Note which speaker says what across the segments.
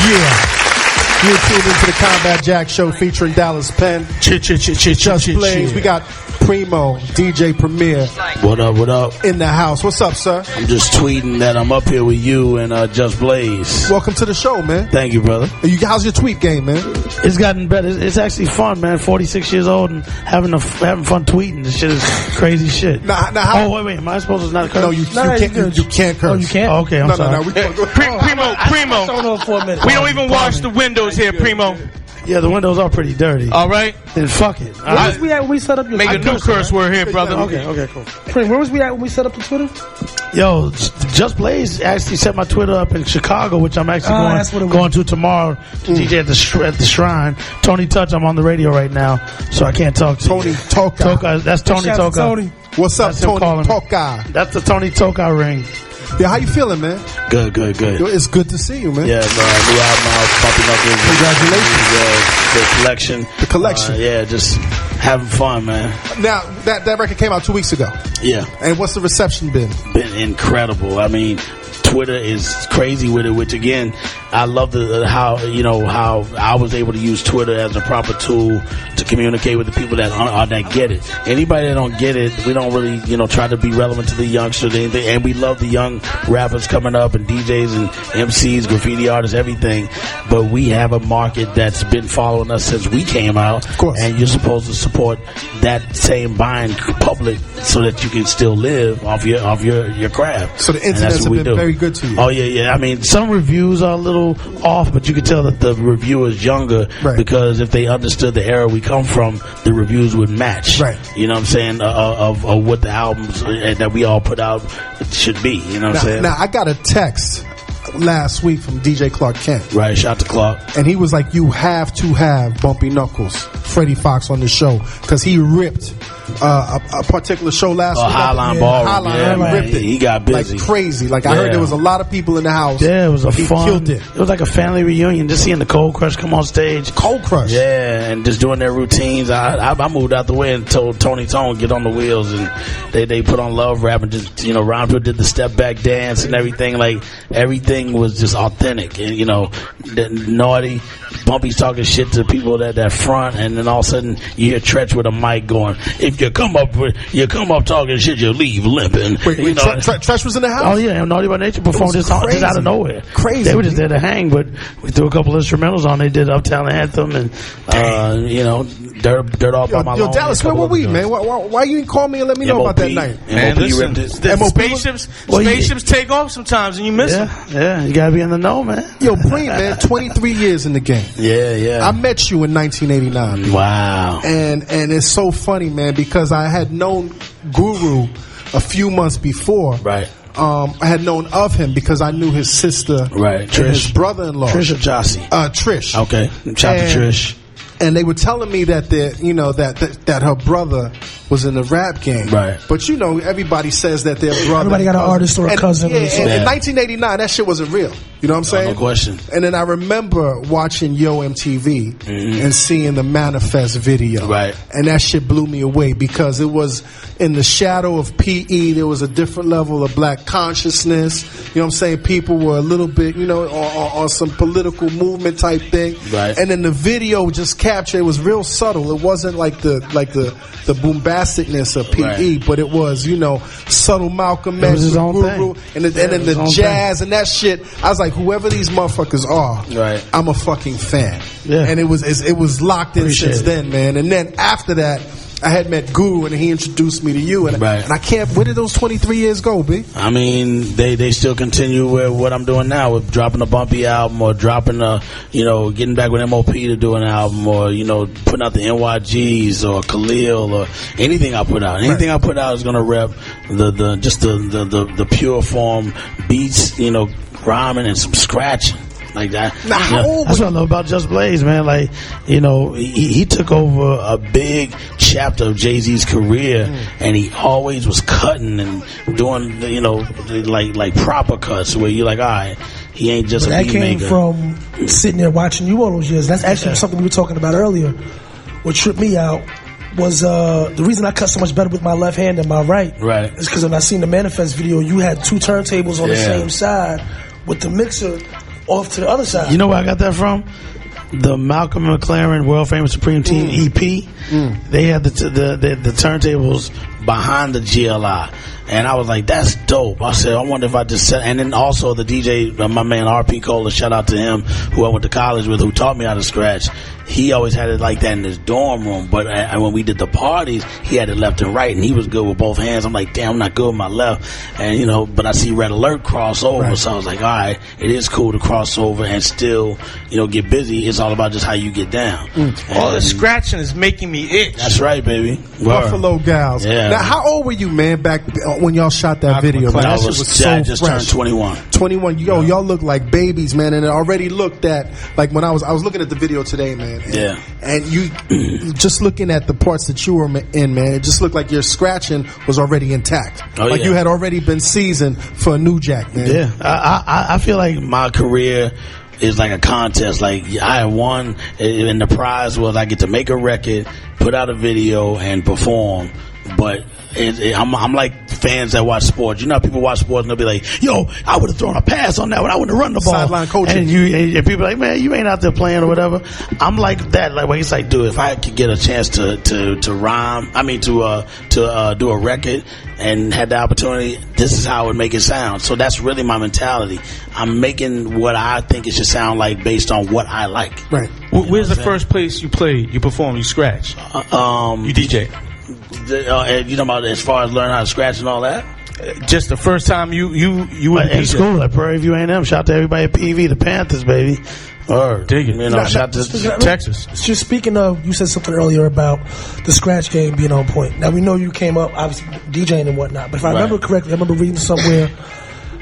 Speaker 1: You're tuned into the Combat Jack Show featuring Dallas Penn. Just Blaze. We got Primo, DJ Premier.
Speaker 2: What up, what up?
Speaker 1: In the house. What's up, sir?
Speaker 2: I'm just tweeting that I'm up here with you and Just Blaze.
Speaker 1: Welcome to the show, man.
Speaker 2: Thank you, brother.
Speaker 1: How's your tweet game, man?
Speaker 3: It's gotten better. It's actually fun, man. 46 years old and having fun tweeting. This shit is crazy shit.
Speaker 1: Now how?
Speaker 3: Oh, wait. Am I supposed to not curse?
Speaker 1: No, you can't curse.
Speaker 3: Oh, you can't? Okay, I'm sorry.
Speaker 4: Primo. We don't even wash the windows here, Primo.
Speaker 3: Yeah, the windows are pretty dirty.
Speaker 4: All right.
Speaker 3: Then fuck it.
Speaker 5: Where was we at when we set up your
Speaker 4: Make a new curse word here, brother.
Speaker 3: Okay, cool.
Speaker 5: Prim, where was we at when we set up the Twitter?
Speaker 3: Yo, Just Blaze actually set my Twitter up in Chicago, which I'm actually going to tomorrow to DJ at the Shrine. Tony Touch, I'm on the radio right now, so I can't talk to
Speaker 1: Tony Toka.
Speaker 3: That's Tony Toka.
Speaker 5: Tony.
Speaker 1: What's up, Tony Toka?
Speaker 3: That's the Tony Toka ring.
Speaker 1: Yeah, how you feeling, man?
Speaker 2: Good.
Speaker 1: Yo, it's good to see you, man.
Speaker 2: Yeah, new album out, Bumpy Knuckles.
Speaker 1: Congratulations.
Speaker 2: The collection.
Speaker 1: Yeah,
Speaker 2: just having fun, man.
Speaker 1: Now, that record came out 2 weeks ago.
Speaker 2: Yeah.
Speaker 1: And what's the reception been?
Speaker 2: Been incredible. I mean, Twitter is crazy with it, which again, I love how I was able to use Twitter as a proper tool to communicate with the people that get it. Anybody that don't get it, we don't really, try to be relevant to the youngsters or anything. And we love the young rappers coming up and DJs and MCs, graffiti artists, everything. But we have a market that's been following us since we came out.
Speaker 1: Of course.
Speaker 2: And you're supposed to support that same buying public so that you can still live off your craft.
Speaker 1: So the internet's been very good to you.
Speaker 2: Oh yeah. I mean, some reviews are a little off, but you can tell that the reviewer is younger, right? Because if they understood the era we come from, the reviews would match.
Speaker 1: Right.
Speaker 2: You know what I'm saying? Of what the albums that we all put out should be. You know what I'm saying?
Speaker 1: Now, I got a text last week from DJ Clark Kent.
Speaker 2: Right, shout to Clark.
Speaker 1: And he was like, you have to have Bumpy Knuckles, Freddie Fox on the show, because he ripped a particular show last week.
Speaker 2: Highline Ballroom.
Speaker 1: Highline ripped it.
Speaker 2: He got busy.
Speaker 1: Like crazy. Like I heard there was a lot of people in the house.
Speaker 3: Yeah, it was
Speaker 1: he killed it.
Speaker 3: It was like a family reunion, just seeing the Cold Crush come on stage.
Speaker 1: Cold Crush.
Speaker 2: Yeah, and just doing their routines. I moved out the way and told Tony Tone get on the wheels, and they put on Love Rap and just, Ronald did the step back dance and everything. Like everything was just authentic, and naughty. Bumpy's talking shit to people that front, and then all of a sudden you hear Tretch with a mic going, if you come up talking shit, you leave limping.
Speaker 1: Wait, Tretch was in the house?
Speaker 3: Oh yeah, Naughty by Nature performed just out of nowhere.
Speaker 1: Crazy.
Speaker 3: They were just there to hang, but we threw a couple of instrumentals on. They did Uptown Anthem and Dirt Off on My Lawn.
Speaker 1: Yo, Dallas, where were we, man? Why you didn't call me and let me know about that night?
Speaker 4: Man, listen, spaceships take off sometimes and you miss them.
Speaker 3: Yeah, you gotta be in the know, man.
Speaker 1: Yo, Preem, man, 23 years in the game.
Speaker 2: Yeah.
Speaker 1: I met you in 1989.
Speaker 2: Wow.
Speaker 1: And it's so funny, man, because I had known Guru a few months before.
Speaker 2: Right.
Speaker 1: I had known of him because I knew his sister,
Speaker 2: right,
Speaker 1: and
Speaker 2: Trish.
Speaker 1: His brother-in-law,
Speaker 2: Trish or Jossie.
Speaker 1: Trish.
Speaker 2: Okay, shout to Trish.
Speaker 1: And they were telling me that that her brother was in the rap game.
Speaker 2: Right.
Speaker 1: But everybody says that their brother.
Speaker 5: Everybody got an artist or a cousin.
Speaker 1: And in 1989, that shit wasn't real. You know what I'm saying?
Speaker 2: No question.
Speaker 1: And then I remember watching Yo MTV and seeing the Manifest video.
Speaker 2: Right.
Speaker 1: And that shit blew me away because it was in the shadow of PE. There was a different level of black consciousness. You know what I'm saying? People were a little bit, on some political movement type thing.
Speaker 2: Right.
Speaker 1: And then the video just captured. It was real subtle. It wasn't like the bombasticness of PE, right, but it was, subtle Malcolm X, Guru, and then the jazz and that shit. I was like, whoever these motherfuckers are, right, I'm a fucking fan.
Speaker 3: Yeah.
Speaker 1: And it was locked in since then, man. And then after that, I had met Guru and he introduced me to you, and I can't. Where did those 23 years go, B?
Speaker 2: I mean, they still continue with what I'm doing now, with dropping a Bumpy album or dropping getting back with MOP to do an album, or putting out the NYGs or Khalil or anything I put out. Anything I put out is gonna rep the pure form beats, rhyming and some scratching. Like that.
Speaker 3: That's what I love about Just Blaze, man. Like, he took over a big chapter of Jay-Z's career, and he always was cutting and doing, like proper cuts where you're like, all right, he ain't just a beat maker.
Speaker 5: That came from sitting there watching you all those years. That's actually something we were talking about earlier. What tripped me out was the reason I cut so much better with my left hand than my right.
Speaker 2: Right.
Speaker 5: Is because when I seen the Manifest video, you had two turntables on the same side with the mixer. off to the other side.
Speaker 3: You know where I got that from? The Malcolm McLaren World Famous Supreme Team EP. They had the turntables behind the GLI. And I was like, that's dope. I said, I wonder if I just set. And then also the DJ, my man RP Cola, shout out to him, who I went to college with, who taught me how to scratch. He always had it like that in his dorm room. But when we did the parties, he had it left and right, and he was good with both hands. I'm like, damn, I'm not good with my left. And, you know, but I see Red Alert cross over. Right. So I was like, all right, it is cool to cross over and still, you know, get busy. It's all about just how you get down.
Speaker 4: All the scratching is making me itch.
Speaker 3: That's right, baby.
Speaker 1: Buffalo Gals.
Speaker 3: Yeah.
Speaker 1: Now, how old were you, man, back when y'all shot that video? Man, that
Speaker 3: was
Speaker 1: so
Speaker 3: I just
Speaker 1: fresh.
Speaker 3: turned 21.
Speaker 1: 21. Y'all look like babies, man, and it already looked at, like when I was looking at the video today, man. And you just looking at the parts that you were in, man, it just looked like your scratching was already intact. Like you had already been seasoned for a New Jack, man.
Speaker 3: Yeah. I feel like my career is like a contest. Like I won, and the prize was I get to make a record, put out a video, and perform. But I'm like fans that watch sports. You know how people watch sports and they'll be like, yo, I would have thrown a pass on that one. I would have run the ball.
Speaker 1: Sideline coaching.
Speaker 3: And people are like, man, you ain't out there playing or whatever. I'm like that. Like when he's like, dude, if I could get a chance to rhyme, to do a record and had the opportunity, this is how I would make it sound. So that's really my mentality. I'm making what I think it should sound like based on what I like.
Speaker 1: Right.
Speaker 4: Where's the first place you played, you performed, you scratch? You DJ?
Speaker 3: You know about as far as learning how to scratch and all that?
Speaker 4: Just the first time you were
Speaker 3: in school at Prairie View A&M. Shout out to everybody at PV, the Panthers, baby. Or
Speaker 4: dig it.
Speaker 3: You know, shout out to Texas.
Speaker 5: Just speaking of, you said something earlier about the scratch game being on point. Now we know you came up obviously DJing and whatnot, but if I remember correctly, I remember reading somewhere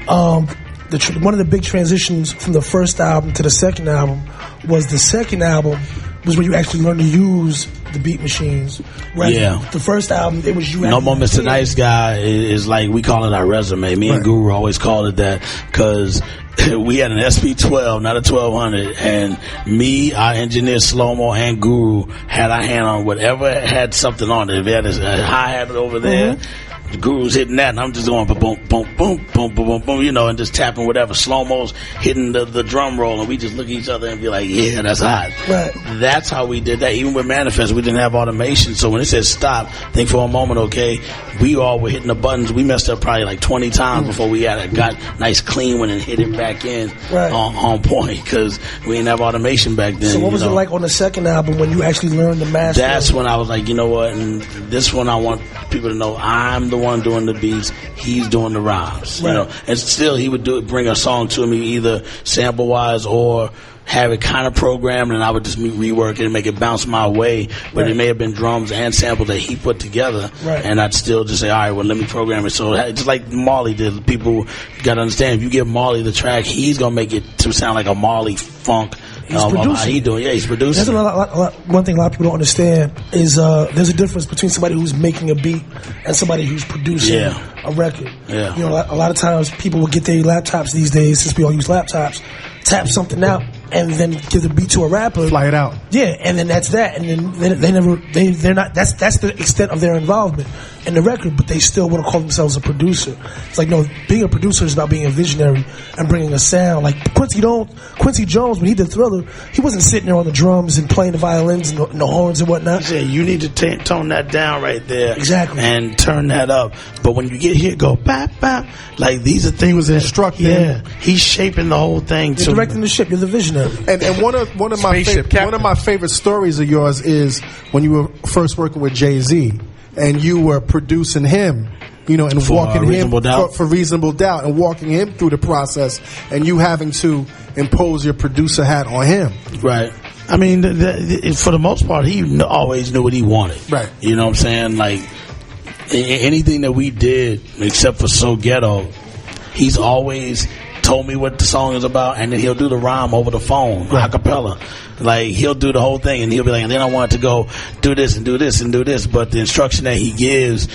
Speaker 5: one of the big transitions from the first album to the second album was the second album was when you actually learned to use the beat machines. Right? Yeah. The first album, it was you.
Speaker 3: No More Mr. Nice Guy is like, we call it our resume. Me and Guru always called it that because we had an SP12, not a 1200, and me, our engineer Slow-Mo, and Guru had our hand on whatever had something on it. If it had a hi-hat over there, the Guru's hitting that, and I'm just going boom, boom, boom, boom, boom, boom, boom, you know, and just tapping whatever. Slow-Mo's hitting the drum roll, and we just look at each other and be like, yeah, that's hot.
Speaker 5: Right.
Speaker 3: That's how we did that. Even with Manifest, we didn't have automation, so when it said stop, think for a moment, okay, we all were hitting the buttons. We messed up probably like 20 times before we got nice clean one and hit it back in on point, because we didn't have automation back then.
Speaker 5: So what was it like on the second album when you actually learned the master?
Speaker 3: That's when I was like, you know what, and this one I want people to know I'm the one doing the beats, he's doing the rhymes, you know. And still he would bring a song to me either sample wise or have it kind of programmed, and I would just rework it and make it bounce my way. But it may have been drums and samples that he put together, and I'd still just say, all right, well, let me program it. So just like Marley did, people got to understand, if you give Marley the track, he's going to make it to sound like a Marley funk.
Speaker 5: He's producing.
Speaker 3: He's producing.
Speaker 5: One thing a lot of people don't understand is there's a difference between somebody who's making a beat and somebody who's producing a record.
Speaker 3: Yeah.
Speaker 5: You know, a lot of times people will get their laptops these days, since we all use laptops, tap something out and then give the beat to a rapper,
Speaker 1: fly it out.
Speaker 5: Yeah, and then that's that, and then they're not. That's the extent of their involvement in the record, but they still want to call themselves a producer. It's like, no, being a producer is about being a visionary and bringing a sound. Like Quincy Jones, when he did Thriller, he wasn't sitting there on the drums and playing the violins and the horns and whatnot.
Speaker 3: Yeah, you need to tone that down right there,
Speaker 5: exactly,
Speaker 3: and turn that up. But when you get here, go bap bap. Like these are things.
Speaker 1: He was instructing.
Speaker 3: Yeah, he's shaping the whole thing.
Speaker 5: You're directing the ship. You're the visionary.
Speaker 1: And one of my favorite stories of yours is when you were first working with Jay-Z and you were producing him, you know, and walking him for Reasonable Doubt and walking him through the process, and you having to impose your producer hat on him.
Speaker 3: Right. I mean, for the most part, he always knew what he wanted.
Speaker 1: Right.
Speaker 3: You know what I'm saying? Like anything that we did, except for So Ghetto, he's always told me what the song is about, and then he'll do the rhyme over the phone, a cappella. Like, he'll do the whole thing, and he'll be like, and then I want to go do this and do this and do this. But the instruction that he gives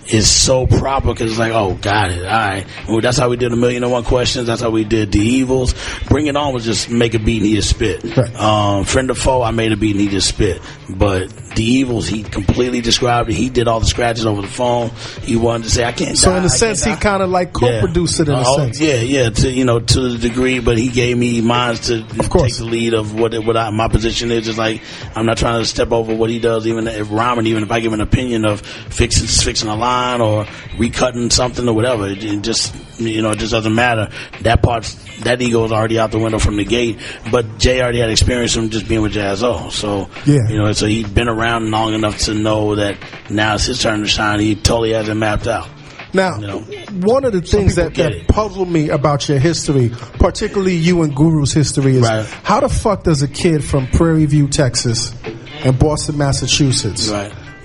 Speaker 2: is so proper because it's like, oh, got it. All right. Well, that's how we did 1,000,001 Questions. That's how we did The Evils. Bring It On was just make a beat and he just spit.
Speaker 1: Right.
Speaker 2: Friend or Foe, I made a beat and he just spit. But The Evils, he completely described it. He did all the scratches over the phone. He wanted to say, I can't
Speaker 1: So
Speaker 2: die,
Speaker 1: in a sense, he kind of like co-produced it in a sense.
Speaker 2: Yeah, to the degree, but he gave me mine to take the lead of my position is. Just like, I'm not trying to step over what he does, even if rhyming, even if I give an opinion of fixing a line or recutting something or whatever. It just doesn't matter. That ego is already out the window from the gate. But Jay already had experience from just being with Jaz-O. So, so he'd been around long enough to know that now it's his turn to shine. He totally has it mapped out.
Speaker 1: Now, one of the things that puzzled me about your history, particularly you and Guru's history, is how the fuck does a kid from Prairie View, Texas, and Boston, Massachusetts,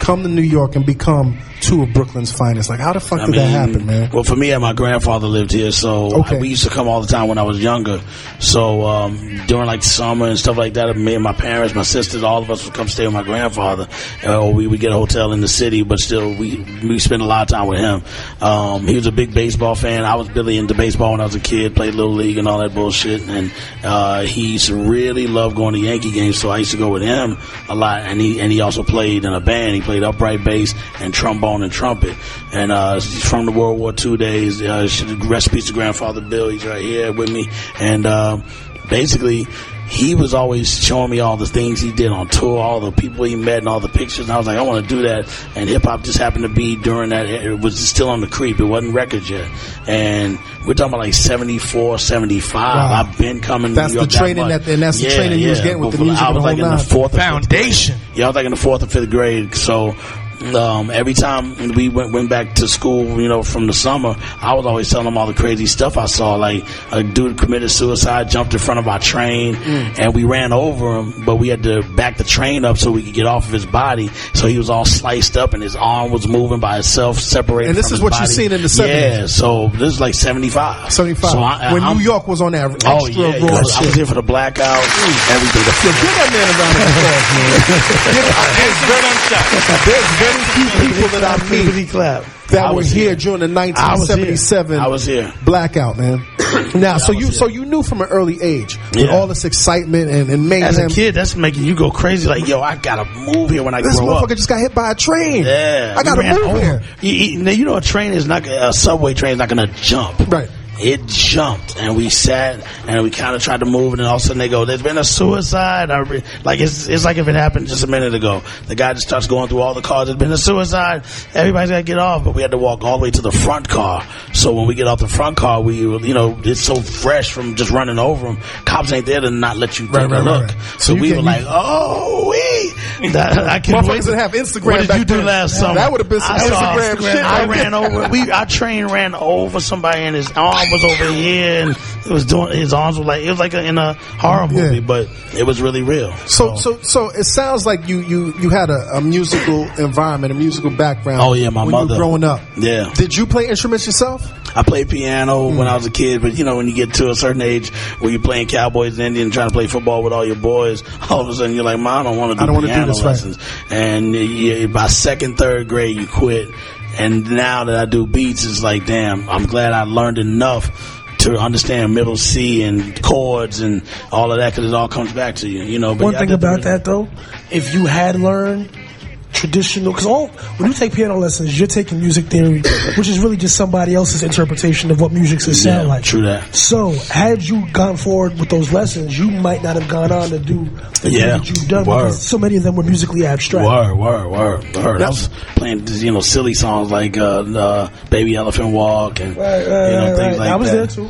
Speaker 1: come to New York and become two of Brooklyn's finest? Like, how the fuck did that happen, man?
Speaker 2: Well, for me, my grandfather lived here, so we used to come all the time when I was younger. So during like summer and stuff like that, me and my parents, my sisters, all of us would come stay with my grandfather, or we would get a hotel in the city. But still, we spent a lot of time with him. He was a big baseball fan. I was really into baseball when I was a kid, played Little League and all that bullshit. And he used to really love going to Yankee games, so I used to go with him a lot. And he also played in a band. He played upright bass and trombone and trumpet, and he's from the World War II days. Rest in peace to Grandfather Bill. He's right here with me, and basically he was always showing me all the things he did on tour, all the people he met and all the pictures, and I was like, I want to do that. And hip-hop just happened to be during that, it was still on the creep, it wasn't records yet, and we're talking about like 74, 75.
Speaker 1: Wow.
Speaker 2: I've been coming
Speaker 1: that's
Speaker 2: to New York
Speaker 1: the training
Speaker 2: that
Speaker 1: and that's the training you was getting with the music.
Speaker 2: I was like in the fourth
Speaker 4: foundation.
Speaker 2: I was like in the 4th or 5th grade, so every time we went back to school, from the summer, I was always telling them all the crazy stuff I saw. Like a dude committed suicide, jumped in front of our train, and we ran over him, but we had to back the train up so we could get off of his body. So he was all sliced up, and his arm was moving by itself, separated.
Speaker 1: And this
Speaker 2: from
Speaker 1: is
Speaker 2: his
Speaker 1: what
Speaker 2: body.
Speaker 1: you've seen in the 70s.
Speaker 2: Yeah, so this is like 75.
Speaker 1: 75.
Speaker 2: So
Speaker 1: when New York was on that extra raw shit.
Speaker 2: I was here for the blackout, everything.
Speaker 1: Give that man a round of applause, man. There's very few people that I meet that were here during the 1977
Speaker 2: I was here.
Speaker 1: blackout, man. Now, so you knew from an early age with all this excitement and mayhem.
Speaker 3: As a kid, that's making you go crazy. Like, yo, I gotta move here when I grow up.
Speaker 1: This motherfucker just got hit by a train.
Speaker 2: Yeah,
Speaker 1: I gotta move here.
Speaker 2: A train is not a subway train is not gonna jump.
Speaker 1: Right.
Speaker 2: It jumped, and we sat, and we kind of tried to move, and then all of a sudden they go, "There's been a suicide." It's like if it happened just a minute ago. The guy just starts going through all the cars. There's been a suicide. Everybody's got to get off, but we had to walk all the way to the front car. So when we get off the front car, it's so fresh from just running over them. Cops ain't there to not let you take a look. Right. So we were like, "Oh, I can't wait
Speaker 1: to have Instagram."
Speaker 3: What did you do last summer?
Speaker 1: That would have been some Instagram shit.
Speaker 3: I ran over. Our train ran over somebody, and his arm was over here, and it was doing. His arms were like, it was like in a horror movie, but it was really real.
Speaker 1: So it sounds like you had a musical environment, a musical background.
Speaker 2: Oh yeah, my mother.
Speaker 1: You were growing up.
Speaker 2: Yeah.
Speaker 1: Did you play instruments yourself?
Speaker 2: I played piano when I was a kid, but when you get to a certain age where you're playing Cowboys and Indians, trying to play football with all your boys, all of a sudden you're like, "Mom, I don't want to do piano lessons." Right. And by 2nd, 3rd grade, you quit. And now that I do beats, it's like, damn, I'm glad I learned enough to understand middle C and chords and all of that, because it all comes back to you, But
Speaker 5: one thing about that, though, if you had learned traditional, because when you take piano lessons, you're taking music theory, which is really just somebody else's interpretation of what music should sound like.
Speaker 2: True that.
Speaker 5: So, had you gone forward with those lessons, you might not have gone on to do the thing that you've done, because so many of them were musically abstract.
Speaker 2: Word. I was playing, silly songs like Baby Elephant Walk and things like that.
Speaker 5: I was there too.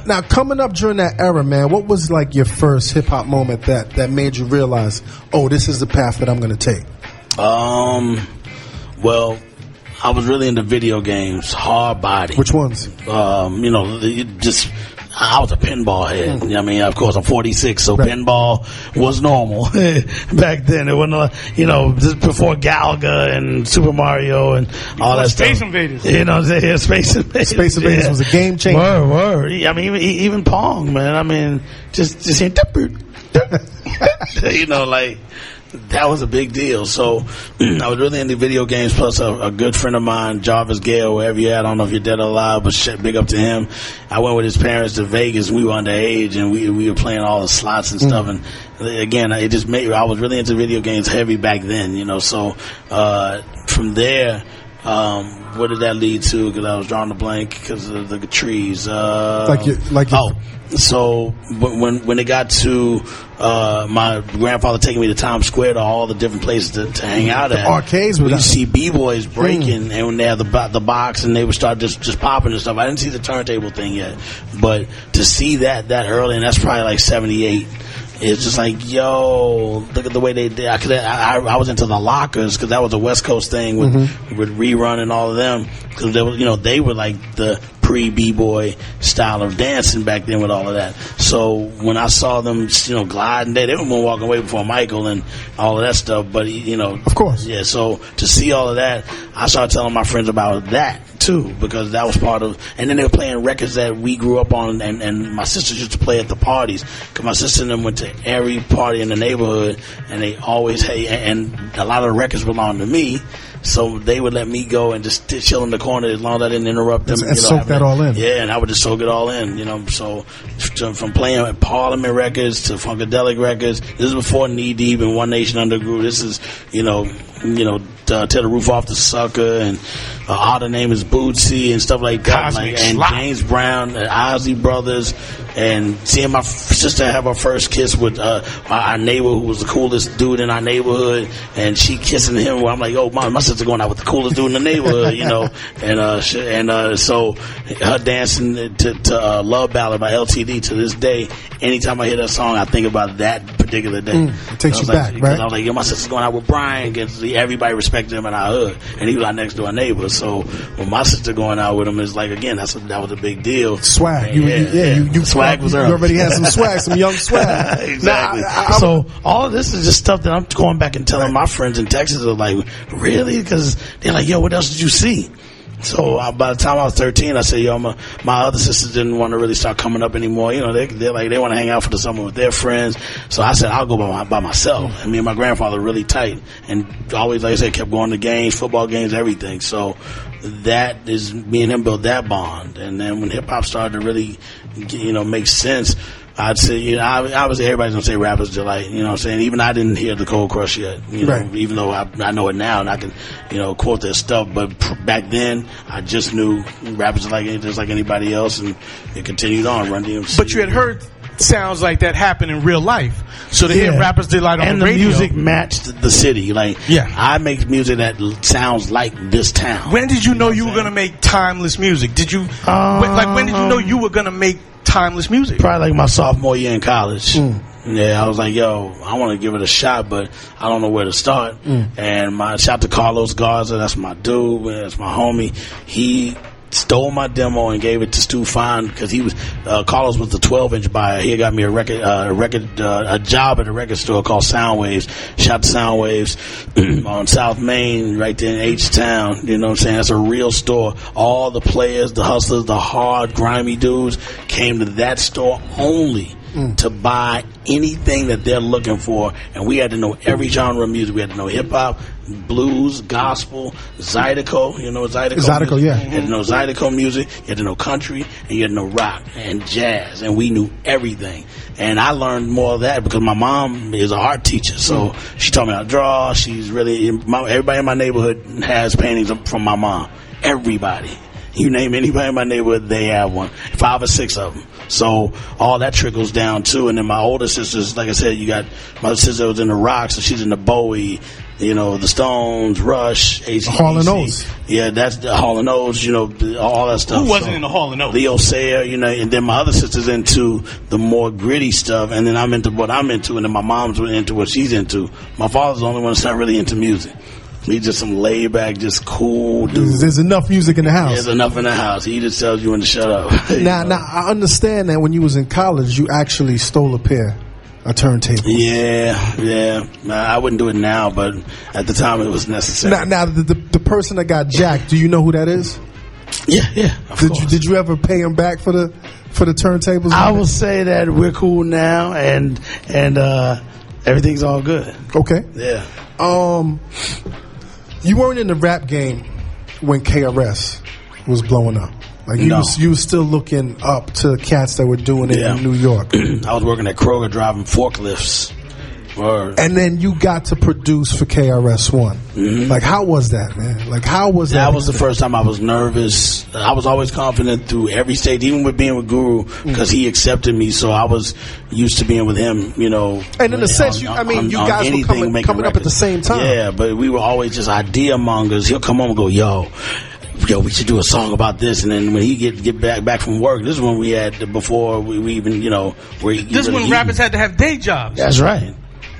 Speaker 1: Now, coming up during that era, man, what was like your first hip hop moment that made you realize, oh, this is the path that I'm going to take?
Speaker 2: Well, I was really into video games, Hard Body.
Speaker 1: Which ones?
Speaker 2: I was a pinball head. I mean, of course, I'm 46, so pinball was normal back then. It wasn't, just before Galaga and Super Mario and all that
Speaker 4: Space
Speaker 2: stuff.
Speaker 4: Invaders.
Speaker 1: Space Invaders was a game changer.
Speaker 3: Word. I mean, even Pong, man. I mean, just saying,
Speaker 2: You know, like, that was a big deal. So I was really into video games. Plus, a good friend of mine, Jarvis Gale, wherever you're at, I don't know if you're dead or alive, but big up to him. I went with his parents to Vegas. We were underage, and we were playing all the slots and stuff. And again, it just made I was really into video games heavy back then. You know, so from there. What did that lead to? Because I was drawing a blank because of the trees. So when it got to my grandfather taking me to Times Square to all the different places to hang out at,
Speaker 1: arcades,
Speaker 2: we see b-boys breaking, and when they had the box and they would start just popping and stuff. I didn't see the turntable thing yet, but to see that early, and that's probably like 78. It's just like, yo, look at the way they did. I was into the Lockers because that was a West Coast thing with Rerun and all of them, because they were like the pre-B-boy style of dancing back then with all of that. So when I saw them, gliding, they were walking away before Michael and all of that stuff. But
Speaker 1: of course,
Speaker 2: yeah. So to see all of that, I started telling my friends about that too, because that was part of. And then they were playing records that we grew up on, and my sisters used to play at the parties. Because my sister and them went to every party in the neighborhood, and they always and a lot of the records belonged to me. So they would let me go and just chill in the corner as long as I didn't interrupt them.
Speaker 1: And soak that all in.
Speaker 2: Yeah, and I would just soak it all in, So from playing at Parliament Records to Funkadelic Records, this is before Knee Deep and One Nation Under Groove. This is, Tear the Roof Off the Sucker, and Our Name is Bootsy and stuff like that. And James Brown, the Ozzy Brothers, and seeing my sister have her first kiss with our neighbor who was the coolest dude in our neighborhood, and she kissing him. Well, I'm like, oh, my sister going out with the coolest dude in the neighborhood, and so her dancing to Love Ballad by LTD to this day. Anytime I hear that song, I think about that particular day.
Speaker 1: It takes you back, right?
Speaker 2: I was like, yo, my sister's going out with Brian, because everybody respected him in our hood, and he was our next door neighbor. So when my sister going out with him, is like, again, that was a big deal.
Speaker 1: Swag,
Speaker 2: you swag was early.
Speaker 1: You already had some swag, some young swag.
Speaker 2: Exactly.
Speaker 3: So all of this is just stuff that I'm going back and telling my friends in Texas are like, really? Because they're like, yo, what else did you see? So by the time I was 13, I said, yo, my other sisters didn't want to really start coming up anymore. They're like, they want to hang out for the summer with their friends. So I said, I'll go by myself. And me and my grandfather were really tight, and always, like I said, kept going to games, football games, everything. So that is, me and him built that bond. And then when hip hop started to really, make sense, I'd say, obviously everybody's going to say Rapper's Delight, you know what I'm saying? Even I didn't hear the Cold Crush yet, even though I know it now and I can, quote their stuff. But back then, I just knew Rapper's Delight just like anybody else, and it continued on, Run DMC.
Speaker 4: But you had heard sounds like that happen in real life. So to hear Rapper's Delight on
Speaker 2: the
Speaker 4: radio.
Speaker 2: And the music matched the city. I make music that sounds like this town.
Speaker 4: When did you know you were going to make timeless music? Did you, when did you know you were going to make timeless music?
Speaker 2: Probably like my sophomore year in college. Yeah, I was like, yo, I want to give it a shot, but I don't know where to start. And shout to Carlos Garza, that's my dude, that's my homie. He stole my demo and gave it to Stu Fine, because he was Carlos was the 12-inch buyer. He got me a job at a record store called Soundwaves. Shout to Soundwaves on South Main, right there in H-Town. You know what I'm saying? That's a real store. All the players, the hustlers, the hard, grimy dudes came to that store only to buy anything that they're looking for. And we had to know every genre of music. We had to know hip-hop, blues, gospel, Zydeco. You know Zydeco?
Speaker 1: Zydeco, yeah.
Speaker 2: You had to know Zydeco music, you had to know country, and you had to know rock and jazz. And we knew everything. And I learned more of that because my mom is an art teacher. So she taught me how to draw. She's really, everybody in my neighborhood has paintings from my mom. Everybody. You name anybody in my neighborhood, they have one. 5 or 6 of them. So all that trickles down too. And then my older sisters, like I said, you got my sister was in the rock, so she's in the Bowie, the Stones, Rush, AC/DC.
Speaker 1: Hall & Oates.
Speaker 2: Yeah, that's the Hall & Oates, all that stuff.
Speaker 4: Who wasn't in the Hall & Oates?
Speaker 2: Leo Sayer, and then my other sister's into the more gritty stuff, and then I'm into what I'm into, and then my mom's into what she's into. My father's the only one that's not really into music. He's just some laid back, just cool dude.
Speaker 1: There's enough music in the house.
Speaker 2: There's enough in the house. He just tells you when to shut up.
Speaker 1: Now, I understand that when you was in college, you actually stole a turntable.
Speaker 2: Yeah. I wouldn't do it now, but at the time it was necessary.
Speaker 1: Now the person that got jacked, do you know who that is?
Speaker 2: Yeah. Of course.
Speaker 1: Did you ever pay him back for for the turntables?
Speaker 3: I will say that we're cool now, and everything's all good.
Speaker 1: Okay.
Speaker 3: Yeah.
Speaker 1: You weren't in the rap game when KRS was blowing up. Like you was still looking up to cats that were doing it in New York.
Speaker 2: I was working at Kroger driving forklifts.
Speaker 1: And then you got to produce for KRS-One. Mm-hmm. Like, how was that, man? Like, how was that?
Speaker 2: That was the first time I was nervous. I was always confident through every stage, even with being with Guru, because he accepted me, so I was used to being with him, you know.
Speaker 1: And in a sense, you guys were coming up at the same time.
Speaker 2: Yeah, but we were always just idea mongers. He'll come home and go, yo, we should do a song about this. And then when he get back from work, this is when we had, before we even, you know.
Speaker 4: This is when rappers had to have day jobs.
Speaker 3: That's right.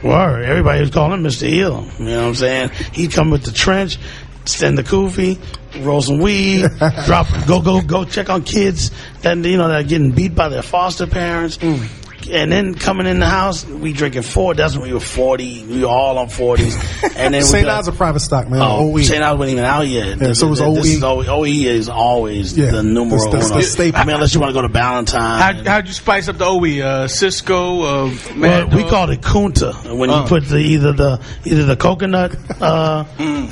Speaker 3: Word. Everybody was calling him Mr. Ill. You know what I'm saying? He'd come with the trench, stand the kufi, roll some weed, go check on kids that that are getting beat by their foster parents. And then coming in the house, we drinking 40. That's when we were 40. We were all on 40s. And then
Speaker 1: St. Ides a private stock, man.
Speaker 2: OE. St. Ides wasn't even out yet.
Speaker 1: Yeah, so it was OE.
Speaker 2: OE is always the numero uno.
Speaker 1: The staple.
Speaker 2: I mean, unless you want to go to Ballantyne.
Speaker 4: How'd you spice up the OE? Cisco?
Speaker 3: Well, we called it Kunta. When you put either the coconut,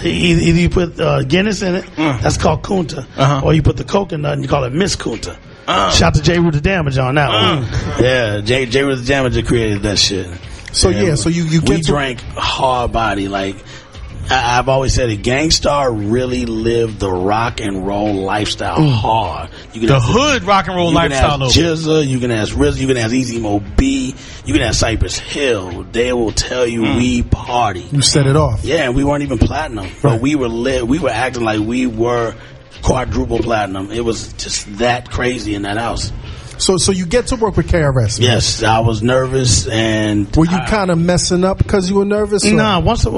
Speaker 3: either you put Guinness in it, that's called Kunta. Or you put the coconut and you call it Miss Kunta. Shout to J. Root the Damage on that one.
Speaker 2: Yeah, J. Root the Damage created that shit.
Speaker 1: So so you
Speaker 2: we drank hard body. Like I've always said, it Gangstar really lived the rock and roll lifestyle hard. You can
Speaker 4: hood rock and roll lifestyle.
Speaker 2: You can ask Jizza, you can ask RZA, you can ask Easy Mo B, you can ask Cypress Hill. They will tell you we party.
Speaker 1: You set it off.
Speaker 2: Yeah, and we weren't even platinum, but we were lit. We were acting like we were quadruple platinum. It was just that crazy in that house.
Speaker 1: So you get to work with KRS. Man.
Speaker 2: Yes, I was nervous, and
Speaker 1: were you kind of messing up because you were nervous?
Speaker 3: Nah, once they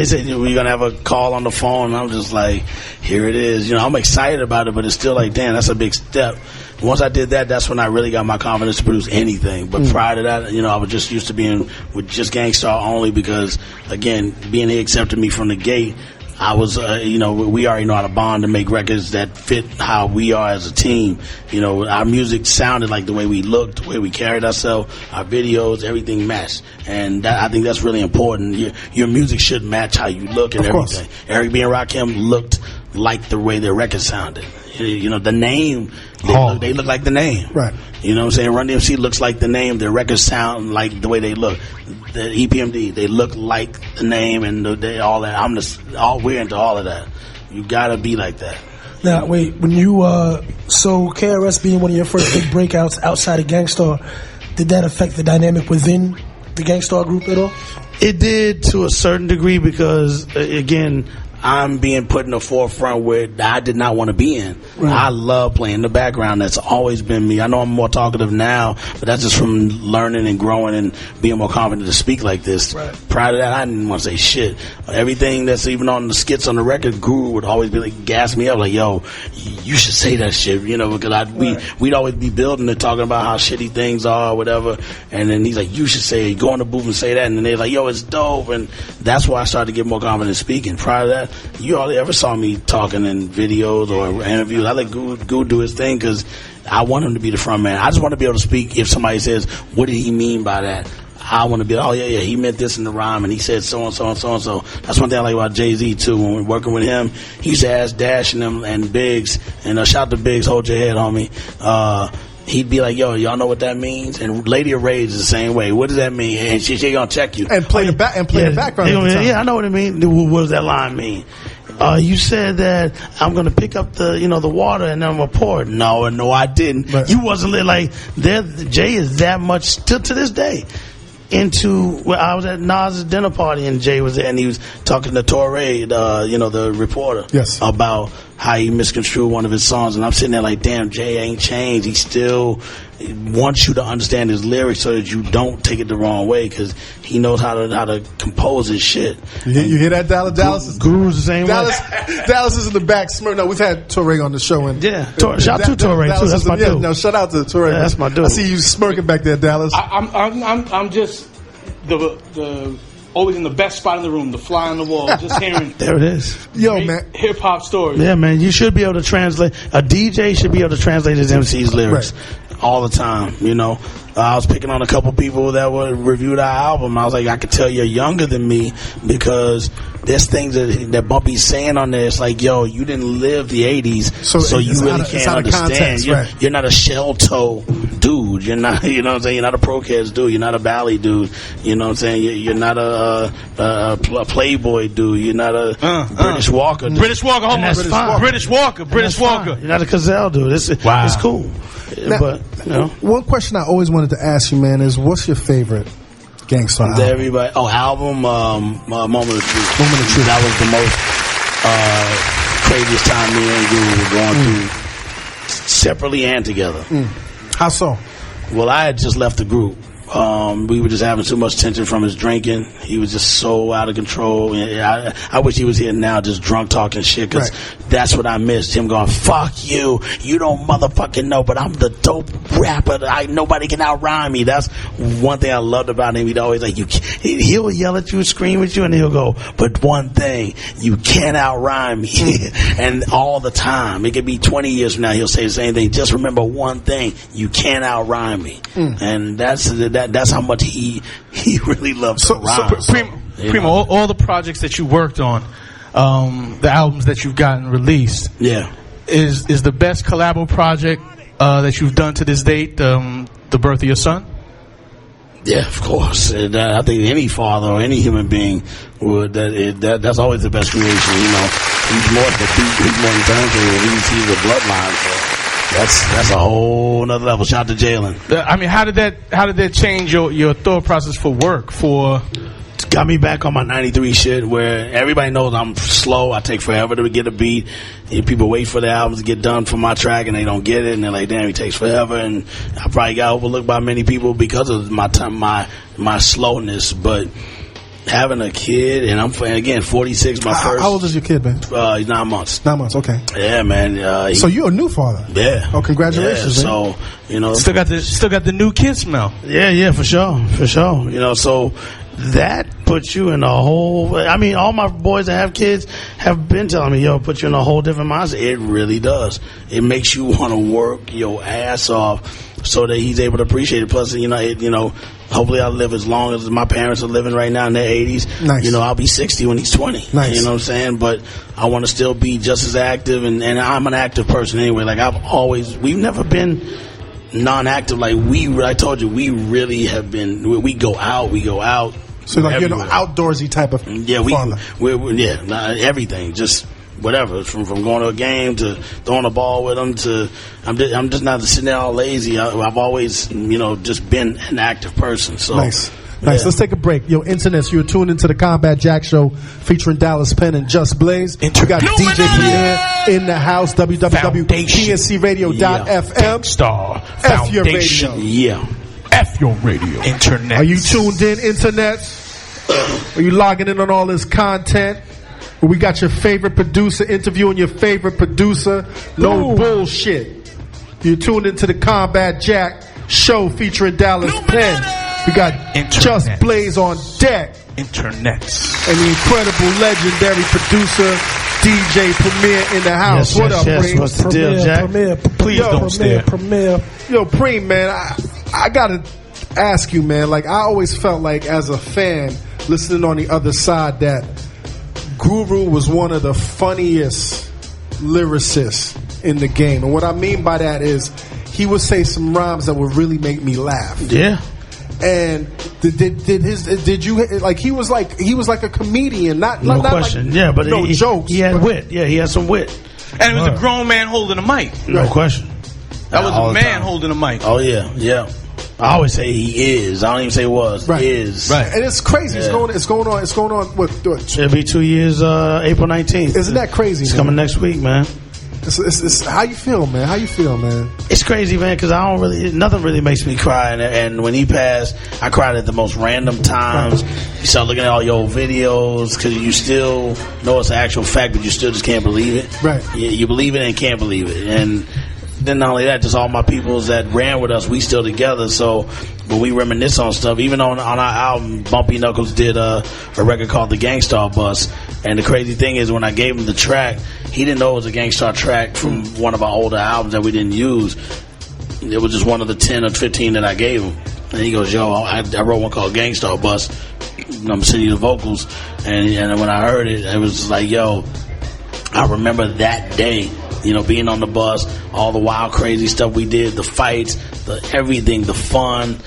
Speaker 3: said we're gonna have a call on the phone, and I'm just like, here it is. I'm excited about it, but it's still like, damn, that's a big step. Once I did that, that's when I really got my confidence to produce anything. But prior to that, I was just used to being with just Gangstar only because, again, being he accepted me from the gate. I was, we already know how to bond and make records that fit how we are as a team. Our music sounded like the way we looked, the way we carried ourselves, our videos, everything matched. And I think that's really important. Your music should match how you look and everything. Eric B. and Rakim looked like the way their record sounded. The name, they look like the name.
Speaker 1: Right.
Speaker 2: You know what I'm saying? Run DMC looks like the name. Their records sound like the way they look. The EPMD, they look like the name and all that. We're into all of that. You gotta be like that.
Speaker 5: Now, wait, when you, so KRS being one of your first big breakouts outside of Gangstar, did that affect the dynamic within the Gangstar group at all?
Speaker 3: It did to a certain degree because, again,
Speaker 2: I'm being put in the forefront where I did not want to be in. Right. I love playing the background. That's always been me. I know I'm more talkative now, but that's just from learning and growing and being more confident to speak like this. Right. Prior to that, I didn't want to say shit. Everything that's even on the skits on the record, Guru would always be like, gas me up, like, yo, you should say that shit, because we'd always be building and talking about how shitty things are or whatever. And then he's like, you should say it. Go in the booth and say that. And then they're like, yo, it's dope. And that's why I started to get more confident speaking. Prior to that, you hardly ever saw me talking in videos or interviews. I let Goo do his thing because I want him to be the front man. I just want to be able to speak if somebody says, what did he mean by that? I want to be like, oh, yeah, he meant this in the rhyme, and he said so-and-so and so-and-so. That's one thing I like about Jay-Z, too. When we're working with him, he used to ask Dash and them and Biggs, and shout to Biggs, hold your head, homie. He'd be like, yo, y'all know what that means? And Lady of Rage is the same way. What does that mean? And she gonna check you.
Speaker 1: And play the background.
Speaker 3: Yeah, I know what it means. What does that line mean? You said that I'm gonna pick up the water and I'm gonna pour it. No, I didn't. Right. You wasn't like Jay is that much still to this day. I was at Nas's dinner party and Jay was there and he was talking to Torre, the reporter, about how he misconstrued one of his songs, and I'm sitting there like, damn, Jay ain't changed. He still wants you to understand his lyrics so that you don't take it the wrong way, because he knows how to compose his shit.
Speaker 1: You hear that, Dallas? Dallas
Speaker 3: Guru's the same way.
Speaker 1: Dallas is in the back smirking. No, we've had Torre on the show, and
Speaker 3: shout out to Torre too. That's my dude.
Speaker 1: No, shout out to Torre.
Speaker 3: That's my dude.
Speaker 1: I see you smirking back there, Dallas.
Speaker 4: I'm just the always in the best spot in the room, the fly on the wall, just hearing.
Speaker 3: There it is.
Speaker 1: Yo, man.
Speaker 4: Hip hop stories.
Speaker 3: Yeah, man. You should be able to translate. A DJ should be able to translate his MC's lyrics all the time. You know, I was picking on a couple people that would review our album. I was like, I could tell you're younger than me because there's things that Bumpy's saying on there. It's like, yo, you didn't live the 80s, so you really can't understand. You're not a shell toe dude. You're not, you know what I'm saying? You're not a Pro-Cats dude. You're not a Bally dude. You know what I'm saying? You're not a Playboy dude. You're not a British Walker dude.
Speaker 4: British Walker, hold on. British Walker.
Speaker 3: You're not a Gazelle dude. It's cool.
Speaker 1: Now,
Speaker 3: but, you know.
Speaker 1: One question I always wanted to ask you, man, is what's your favorite Gang Starr album?
Speaker 2: Everybody, album, Moment of Truth.
Speaker 1: Moment of Truth.
Speaker 2: That was the most craziest time me and Guru were going through, separately and together.
Speaker 1: How so?
Speaker 2: Well, I had just left the group. We were just having too much tension from his drinking. He was just so out of control. I wish he was here now, just drunk talking shit, because that's what I missed. Him going, fuck you. You don't motherfucking know, but I'm the dope rapper. Nobody can outrhyme me. That's one thing I loved about him. He'd always like, he'll yell at you, scream at you, and he'll go, but one thing, you can't outrhyme me. And all the time, it could be 20 years from now, he'll say the same thing. Just remember one thing, you can't outrhyme me. And that's how much he really loves to rhyme.
Speaker 4: Primo, all the projects that you worked on, the albums that you've gotten released, is the best collabo project that you've done to this date the birth of your son?
Speaker 2: Yeah, of course. And, I think any father or any human being would. That's always the best creation. You know, he's more the beat. He's more intelligent. He's the bloodline. So. That's a whole nother level. Shout out to Jalen.
Speaker 4: I mean, how did that change your thought process for work?
Speaker 2: It's got me back on my 93 shit where everybody knows I'm slow. I take forever to get a beat. And people wait for the albums to get done for my track and they don't get it, and they're like, damn, it takes forever. And I probably got overlooked by many people because of my time, my slowness. But having a kid, and I'm again 46. My first.
Speaker 1: How old is your kid, man?
Speaker 2: He's 9 months.
Speaker 1: 9 months. Okay.
Speaker 2: Yeah, man.
Speaker 1: So you're a new father.
Speaker 2: Yeah.
Speaker 1: Oh, congratulations.
Speaker 2: Yeah,
Speaker 1: man.
Speaker 2: so you know,
Speaker 4: still got the new kid smell.
Speaker 3: Yeah, for sure. You
Speaker 2: know, so
Speaker 3: that puts you in a whole. I mean, all my boys that have kids have been telling me, "Yo, put you in a whole different mindset."
Speaker 2: It really does. It makes you want to work your ass off so that he's able to appreciate it. Plus, hopefully I'll live as long as my parents are living right now in their 80s.
Speaker 1: Nice.
Speaker 2: You know, I'll be 60 when he's 20.
Speaker 1: Nice.
Speaker 2: You know what I'm saying? But I want to still be just as active, and I'm an active person anyway. Like we've never been non-active. Like I told you, we really have been. We go out.
Speaker 1: So like you're an outdoorsy type of father.
Speaker 2: We're everything. Just whatever, from going to a game to throwing a ball with them to I'm just not sitting there all lazy. I've always just been an active person. So
Speaker 1: nice. Let's take a break. Yo, internets, you're tuned into the Combat Jack Show featuring Dallas Penn and Just Blaze. We got DJ Premier in the house. www.pncradio.fm.
Speaker 4: Star
Speaker 1: F your radio.
Speaker 2: Yeah.
Speaker 4: F your radio. Internet.
Speaker 1: Are you tuned in, internet? Are you logging in on all this content? We got your favorite producer interviewing your favorite producer. No bullshit. You're tuned into the Combat Jack Show featuring Dallas Penn. We got Just Blaze on deck.
Speaker 4: Internets.
Speaker 1: And the incredible, legendary producer, DJ Premier in the house. What up, Preem?
Speaker 3: What's the deal, Jack?
Speaker 5: Premier,
Speaker 4: please don't stare.
Speaker 5: Premier.
Speaker 1: Yo, Preem, man, I gotta ask you, man. Like, I always felt like, as a fan, listening on the other side, that Guru was one of the funniest lyricists in the game. And what I mean by that is he would say some rhymes that would really make me laugh.
Speaker 3: Yeah.
Speaker 1: And did you like he was like a comedian, not
Speaker 3: question.
Speaker 1: Like,
Speaker 3: yeah, but
Speaker 1: jokes.
Speaker 3: He had wit. Yeah, he had some wit.
Speaker 4: And it was a grown man holding a mic.
Speaker 3: No question.
Speaker 4: That was a man holding a mic.
Speaker 2: Oh yeah. I always say he is. I don't even say was.
Speaker 1: Right.
Speaker 2: Is.
Speaker 1: Right. And it's crazy.
Speaker 2: Yeah.
Speaker 1: It's going on. What?
Speaker 3: It'll be 2 years, April 19th.
Speaker 1: Isn't that crazy?
Speaker 3: It's coming next week, man.
Speaker 1: It's how you feel, man? How you feel, man?
Speaker 3: It's crazy, man, because nothing really makes me cry. And when he passed, I cried at the most random times. You start looking at all your old videos because you still know it's an actual fact, but you still just can't believe it.
Speaker 1: Right.
Speaker 2: You believe it and can't believe it. And then not only that, just all my peoples that ran with us, we still together. So when we reminisce on stuff, even on our album, Bumpy Knuckles did a record called The Gangstar Bus. And the crazy thing is, when I gave him the track, he didn't know it was a Gangstar track from one of our older albums that we didn't use. It was just one of the 10 or 15 that I gave him. And he goes, yo, I wrote one called Gangstar Bus. I'm sending you the vocals. And when I heard it, it was like, yo, I remember that day, being on the bus, all the wild, crazy stuff we did, the fights, the everything, the fun,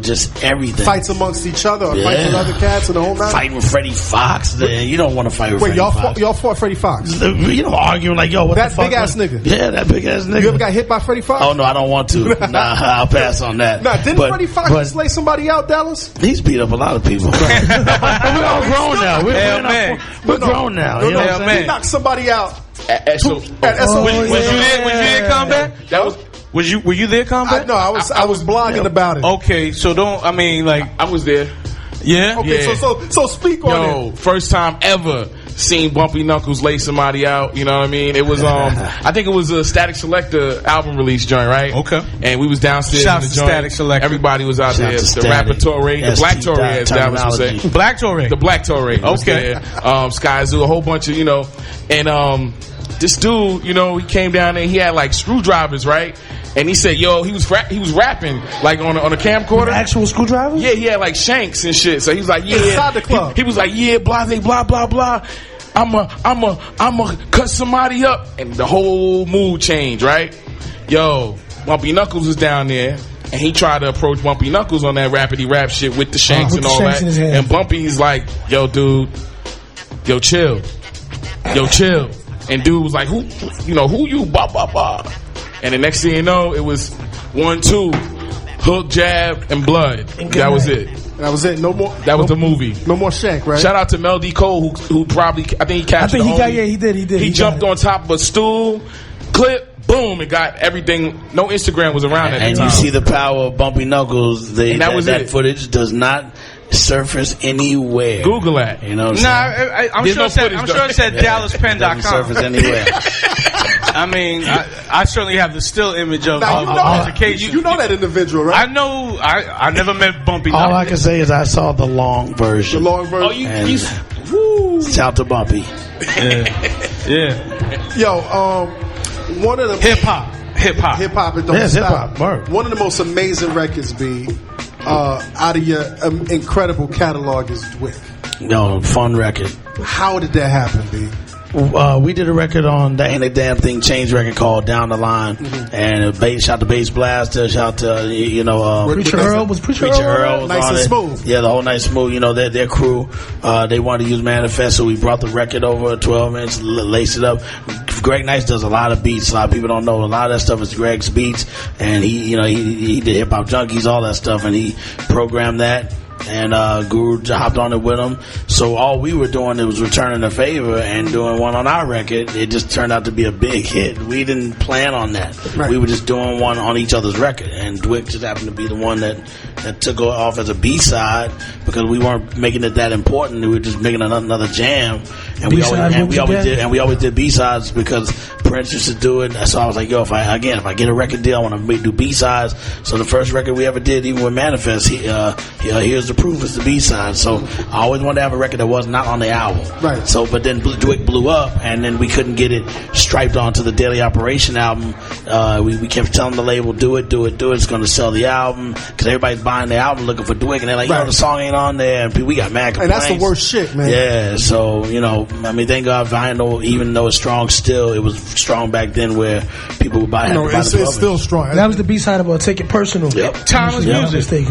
Speaker 2: just everything.
Speaker 1: Fights amongst each other, or fights with other cats and the whole night?
Speaker 2: Fighting with Freddie Fox. You don't want to fight with Freddie Fox.
Speaker 1: Y'all fought Freddie Fox?
Speaker 3: Arguing like, yo, what
Speaker 1: that
Speaker 3: the fuck?
Speaker 1: Big ass nigga.
Speaker 3: Yeah, that big ass nigga.
Speaker 1: You ever got hit by Freddie Fox?
Speaker 2: Oh, no, I don't want to. Nah, I'll pass on that.
Speaker 1: Nah, didn't Freddie Fox just lay somebody out, Dallas?
Speaker 2: He's beat up a lot of people.
Speaker 3: We're all grown now. We're grown now. You know what I'm saying?
Speaker 1: He knocked somebody out.
Speaker 4: Was you there, Combat? Were you there, Combat?
Speaker 1: No, I was blogging about it.
Speaker 4: Okay, so I was there. Yeah.
Speaker 1: Okay,
Speaker 4: yeah.
Speaker 1: So speak on it.
Speaker 4: First time ever seen Bumpy Knuckles lay somebody out. You know what I mean? It was I think it was a Static Selector album release joint, right?
Speaker 2: Okay.
Speaker 4: And we was downstairs in the joint.
Speaker 2: Static Selector.
Speaker 4: Everybody was out there. The rapper Torre, the Black Torre, as Dallas would say.
Speaker 2: Black Torre.
Speaker 4: The Black Torre.
Speaker 2: Okay.
Speaker 4: Sky Zoo, a whole bunch of and this dude, he came down there. He had like screwdrivers, right? And he said, "Yo, he was rapping like on a camcorder,
Speaker 5: actual screwdrivers.
Speaker 4: Yeah, he had like shanks and shit. So he was like, "Yeah."
Speaker 1: Inside the club,
Speaker 4: he was like, "Yeah, blah blah blah blah. I'ma cut somebody up," and the whole mood changed, right? Yo, Bumpy Knuckles was down there, and he tried to approach Bumpy Knuckles on that rapidy rap shit with the shanks and all that. And Bumpy's like, "Yo, dude, yo, chill, And dude was like, "Who you? Blah blah blah." And the next thing you know, it was 1, 2, hook, jab, and blood. That was it.
Speaker 1: That was it. No more.
Speaker 4: That was the movie.
Speaker 1: No more shank, right?
Speaker 4: Shout out to Mel D. Cole, who probably, I think he captured
Speaker 5: he did.
Speaker 4: He jumped on top of a stool, clip, boom, and got everything. No Instagram was around at the time.
Speaker 2: And you see the power of Bumpy Knuckles. That footage does not surface anywhere.
Speaker 4: Google that.
Speaker 6: I'm sure it said DallasPenn.com.
Speaker 2: Doesn't surface anywhere.
Speaker 6: I mean, I certainly have the still image of education.
Speaker 1: You know that individual, right?
Speaker 6: I know. I never met Bumpy.
Speaker 3: All I can say is I saw the long version.
Speaker 1: The long version.
Speaker 2: Shout to Bumpy.
Speaker 6: Yeah.
Speaker 1: Yo, one of the
Speaker 6: hip hop.
Speaker 1: It don't stop. One of the most amazing records, B, out of your incredible catalog is Dwick.
Speaker 2: No, fun record.
Speaker 1: How did that happen, B?
Speaker 3: We did a record on
Speaker 2: that Ain't a Damn Thing Change record called Down the Line, and shout to Bass Blaster, shout to
Speaker 5: Preacher Earl was
Speaker 1: Nice and Smooth.
Speaker 2: Yeah, the whole Nice Smooth. Their crew, they wanted to use Manifest, so we brought the record over 12 inch, laced it up. Greg Nice does a lot of beats. A lot of people don't know a lot of that stuff is Greg's beats, and he did Hip Hop Junkies, all that stuff, and he programmed that. And Guru hopped on it with him. So all we were doing was returning a favor and doing one on our record. It just turned out to be a big hit. We didn't plan on that. Right. We were just doing one on each other's record. And Dwick just happened to be the one that took off as a B-side because we weren't making it that important. We were just making another jam. And we always did B-sides because Prince used to do it. So I was like, yo, if I get a record deal, I want to do B-sides. So the first record we ever did, even with Manifest, here's the proof, it's the B-side. So I always wanted to have a record that was not on the album.
Speaker 1: Right.
Speaker 2: So, but then Dwick blew up, and then we couldn't get it striped onto the Daily Operation album. We kept telling the label, do it. It's going to sell the album because everybody's buying the album looking for Dwick, and they're like, yo, the song ain't on there, and we got mad complaints.
Speaker 1: And that's the worst shit, man.
Speaker 2: Yeah. So thank God, Vinyl, even though it's strong still, it was strong back then where people would buy it.
Speaker 1: It's still strong.
Speaker 5: That was the B-side of Take It Personal.
Speaker 2: Yep.
Speaker 5: Timeless Music.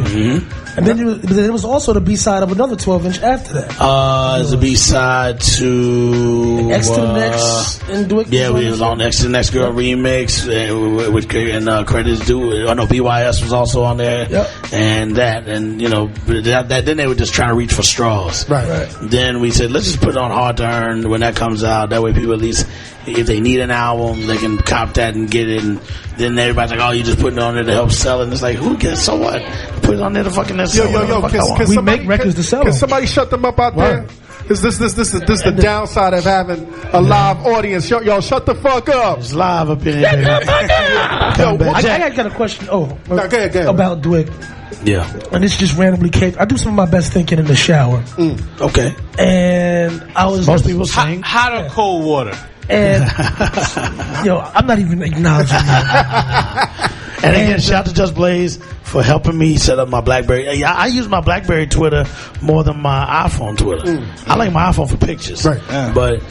Speaker 5: And then it was also the B-side of another 12-inch after that.
Speaker 2: It's a B-side to
Speaker 5: X to the Next and Dwick.
Speaker 2: Yeah, we was on X to the Next Girl remix, and credits due. I know BYS was also on there, and that, and then they were just trying to reach for straws.
Speaker 1: Right.
Speaker 2: Then we said, let's just put it on Hard to Earn when that comes out. That way, people at least, if they need an album, they can cop that and get it. And then everybody's like, oh, you just putting it on there to help sell it. And it's like, who cares? So what? Put it on there to fucking sell.
Speaker 1: Yo,
Speaker 5: we make records to sell.
Speaker 1: Can somebody shut them up out there? This the downside of having a live audience. Y'all shut the fuck up.
Speaker 3: It's live up in here.
Speaker 5: I got a question. Go ahead. About Dwick.
Speaker 3: Yeah.
Speaker 5: And this just randomly came. I do some of my best thinking in the shower.
Speaker 3: Okay.
Speaker 5: And I was.
Speaker 3: Most people sing.
Speaker 6: Hot or cold water?
Speaker 5: And I'm not even acknowledging that.
Speaker 3: And again, shout out to Just Blaze for helping me set up my BlackBerry. I use my BlackBerry Twitter more than my iPhone Twitter. I like my iPhone for pictures.
Speaker 1: Right.
Speaker 3: But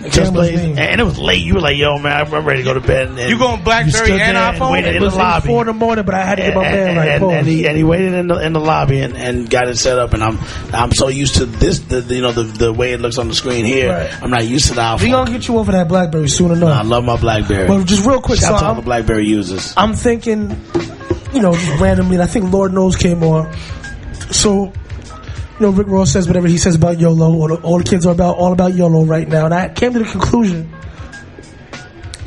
Speaker 3: Just Blaze, and it was late. You were like, yo, man, I'm ready to go to bed. And
Speaker 6: you going BlackBerry and iPhone?
Speaker 5: It was 4 in the morning, but I had to get my man right.
Speaker 3: And he waited in the lobby and got it set up. And I'm so used to this, the way it looks on the screen here. Right. I'm not used to the iPhone.
Speaker 5: We gonna get you over that BlackBerry soon enough.
Speaker 3: I love my BlackBerry.
Speaker 5: But just real quick,
Speaker 3: shout out to all the BlackBerry users.
Speaker 5: I'm thinking, just randomly, and I think Lord Knows came on. So, Rick Ross says whatever he says about YOLO. All the kids are all about YOLO right now. And I came to the conclusion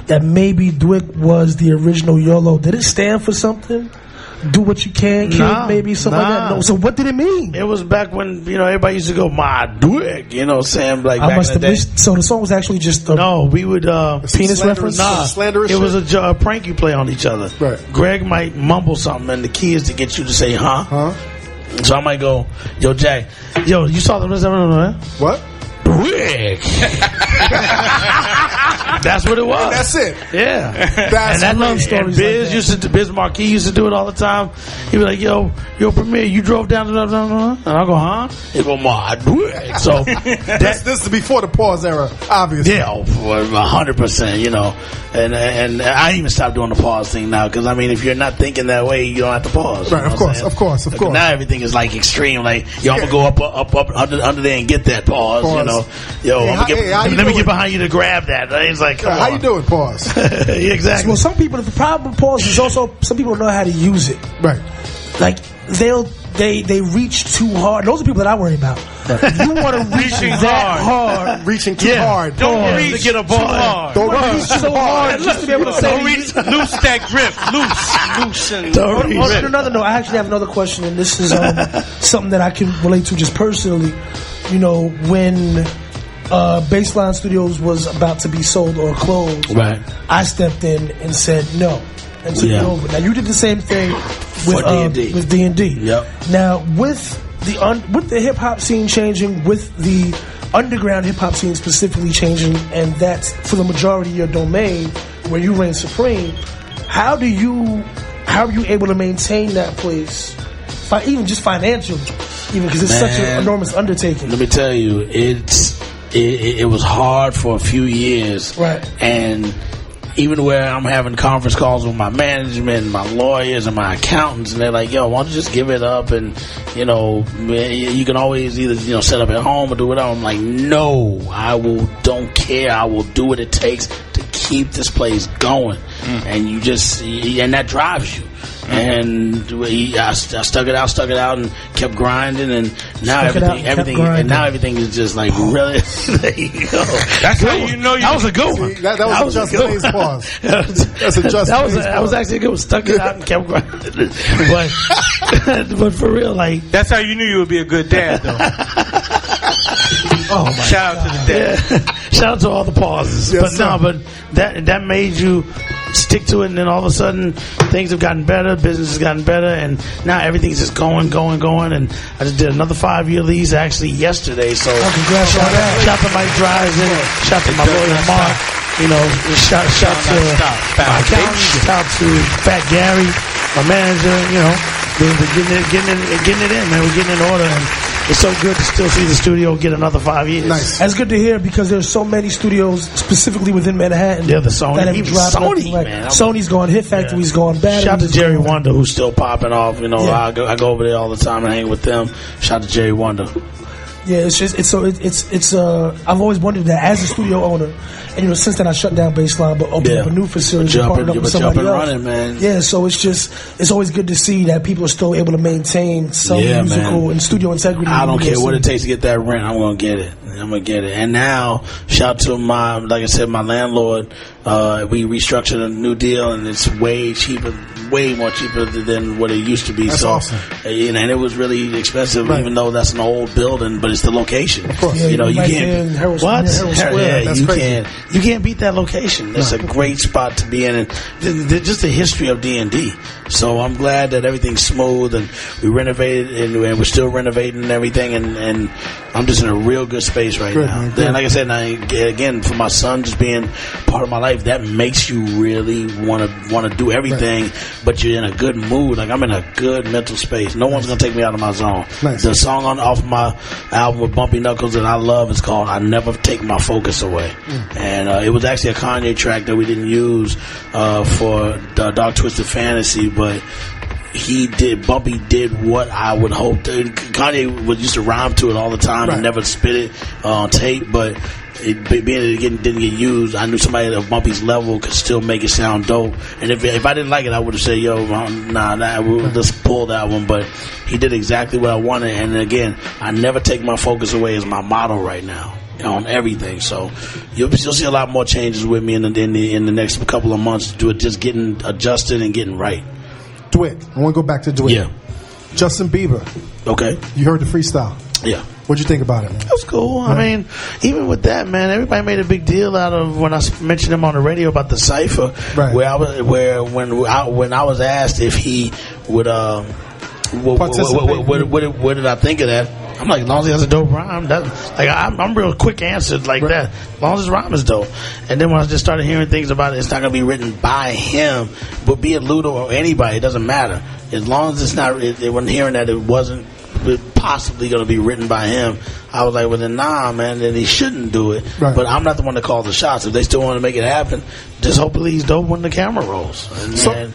Speaker 5: that maybe Dwick was the original YOLO. Did it stand for something? Do what you can, kid, maybe something like that. No. So what did it mean?
Speaker 3: It was back when everybody used to go, "My Dwick," saying like
Speaker 5: I
Speaker 3: back
Speaker 5: must
Speaker 3: in the day.
Speaker 5: So the song was actually just
Speaker 3: we would
Speaker 5: penis reference.
Speaker 3: It was a prank you play on each other.
Speaker 1: Right.
Speaker 3: Greg might mumble something, and the key is to get you to say, "Huh." So I might go, "Yo, Jack, you saw the
Speaker 1: what?
Speaker 3: Dwick." That's what it was.
Speaker 1: And that's it.
Speaker 3: Yeah.
Speaker 1: That's
Speaker 3: and that stories. Biz Marquis used to do it all the time. He'd be like, yo, Premier, you drove down to and I go, huh? He go, my Dwick. So
Speaker 1: this is before the pause era, obviously.
Speaker 3: Yeah, 100%, And I even stopped doing the pause thing now because if you're not thinking that way, you don't have to pause.
Speaker 1: Right, of course.
Speaker 3: Now everything is like extreme. Like, I'm gonna go up under there and get that pause. Let me get behind you to grab that. It's like,
Speaker 1: how you doing? Pause.
Speaker 3: Exactly.
Speaker 5: Well, some people, the problem with pause is also some people don't know how to use it.
Speaker 1: Right.
Speaker 5: Like they reach too hard. Those are people that I worry about. Right. You want to reach that hard.
Speaker 1: Reaching too hard.
Speaker 6: Don't reach to get a ball.
Speaker 5: Too hard. Don't reach so hard just to be able to say.
Speaker 6: Don't reach. Loose that grip. Loose.
Speaker 5: On another note, I actually have another question, and this is something that I can relate to just personally. When Baseline Studios was about to be sold or closed,
Speaker 3: right,
Speaker 5: I stepped in and said no and took it over. Now you did the same thing with D&D.
Speaker 3: Yep.
Speaker 5: Now with the hip hop scene changing, with the underground hip hop scene specifically changing, and that's for the majority of your domain where you reign supreme. How are you able to maintain that place, even just financially, because it's such an enormous undertaking?
Speaker 3: Let me tell you, it was hard for a few years,
Speaker 5: right?
Speaker 3: And even where I'm having conference calls with my management, my lawyers, and my accountants, and they're like, "Yo, why don't you just give it up? And you can always either set up at home or do whatever." I'm like, "No, don't care. I will do what it takes to keep this place going." And and that drives you. And I stuck it out and kept grinding, and now everything is just like really. There you go.
Speaker 6: That's how you know
Speaker 3: that was a good one.
Speaker 1: That was a Just Blaze pause. That's a Just Blaze pause.
Speaker 3: That was actually a good one. Stuck it out and kept grinding. But for real, like
Speaker 6: that's how you knew you would be a good dad, though.
Speaker 3: Oh my!
Speaker 6: Shout out to the dad.
Speaker 3: Yeah. Shout out to all the pauses.
Speaker 1: Yes,
Speaker 3: but that made you stick to it, and then all of a sudden things have gotten better, business has gotten better, and now everything's just going. And I just did another 5-year lease actually yesterday. So shout to Mike Dryden, shout to my lawyer Mark. Shout to my accountant, shout to Fat Gary, my manager. We're getting it in, man. We're getting in order, and it's so good to still see the studio get another 5 years.
Speaker 1: Nice.
Speaker 5: That's good to hear because there's so many studios specifically within Manhattan.
Speaker 3: Yeah, the Sony.
Speaker 5: That have dropped
Speaker 3: Sony, man.
Speaker 5: Sony's gone, Hit Factory's gone, Battery's
Speaker 3: shout to Jerry
Speaker 5: gone.
Speaker 3: Wonder, who's still popping off. I go over there all the time and hang with them. Shout to Jerry Wonder.
Speaker 5: Yeah, I've always wondered that as a studio owner, and since then I shut down Baseline, but opened up a new facility, partnered up with somebody else.
Speaker 3: Running, man.
Speaker 5: Yeah, so it's always good to see that people are still able to maintain some musical and studio integrity.
Speaker 3: I don't care what it takes to get that rent. I'm gonna get it. And now, shout to my landlord,
Speaker 2: We restructured a new deal, and it's way more cheaper than what it used to be.
Speaker 1: That's awesome.
Speaker 2: And it was really expensive, even though that's an old building, but it's the location.
Speaker 1: Of course.
Speaker 5: Yeah,
Speaker 2: you
Speaker 5: right
Speaker 2: can't.
Speaker 5: What?
Speaker 2: You can't beat that location. It's a great spot to be in, and just the history of D&D. So I'm glad that everything's smooth, and we renovated, and we're still renovating and everything, and I'm just in a real good space right now.
Speaker 1: Man,
Speaker 2: then, like I said, again, for my son just being part of my life, that makes you really want to do everything, but you're in a good mood. Like, I'm in a good mental space. No one's gonna take me out of my zone.
Speaker 1: Nice.
Speaker 2: The song off my album with Bumpy Knuckles that I love is called "I Never Take My Focus Away," and it was actually a Kanye track that we didn't use for Dark Twisted Fantasy, but Bumpy did what I would hope. Kanye used to rhyme to it all the time and never spit it on tape, but being it didn't get used, I knew somebody of Bumpy's level could still make it sound dope. And if I didn't like it, I would have said, "Yo, let's pull that one." But he did exactly what I wanted. And again, I never take my focus away is my motto right now on everything. So you'll see a lot more changes with me in the next couple of months. Do it, just getting adjusted and getting right.
Speaker 1: DeWitt, I want to go back to DeWitt.
Speaker 2: Yeah.
Speaker 1: Justin Bieber.
Speaker 2: Okay.
Speaker 1: You heard the freestyle.
Speaker 2: Yeah.
Speaker 1: What'd you think about it, man?
Speaker 3: It was cool. I mean, even with that, man, everybody made a big deal out of when I mentioned him on the radio about the cipher.
Speaker 1: Right.
Speaker 3: When I was asked if he would, what did I think of that? I'm like, as long as he has a dope rhyme, I'm real quick answered like that. As long as his rhyme is dope. And then when I just started hearing things about it, it's not going to be written by him, but be it Ludo or anybody, it doesn't matter. As long as it's not, when hearing that it wasn't possibly going to be written by him, I was like, well then nah, man, then he shouldn't do it.
Speaker 1: Right.
Speaker 3: But I'm not the one that calls the shots. If they still want to make it happen, just hopefully he's dope when the camera rolls. And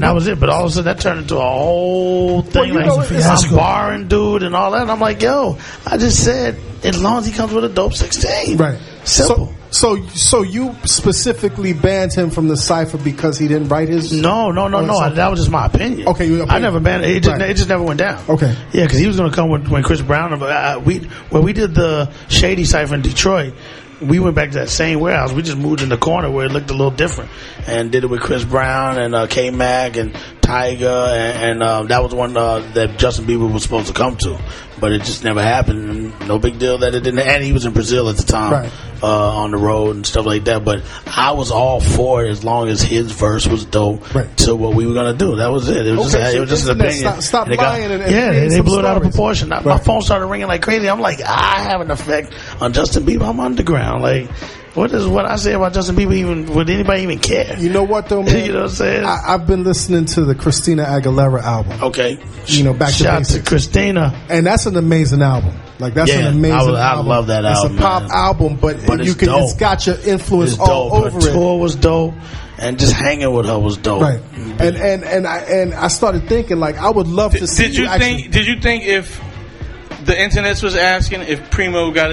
Speaker 3: that was it. But all of a sudden that turned into a whole thing. I'm barring dude and all that. And I'm like, yo, I just said as long as he comes with a dope 16.
Speaker 1: Right.
Speaker 3: Simple.
Speaker 1: So you specifically banned him from the cipher because he didn't write his?
Speaker 3: No. That was just my opinion.
Speaker 1: Okay,
Speaker 3: I never banned it. It just never went down.
Speaker 1: Okay.
Speaker 3: Yeah, because he was going to come when Chris Brown. When we did the Shady Cipher in Detroit, we went back to that same warehouse. We just moved in the corner where it looked a little different, and did it with Chris Brown and K-Mac and Tyga, and that was one that Justin Bieber was supposed to come to, but it just never happened. No big deal that it didn't. And he was in Brazil at the time, on the road and stuff like that. But I was all for it as long as his verse was dope to what we were gonna do. That was it. It was just an opinion.
Speaker 1: Stop lying.
Speaker 3: They blew it out of proportion. My phone started ringing like crazy. I'm like, I have an effect on Justin Bieber. I'm underground. Like, what I say about Justin Bieber even? Would anybody even care?
Speaker 1: You know what though, man?
Speaker 3: You know what I'm saying?
Speaker 1: I've been listening to the Christina Aguilera album.
Speaker 2: Okay.
Speaker 1: Back to
Speaker 3: Shout
Speaker 1: basics.
Speaker 3: to Christina.
Speaker 1: And that's an amazing album. Like, that's an amazing album.
Speaker 2: I love that album.
Speaker 1: It's a pop album, but it's got your influence all over it.
Speaker 3: Her tour was dope,
Speaker 2: and just hanging with her was dope.
Speaker 1: Right. And I started thinking, like, I would love to see.
Speaker 6: Did you think if the internet was asking if Primo got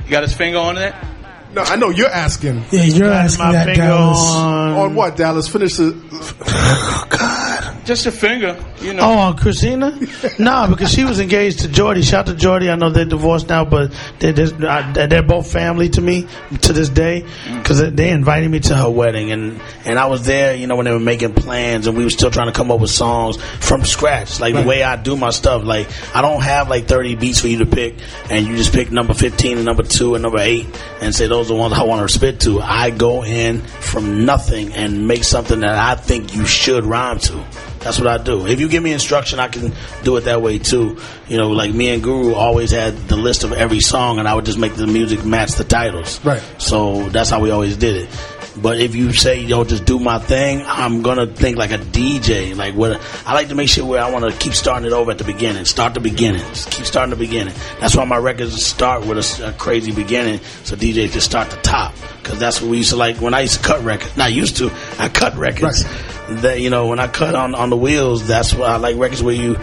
Speaker 6: his finger on that?
Speaker 1: No, I know you're asking.
Speaker 5: Yeah, you're asking that, Dallas.
Speaker 1: On what, Dallas? Finish the...
Speaker 3: Oh, God.
Speaker 6: Just a finger,
Speaker 3: Oh, on Christina? No, because she was engaged to Jordy. Shout out to Jordy. I know they're divorced now, but they're both family to me to this day, because they invited me to her wedding, and I was there, when they were making plans, and we were still trying to come up with songs from scratch, like the way I do my stuff. Like, I don't have like 30 beats for you to pick, and you just pick number 15 and number 2 and number 8 and say those are the ones I want to spit to. I go in from nothing and make something that I think you should rhyme to. That's what I do. If you give me instruction, I can do it that way too. Like me and Guru always had the list of every song, and I would just make the music match the titles.
Speaker 1: Right.
Speaker 3: So that's how we always did it. But if you say, just do my thing, I'm gonna think like a DJ. Like, what I like to make sure where I want to keep starting it over at the beginning. Start the beginning. Just keep starting the beginning. That's why my records start with a crazy beginning, so DJs can start the top. Because that's what we used to like when I used to cut records. Not used to. I cut records.
Speaker 1: Right.
Speaker 3: That when I cut on the wheels, that's why I like records where you.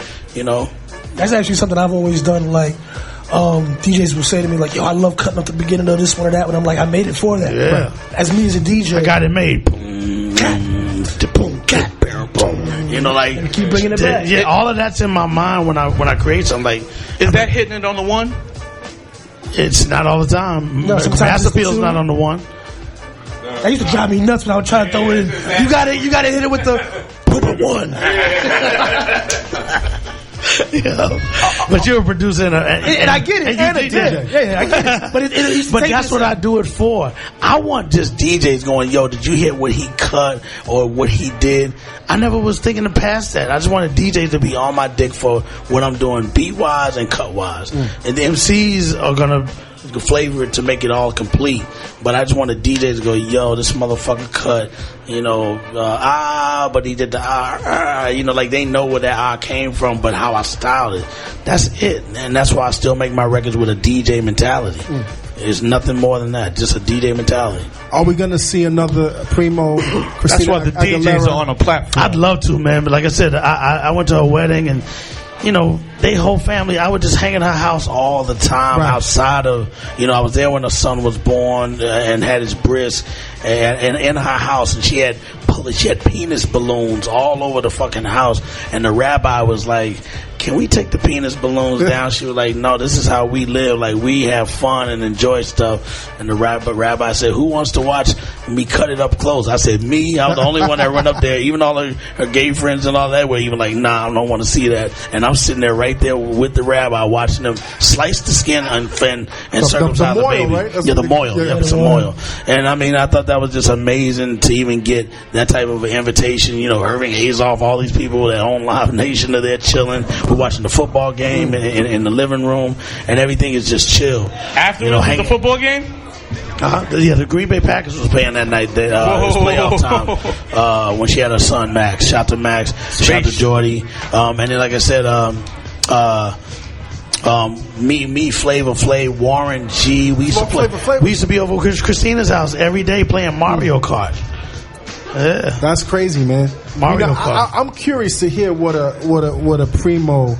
Speaker 5: That's actually something I've always done. Like, DJs will say to me, like, yo, I love cutting up the beginning of this one or that one. I'm like, I made it for that.
Speaker 3: Yeah.
Speaker 5: But as me as a DJ,
Speaker 3: I got it made.
Speaker 5: And keep bringing it back.
Speaker 3: Yeah, all of that's in my mind when I create something. Like,
Speaker 6: is that hitting it on the one?
Speaker 3: It's not all the time.
Speaker 5: No, sometimes
Speaker 3: Mass Appeal's not on the one.
Speaker 5: That used to drive me nuts when I would try to throw it in. You gotta hit it with the Pooper one.
Speaker 3: But you're a producer and
Speaker 5: I get it. And a DJ. Yeah, I get it. But
Speaker 3: that's what I do it for. I want just DJs going, yo, did you hear what he cut or what he did? I never was thinking to pass that. I just wanted DJs to be on my dick for what I'm doing, beat-wise and cut-wise. And the MCs are going to flavor it to make it all complete. But I just wanted DJs to go, yo, this motherfucker cut, but he did the like they know where that came from, but how I styled it. That's it. And that's why I still make my records with a DJ mentality. It's nothing more than that, just a DJ mentality.
Speaker 1: Are we going to see another Primo, Christina?
Speaker 4: That's why the DJs are on a platform.
Speaker 3: I'd love to, man. But like I said, I went to a wedding and, they whole family, I would just hang in her house all the time outside of, I was there when her son was born and had his bris and in her house, and she had penis balloons all over the fucking house, and the rabbi was like, can we take the penis balloons down? She was like, no, this is how we live. Like, we have fun and enjoy stuff. And the rabbi said, who wants to watch me cut it up close? I said, me. I was the only one that went up there. Even all her gay friends and all that were even like, nah, I don't want to see that. And I'm sitting there right there with the rabbi watching them slice the skin and circumcise the baby.
Speaker 1: Right?
Speaker 3: The moil. Yeah, it's a moil. And I mean, I thought that was just amazing to even get that type of invitation. Irving Azoff, all these people that own Live Nation are there chilling. We're watching the football game in the living room, and everything is just chill.
Speaker 6: After the football game?
Speaker 3: Yeah, the Green Bay Packers was playing that night. It was playoff time when she had her son Max. Shout to Max. Shout to Jordy. And then, like I said, me, Flavor Flav, Warren G. We used to be over Christina's house every day playing Mario Kart. Yeah.
Speaker 1: That's crazy, man.
Speaker 3: Mario Kart.
Speaker 1: I'm curious to hear what a Primo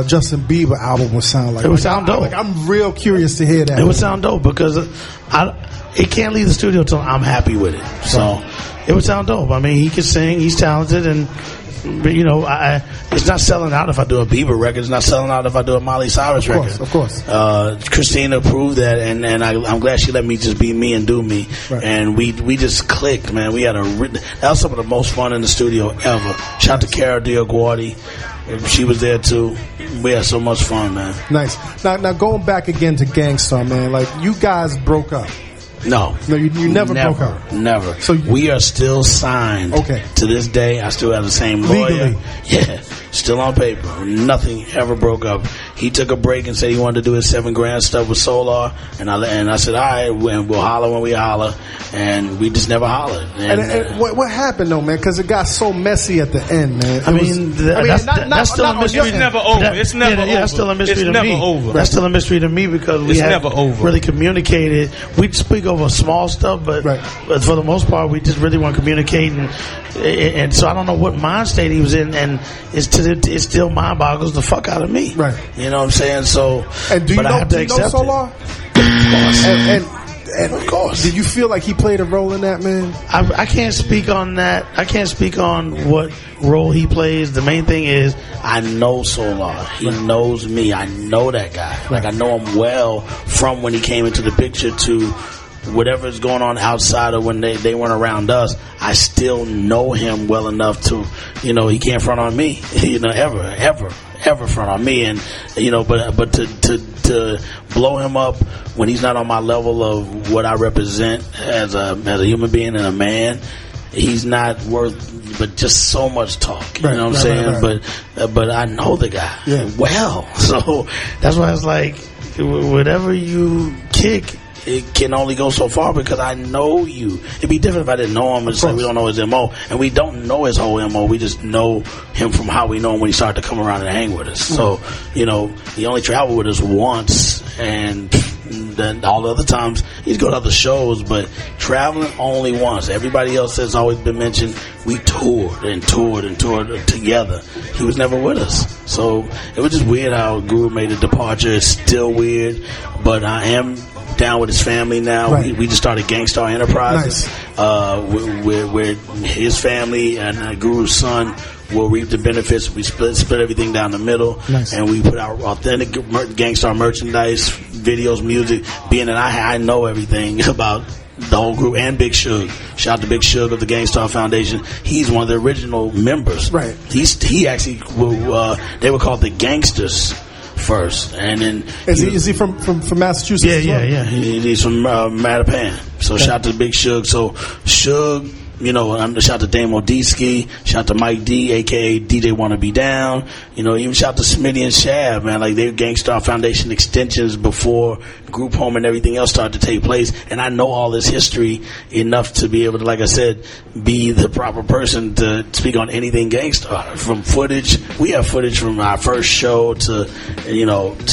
Speaker 1: Justin Bieber album would sound like.
Speaker 3: It would sound dope.
Speaker 1: I'm real curious to hear that.
Speaker 3: It would sound dope because it can't leave the studio until I'm happy with it. So it would sound dope. I mean, he can sing. He's talented, and it's not selling out if I do a Bieber record. It's not selling out if I do a Miley Cyrus record.
Speaker 1: Of course.
Speaker 3: Christina proved that, and I'm glad she let me just be me and do me. Right. And we just clicked, man. We had that was some of the most fun in the studio ever. Shout out to Cara DioGuardi. She was there too. We had so much fun, man.
Speaker 1: Nice. Now going back again to Gang Starr, man. Like, you guys broke up.
Speaker 3: No,
Speaker 1: you never broke up.
Speaker 3: Never. So we are still signed.
Speaker 1: Okay.
Speaker 3: To this day, I still have the same lawyer.
Speaker 1: Legally.
Speaker 3: Yeah, still on paper. Nothing ever broke up. He took a break and said he wanted to do his 7 grand stuff with Solar, and I said, all right, we'll holler when we holler, and we just never hollered.
Speaker 1: And what happened though, man? Because it got so messy at the end, man.
Speaker 3: That's still a mystery.
Speaker 6: It's never over. It's never over.
Speaker 3: That's still a mystery to me.
Speaker 6: It's never over.
Speaker 3: That's still a mystery to me because we haven't really communicated. We speak over small stuff, but for the most part, we just really want to communicate, and so I don't know what mind state he was in, and it still mind boggles the fuck out of me.
Speaker 1: Right.
Speaker 3: You know what I'm saying? So,
Speaker 1: and do you know Solar?
Speaker 3: Of course.
Speaker 1: And of course, did you feel like he played a role in that, man?
Speaker 3: I can't speak on that. I can't speak on what role he plays. The main thing is I know Solar. He knows me. I know that guy. Like, I know him well from when he came into the picture to whatever is going on outside of when they weren't around us. I still know him well enough to, he can't front on me, ever front on me. And, but to blow him up when he's not on my level of what I represent as a human being and a man, he's not worth, but just so much talk. You know what I'm saying? But I know the guy well. So that's why it's like, whatever you kick, it can only go so far because I know you. It'd be different if I didn't know him. It's like we don't know his MO. And we don't know his whole MO. We just know him from how we know him when he started to come around and hang with us. So, he only traveled with us once, and then all the other times he'd go to other shows, but traveling only once. Everybody else has always been mentioned. We toured together. He was never with us. So it was just weird how Guru made a departure. It's still weird, but I am down with his family now. We just started Gang Starr Enterprises, where his family and Guru's son will reap the benefits. We split everything down the middle, and we put out authentic Gang Starr merchandise, videos, music. Being that I know everything about
Speaker 2: the whole group, and Big Suge. Shout out to Big Suge of the Gangstar Foundation. He's one of the original members.
Speaker 1: Right.
Speaker 2: He actually they were called the Gangsters first, and then
Speaker 1: is he from Massachusetts?
Speaker 2: Yeah. He's from Mattapan. So shout out to Big Suge. So Suge. Shout out to Damo D-Ski, shout out to Mike D, aka DJ Wanna Be Down, even shout out to Smitty and Shab, man, like they're Gangstar Foundation extensions before Group Home and everything else started to take place, and I know all this history enough to be able to, like I said, be the proper person to speak on anything Gangstar. From footage, we have footage from our first show to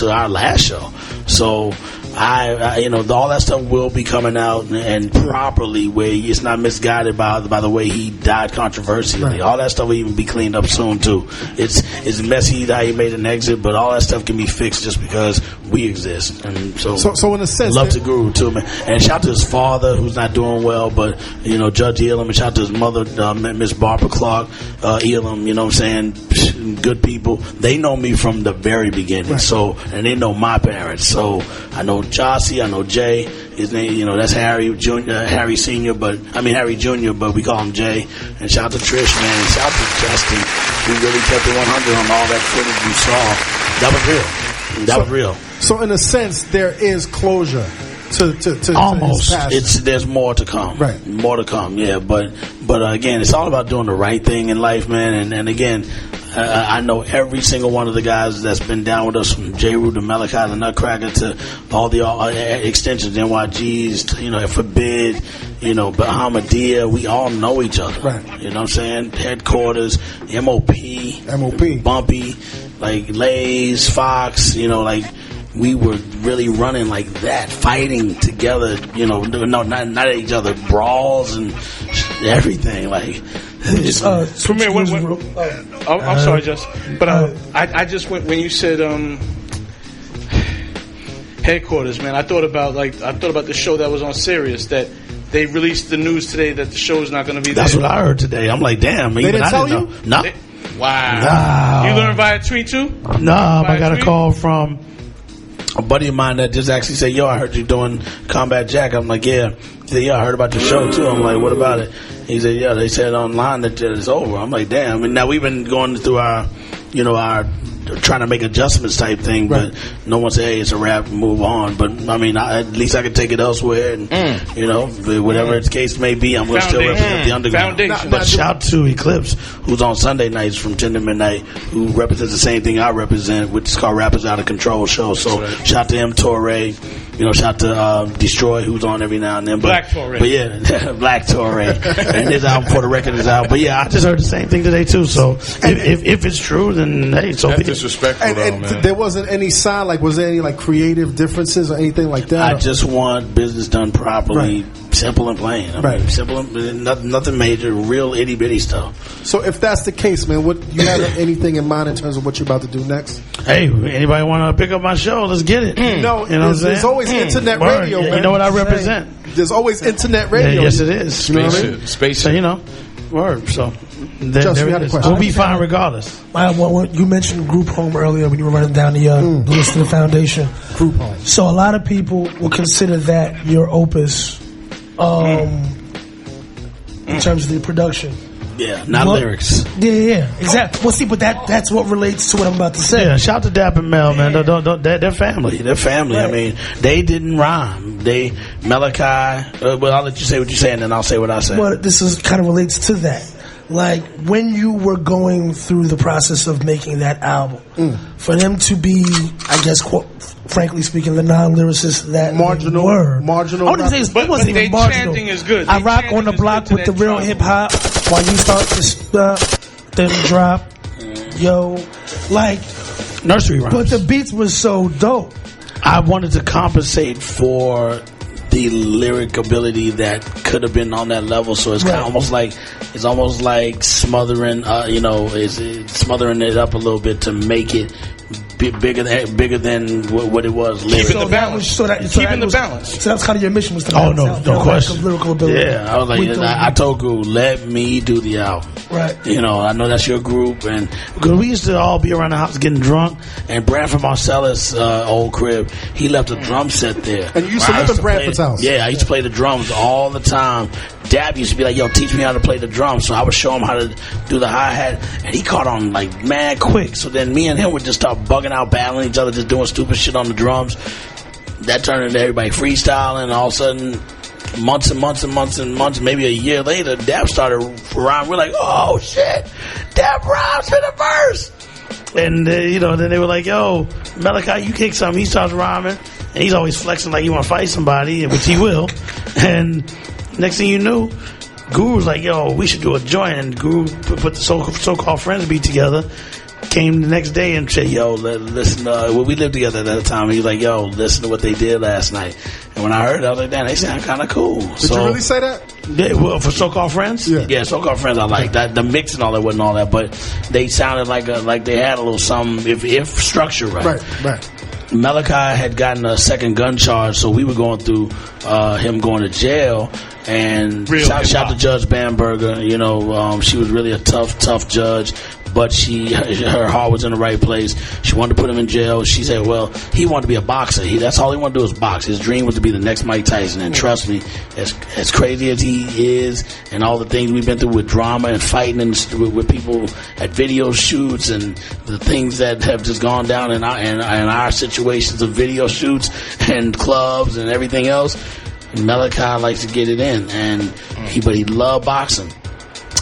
Speaker 2: our last show. So all that stuff will be coming out and properly, where it's not misguided by the way he died controversially. Right. All that stuff will even be cleaned up soon too. It's messy that he made an exit, but all that stuff can be fixed just because we exist. And so in a sense, love to Guru too, man. And shout out to his father who's not doing well, but Judge Elam, and shout out to his mother, Miss Barbara Clark Elam. You know what I'm saying? Good people. They know me from the very beginning. Right. And they know my parents. So I know Jossie, I know Jay. His name, that's Harry Jr., Harry Sr., Harry Jr., but we call him Jay. And shout out to Trish, man. And shout out to Justin, who really kept it 100 on all that footage you saw. That was real. So in a sense, there is closure to almost. There's more to come. Right. More to come, yeah. But again, it's all about doing the right thing in life, man. And again, I know every single one of the guys that's been down with us, from J. Rue to Malachi the Nutcracker to all the extensions, NYGs, Forbid, Bahamadia. We all know each other. Right. You know what I'm saying? Headquarters, MOP, Bumpy, like Lays, Fox, we were really running like that, fighting together, not at each other, brawls and everything, like.
Speaker 6: Premier, I'm sorry, Justin, but I just went when you said headquarters, man. I thought about the show that was on Sirius, that they released the news today that the show is not going to be there.
Speaker 2: That's what I heard today. I'm like, damn.
Speaker 1: They didn't tell you?
Speaker 2: No.
Speaker 6: Wow. You learned via tweet too?
Speaker 3: No, I got a call from
Speaker 2: a buddy of mine that just actually said, yo, I heard you doing Combat Jack. I'm like, yeah. He said, yeah, I heard about your show too. I'm like, what about it? He said, yeah, they said online that it's over. I'm like, damn. And now we've been going through our trying to make adjustments type thing, but no one said, hey, it's a wrap, move on. But at least I can take it elsewhere, and whatever the case may be, I'm going to still represent the underground. But shout out to Eclipse, who's on Sunday nights from 10 to midnight, who represents the same thing I represent, which is called Rappers Out of Control show. So shout out to him, Torre. Shout out to Destroy, who's on every now and then.
Speaker 6: Black Torre.
Speaker 2: But yeah, Black Torre. And his album For the Record is out. But yeah, I just heard the same thing today too. So if it's true, then hey, so
Speaker 7: that's disrespectful.
Speaker 1: And
Speaker 7: man.
Speaker 1: There wasn't any sign, was there any creative differences or anything like that?
Speaker 2: I just want business done properly, simple and plain. Simple and nothing major, real itty bitty stuff.
Speaker 1: So if that's the case, man, what you have anything in mind in terms of what you're about to do next?
Speaker 3: Hey, anybody want to pick up my show? Let's get it.
Speaker 1: No, there's always internet radio, man.
Speaker 3: You know what I represent?
Speaker 1: There's always internet radio.
Speaker 3: Yeah, yes, it is.
Speaker 7: Spaceship.
Speaker 3: So, word. So,
Speaker 1: Just, we had a question.
Speaker 3: We'll be fine regardless.
Speaker 5: You mentioned Group Home earlier when you were running down the list of the foundation.
Speaker 1: Group Home.
Speaker 5: So a lot of people will consider that your opus in terms of the production.
Speaker 2: Yeah, not lyrics.
Speaker 5: Yeah, exactly. Well, see, but that's what relates to what I'm about to say.
Speaker 3: Yeah, shout out to Dap and Mel, man. They're family.
Speaker 2: They're family. Right. They didn't rhyme. Malachi. Well, I'll let you say what you say, and then I'll say what I say.
Speaker 5: Well, this kind of relates to that. Like, when you were going through the process of making that album, for them to be, I guess, frankly speaking, the non-lyricists that
Speaker 1: marginal.
Speaker 5: I wouldn't say it wasn't even marginal.
Speaker 6: Chanting is good.
Speaker 5: I rock on the block with the real hip-hop while you start to then drop. Yo,
Speaker 3: nursery rhymes.
Speaker 5: But the beats was so dope.
Speaker 2: I wanted to compensate for the lyric ability that could have been on that level, so it's kind of almost like smothering, it's smothering it up a little bit to make it bigger than what it was.
Speaker 6: Keeping the balance. Keeping the balance.
Speaker 5: So that's kind of your mission was to
Speaker 3: balance no question.
Speaker 5: Lyrical ability.
Speaker 2: Yeah, I was like, I told Guru, let me do the album.
Speaker 5: Right.
Speaker 2: You know, I know that's your group, and
Speaker 3: because we used to all be around the house getting drunk, and Branford Marcellus' old crib, he left a drum set there.
Speaker 1: And you used to live in Branford's house.
Speaker 2: Yeah, I used to play the drums all the time. Dab used to be like, yo, teach me how to play the drums. So I would show him how to do the hi-hat, and he caught on like mad quick. So then me and him would just start bugging out, battling each other, just doing stupid shit on the drums. That turned into everybody freestyling, and all of a sudden, months and months and months and months, maybe a year later, Dab started rhyming. We're like, oh shit, Dab rhymes for the verse. And then they were like, yo, Malachi, you kick something. He starts rhyming, and he's always flexing like he want to fight somebody, which he will. And next thing you knew, Guru was like, yo, we should do a joint. And Guru put the so-called Friends beat together. Came the next day and said, yo, listen, we lived together at that time. He was like, yo, listen to what they did last night. And when I heard it, I was like, damn, they sound kind of cool.
Speaker 1: Did you really say that?
Speaker 2: Yeah, well, for So-Called Friends?
Speaker 1: Yeah,
Speaker 2: So-Called Friends I like. That the mix and all that wasn't all that, but they sounded like they had a little something, if structure right.
Speaker 1: Right.
Speaker 2: Malachi had gotten a second gun charge, so we were going through him going to jail. And shout to Judge Bamberger. You know, she was really a tough judge, but her heart was in the right place. She wanted to put him in jail. She said, well, he wanted to be a boxer. That's all he wanted to do was box. His dream was to be the next Mike Tyson. And trust me, as crazy as he is, and all the things we've been through with drama and fighting and with people at video shoots and the things that have just gone down in our situations of video shoots and clubs and everything else, Malachi likes to get it in, but he loved boxing.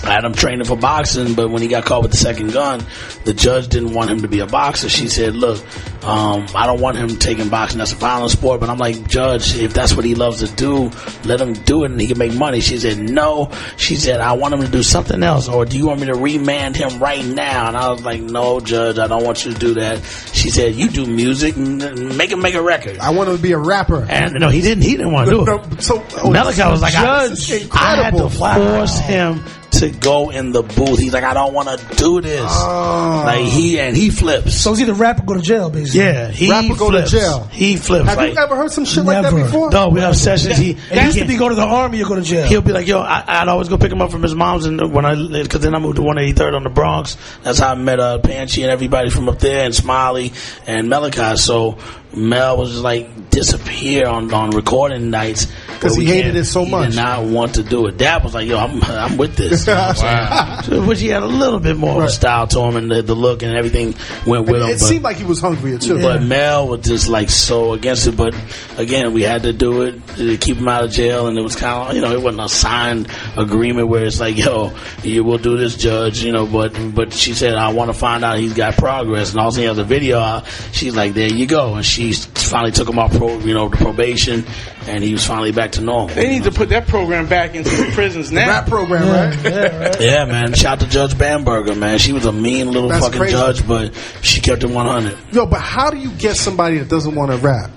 Speaker 2: I had him training for boxing, but when he got caught with the second gun, the judge didn't want him to be a boxer. She said, look, I don't want him taking boxing. That's a violent sport. But I'm like, Judge, if that's what he loves to do, let him do it and he can make money. She said, no. She said, I want him to do something else. Or do you want me to remand him right now? And I was like, no, Judge, I don't want you to do that. She said, you do music, make him make a record.
Speaker 1: I want him to be a rapper.
Speaker 3: And no, he didn't want to do it.
Speaker 1: So
Speaker 3: Malachi was like, I had to force him
Speaker 2: to go in the booth. He's like, I don't want to do this. Like he flips.
Speaker 5: So it's either rap or go to jail, basically.
Speaker 3: Yeah, he
Speaker 1: rap or go to jail.
Speaker 3: He flips.
Speaker 1: Have you ever heard some shit like that before?
Speaker 3: No, we have sessions.
Speaker 5: It used to be go to the army or go to jail.
Speaker 3: He'll be like, yo, I'd always go pick him up from his mom's, and because then I moved to 183rd on the Bronx. That's how I met Panchi and everybody from up there, and Smiley and Malachi. So Mel was just like disappear on recording nights
Speaker 1: because he hated it so much.
Speaker 2: He did not want to do it. Dad was like, yo, I'm with this.
Speaker 3: Wow. So, which he had a little bit more of a style to him, and the look and everything went with him.
Speaker 1: It seemed like he was hungrier too.
Speaker 2: But Mel was just like so against it. But again, we had to do it to keep him out of jail, and it was kind of, it wasn't a signed agreement where it's like, yo, you will do this, Judge, But she said, I want to find out he's got progress, and also he has a video out. She's like, there you go, and she finally took him off the probation, and he was finally back to normal.
Speaker 6: They need to put that program back into the prisons now.
Speaker 1: The rap program, right?
Speaker 2: Yeah, man. Shout to Judge Bamberger, man. She was a mean little fucking crazy judge, but she kept it 100.
Speaker 1: Yo, but how do you get somebody that doesn't want to rap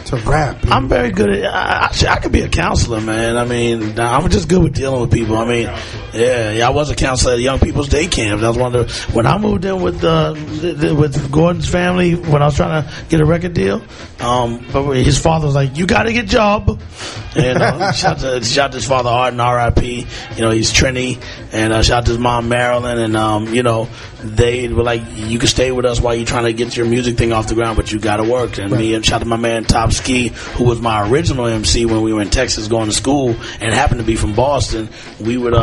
Speaker 1: to rap?
Speaker 3: Dude? I'm very good at I could be a counselor, man. I mean, I'm just good with dealing with people. I mean, yeah, I was a counselor at Young People's Day Camp. That was one of the, when I moved in with Gordon's family, when I was trying to get a record deal, but his father was like, you got to get a job. And shout to his father, Arden, R.I.P. He's Trini, and shout to his mom, Marilyn, and they were like, you can stay with us while you're trying to get your music thing off the ground, but you got to work. And me and shout to my man Top Ski, who was my original MC when we were in Texas going to school, and happened to be from Boston. We would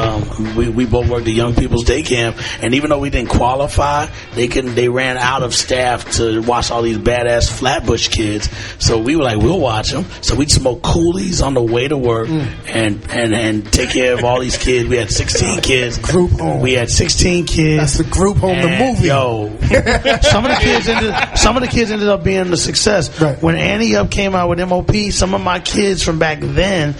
Speaker 3: we both worked at Young People's Day Camp, and even though we didn't qualify, they ran out of staff to watch all these badass Flatbush kids. So we were like, we'll watch them. So we'd smoke coolies on the way to work and take care of all these kids. We had 16 kids.
Speaker 1: Group home.
Speaker 2: We had 16 kids.
Speaker 1: That's the group home, the movie.
Speaker 2: Yo,
Speaker 3: some of the kids ended up being a success.
Speaker 1: Right.
Speaker 3: When Annie Up came out with MOP, some of my kids from back then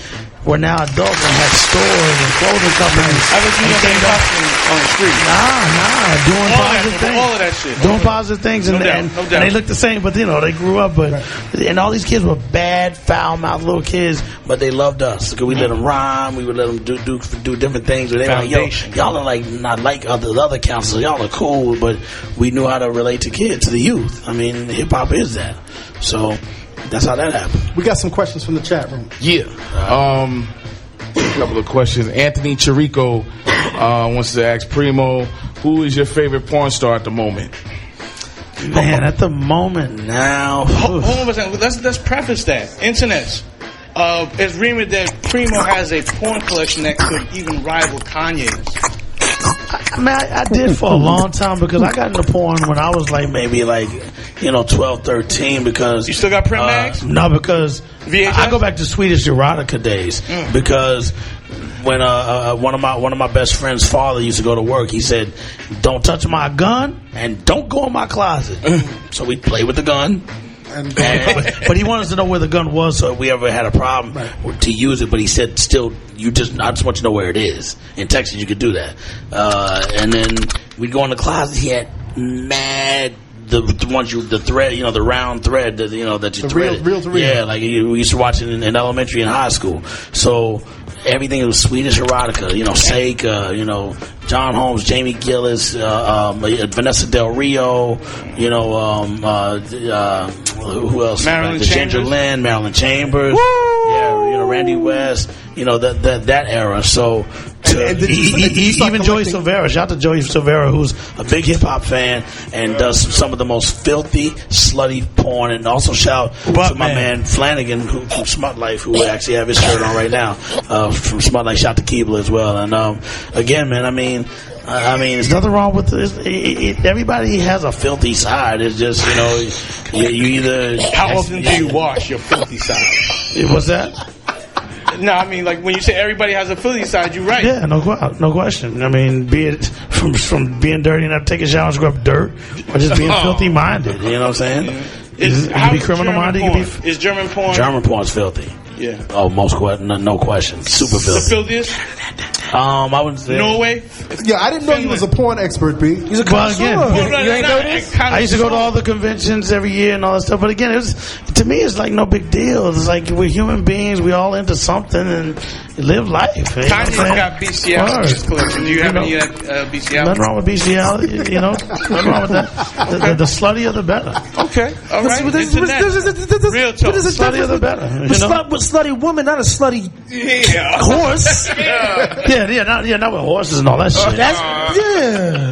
Speaker 3: were now adults and had stores and clothing companies.
Speaker 6: I bet you don't on the street.
Speaker 3: Nah, doing
Speaker 6: all
Speaker 3: positive things.
Speaker 6: All of that shit.
Speaker 3: Doing positive things,
Speaker 6: No
Speaker 3: and,
Speaker 6: doubt,
Speaker 3: and,
Speaker 6: no doubt.
Speaker 3: and they look the same, but they grew up. But and all these kids were bad, foul-mouthed little kids, but they loved us because we let them rhyme, we would let them do different things. But they were like, yo, y'all are like not like the other counselors. Y'all are cool, but we knew how to relate to kids, to the youth. I mean, hip hop is that. So that's how that happened.
Speaker 1: We got some questions from the chat room.
Speaker 7: Yeah. A couple of questions. Anthony Chirico wants to ask Primo, who is your favorite porn star at the moment?
Speaker 3: Man, at the moment now.
Speaker 6: Hold on a second. Let's preface that. Internets. It's rumored that Primo has a porn collection that could even rival Kanye's.
Speaker 3: I did for a long time because I got into porn when I was maybe 12, 13 because...
Speaker 6: You still got print mags?
Speaker 3: No, because
Speaker 6: VHS?
Speaker 3: I go back to Swedish erotica days because when one of my best friend's father used to go to work, he said, don't touch my gun and don't go in my closet. So we'd play with the gun. But he wanted us to know where the gun was, so if we ever had a problem to use it. But he said, still, I just want you to know where it is. In Texas, you could do that. And then we'd go in the closet. He had mad the ones the thread, the round thread that that you thread.
Speaker 1: Reel to reel.
Speaker 3: Yeah, like we used to watch it in elementary and high school. So everything was Swedish erotica. Seika, John Holmes, Jamie Gillis, Vanessa Del Rio, who else?
Speaker 6: Marilyn
Speaker 3: Ginger
Speaker 6: Chambers.
Speaker 3: Lynn, Marilyn Chambers.
Speaker 6: Woo!
Speaker 3: Yeah, Randy West. That era. So even Joey Silvera. Shout out to Joey Silvera, who's a big hip hop fan and does some of the most filthy, slutty porn. And also shout to my man Flanagan from Smut Life, who actually have his shirt on right now from Smut Life. Shout to Keebler as well. And again, man, I mean, there's nothing wrong with this. Everybody has a filthy side. It's just you either.
Speaker 6: How often do you wash your filthy side?
Speaker 3: What's that?
Speaker 6: No, I mean, like when you say everybody has a filthy side, you're right.
Speaker 3: Yeah, no question. I mean, be it from being dirty enough to take a shower and scrub dirt, or just being filthy minded. You know what I'm saying? You can be criminal minded.
Speaker 6: Is German porn?
Speaker 3: German porn's filthy.
Speaker 6: Yeah.
Speaker 3: Oh, no question. Super filthy.
Speaker 6: The filthiest?
Speaker 3: I wouldn't say
Speaker 6: Norway?
Speaker 1: Yeah, I didn't know you was a porn expert, B.
Speaker 5: He's a connoisseur.
Speaker 3: You ain't know this? I used to go to all the conventions every year and all that stuff. But again, to me, it's like no big deal. It's like we're human beings. We all into something and live life.
Speaker 6: Kanye's got bestiality in his collection. Do you have any bestiality?
Speaker 3: Nothing wrong with bestiality. Nothing wrong with that. The sluttier, the better.
Speaker 6: Okay. All right. Real talk.
Speaker 5: What is the
Speaker 3: Sluttier, the better.
Speaker 5: But slutty woman, not a slutty horse.
Speaker 3: Not with horses and all that shit.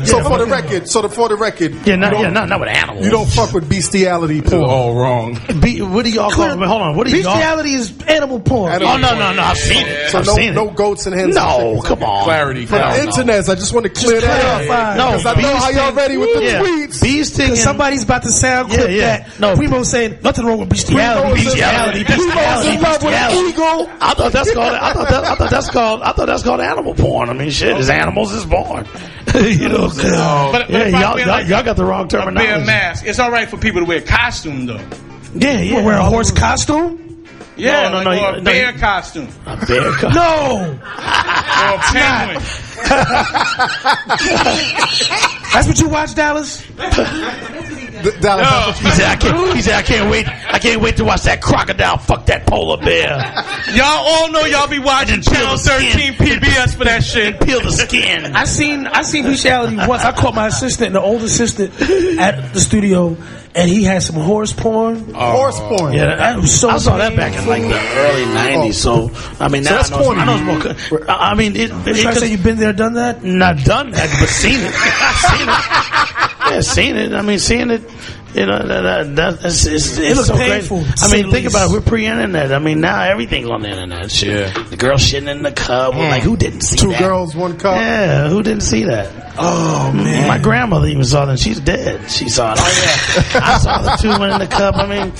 Speaker 1: So for the record,
Speaker 3: not with animals.
Speaker 1: you don't fuck with bestiality porn.
Speaker 7: All wrong.
Speaker 3: What do y'all call it? Hold on. What do y'all?
Speaker 5: Bestiality is animal porn.
Speaker 3: No. I've seen it.
Speaker 1: So
Speaker 3: I've seen
Speaker 1: no
Speaker 3: it.
Speaker 1: goats and hens.
Speaker 3: No, come on.
Speaker 7: Clarity.
Speaker 1: For the internet, I just want to clear that up.
Speaker 3: No,
Speaker 1: Because I know how y'all ready with the tweets.
Speaker 3: Bee sting.
Speaker 5: Somebody's about to sound clip that.
Speaker 3: No,
Speaker 5: Primo saying nothing wrong with bestiality.
Speaker 1: Primo's in love with an eagle.
Speaker 3: I thought that's called animal porn. I mean, shit, as animals is born.
Speaker 6: But
Speaker 3: y'all got the wrong terminology.
Speaker 6: Wear a mask. It's all right for people to wear a costume, though.
Speaker 3: Yeah.
Speaker 5: Wear a horse costume?
Speaker 6: Yeah, or a bear costume.
Speaker 3: A bear costume?
Speaker 5: No.
Speaker 6: Or a penguin.
Speaker 5: That's what you watch, Dallas?
Speaker 1: Dallas,
Speaker 3: He said, I can't wait to watch that crocodile fuck that polar bear.
Speaker 6: Y'all all know y'all be watching Channel 13 PBS for that shit.
Speaker 3: Peel the skin.
Speaker 5: I seen bestiality once. I caught my assistant, the old assistant, at the studio, and he had some horse porn.
Speaker 1: horse porn.
Speaker 3: Yeah,
Speaker 5: That was so
Speaker 3: I saw that back in like the early '90s. So I mean, now
Speaker 1: that's
Speaker 3: I know
Speaker 1: corny.
Speaker 3: it's more. I mean,
Speaker 5: You trying to say you've been there, done that?
Speaker 3: not done that, but seen it. Yeah, seen it. I mean, seeing it. It's so
Speaker 5: painful,
Speaker 3: crazy. I mean, think about it. We're pre-internet. I mean, now everything's on the internet. Shit.
Speaker 7: Yeah.
Speaker 3: The girl shitting in the cup. Like, who didn't see
Speaker 1: Two
Speaker 3: that?
Speaker 1: girls, one cup.
Speaker 3: Yeah, who didn't see that?
Speaker 5: Oh, man.
Speaker 3: My grandmother even saw that. She's dead. She saw it. Oh, yeah. I saw the two one in the cup. I mean,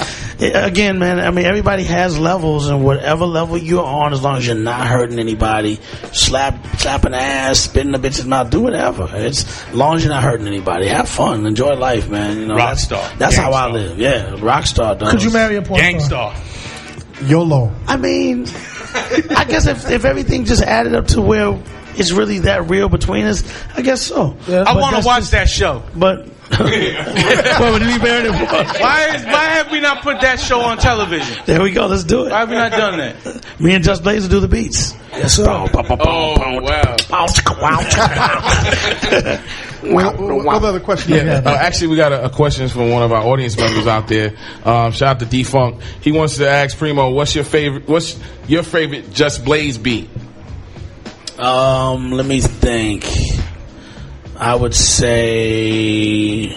Speaker 3: again, man, I mean, everybody has levels, and whatever level you're on, as long as you're not hurting anybody, slapping ass, spitting the bitch's mouth, do whatever. It's as long as you're not hurting anybody. Have fun. Enjoy life, man.
Speaker 6: Rockstar.
Speaker 3: That's how I live. Yeah, rockstar.
Speaker 5: Could you marry a porn star?
Speaker 6: Gangstar.
Speaker 1: YOLO.
Speaker 3: I mean, I guess if everything just added up to where it's really that real between us, I guess so.
Speaker 6: Yeah. I want to watch that show.
Speaker 3: But
Speaker 6: why have we not put that show on television?
Speaker 3: There we go. Let's do it.
Speaker 6: Why have we not done that?
Speaker 3: Me and Just Blaze will do the beats.
Speaker 5: Yes, sir.
Speaker 7: Oh, wow.
Speaker 1: What other question?
Speaker 7: Actually, we got a question from one of our audience members out there. Shout out to D-Funk. He wants to ask Primo, what's your favorite Just Blaze beat?
Speaker 2: Let me think. I would say,